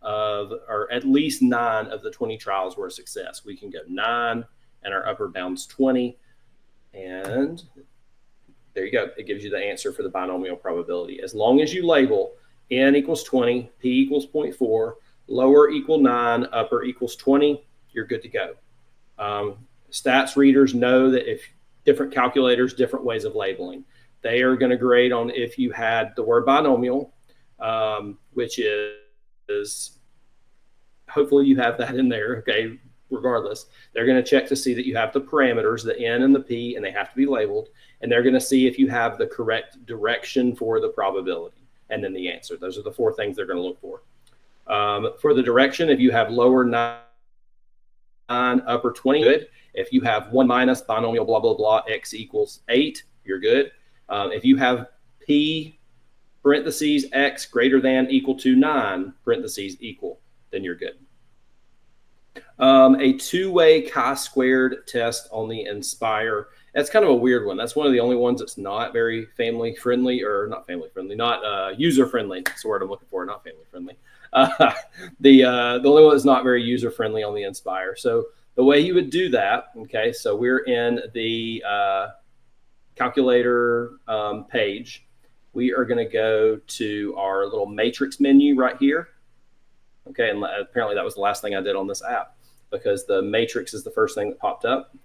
of, or at least 9 of the 20 trials were a success. We can go 9, and our upper bound's 20, and there you go. It gives you the answer for the binomial probability. As long as you label n equals 20, p equals 0.4, lower equal 9, upper equals 20, you're good to go. Stats readers know that if different calculators, different ways of labeling, they are going to grade on if you had the word binomial, which is hopefully you have that in there, okay, regardless. They're going to check to see that you have the parameters, the n and the p, and they have to be labeled. And they're going to see if you have the correct direction for the probability, and then the answer. Those are the 4 things they're going to look for. For the direction, if you have lower 9, upper 20, good. If you have 1 minus binomial blah, blah, blah, x equals 8, you're good. If you have p parentheses x greater than equal to 9 parentheses equal, then you're good. A two-way chi-squared test on the Inspire. That's kind of a weird one. That's one of the only ones that's not very family friendly, or not family friendly, not user friendly. That's the word I'm looking for, not family friendly. The only one that's not very user friendly on the Inspire. So the way you would do that, okay, so we're in the calculator page. We are going to go to our little matrix menu right here. Okay, and apparently that was the last thing I did on this app, because the matrix is the first thing that popped up.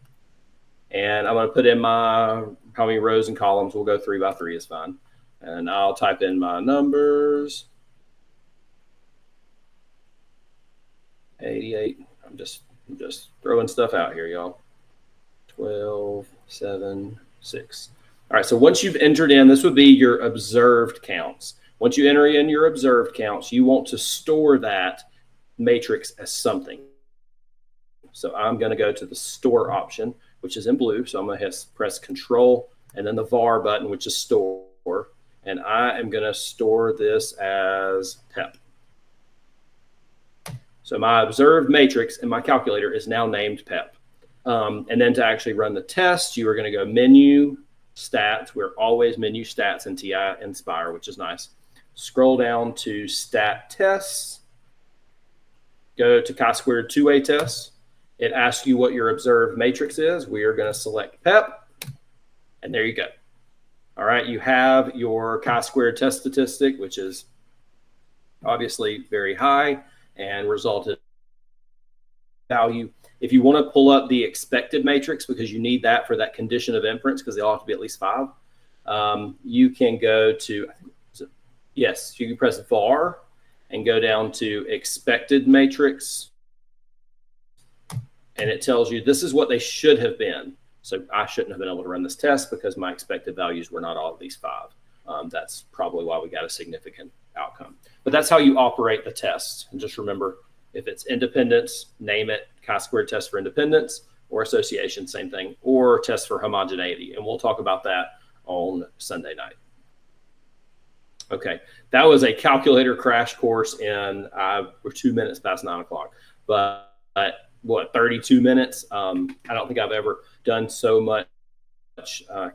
And I'm going to put in my, how many rows and columns. We'll go 3 by 3 is fine. And I'll type in my numbers. 88. I'm just throwing stuff out here, y'all. 12, 7, 6. All right, so once you've entered in, this would be your observed counts. Once you enter in your observed counts, you want to store that matrix as something. So I'm going to go to the store option, which is in blue. So I'm going to press Control and then the var button, which is store. And I am going to store this as PEP. So my observed matrix in my calculator is now named PEP. And then to actually run the test, you are going to go Menu, Stats. We're always Menu, Stats, and TI Inspire, which is nice. Scroll down to Stat Tests. Go to chi-squared two-way tests. It asks you what your observed matrix is. We are going to select PEP, and there you go. All right, you have your chi-squared test statistic, which is obviously very high and resulted value. If you want to pull up the expected matrix, because you need that for that condition of inference, because they all have to be at least 5, you can go to, yes, you can press var and go down to expected matrix. And it tells you this is what they should have been. So I shouldn't have been able to run this test because my expected values were not all at least 5. That's probably why we got a significant outcome. But that's how you operate the test. And just remember, if it's independence, name it chi-squared test for independence, or association, same thing, or test for homogeneity. And we'll talk about that on Sunday night. Okay, that was a calculator crash course in, we're 2 minutes past 9 o'clock, but what, 32 minutes? I don't think I've ever done so much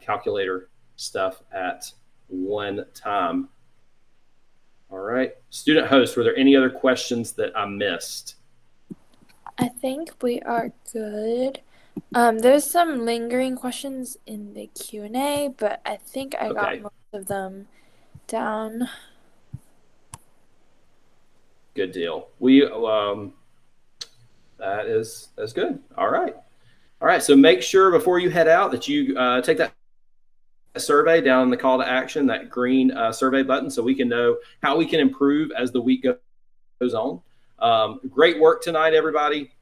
calculator stuff at one time. All right, student host, were there any other questions that I missed? I think we are good. There's some lingering questions in the Q&A, but I think I got most of them down. Good deal. That's good. All right. So make sure before you head out that you take that survey down in the call to action, that green survey button, so we can know how we can improve as the week goes on. Great work tonight, everybody.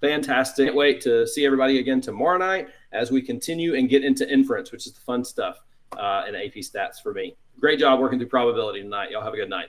Fantastic. Can't wait to see everybody again tomorrow night as we continue and get into inference, which is the fun stuff in AP Stats for me. Great job working through probability tonight. Y'all have a good night.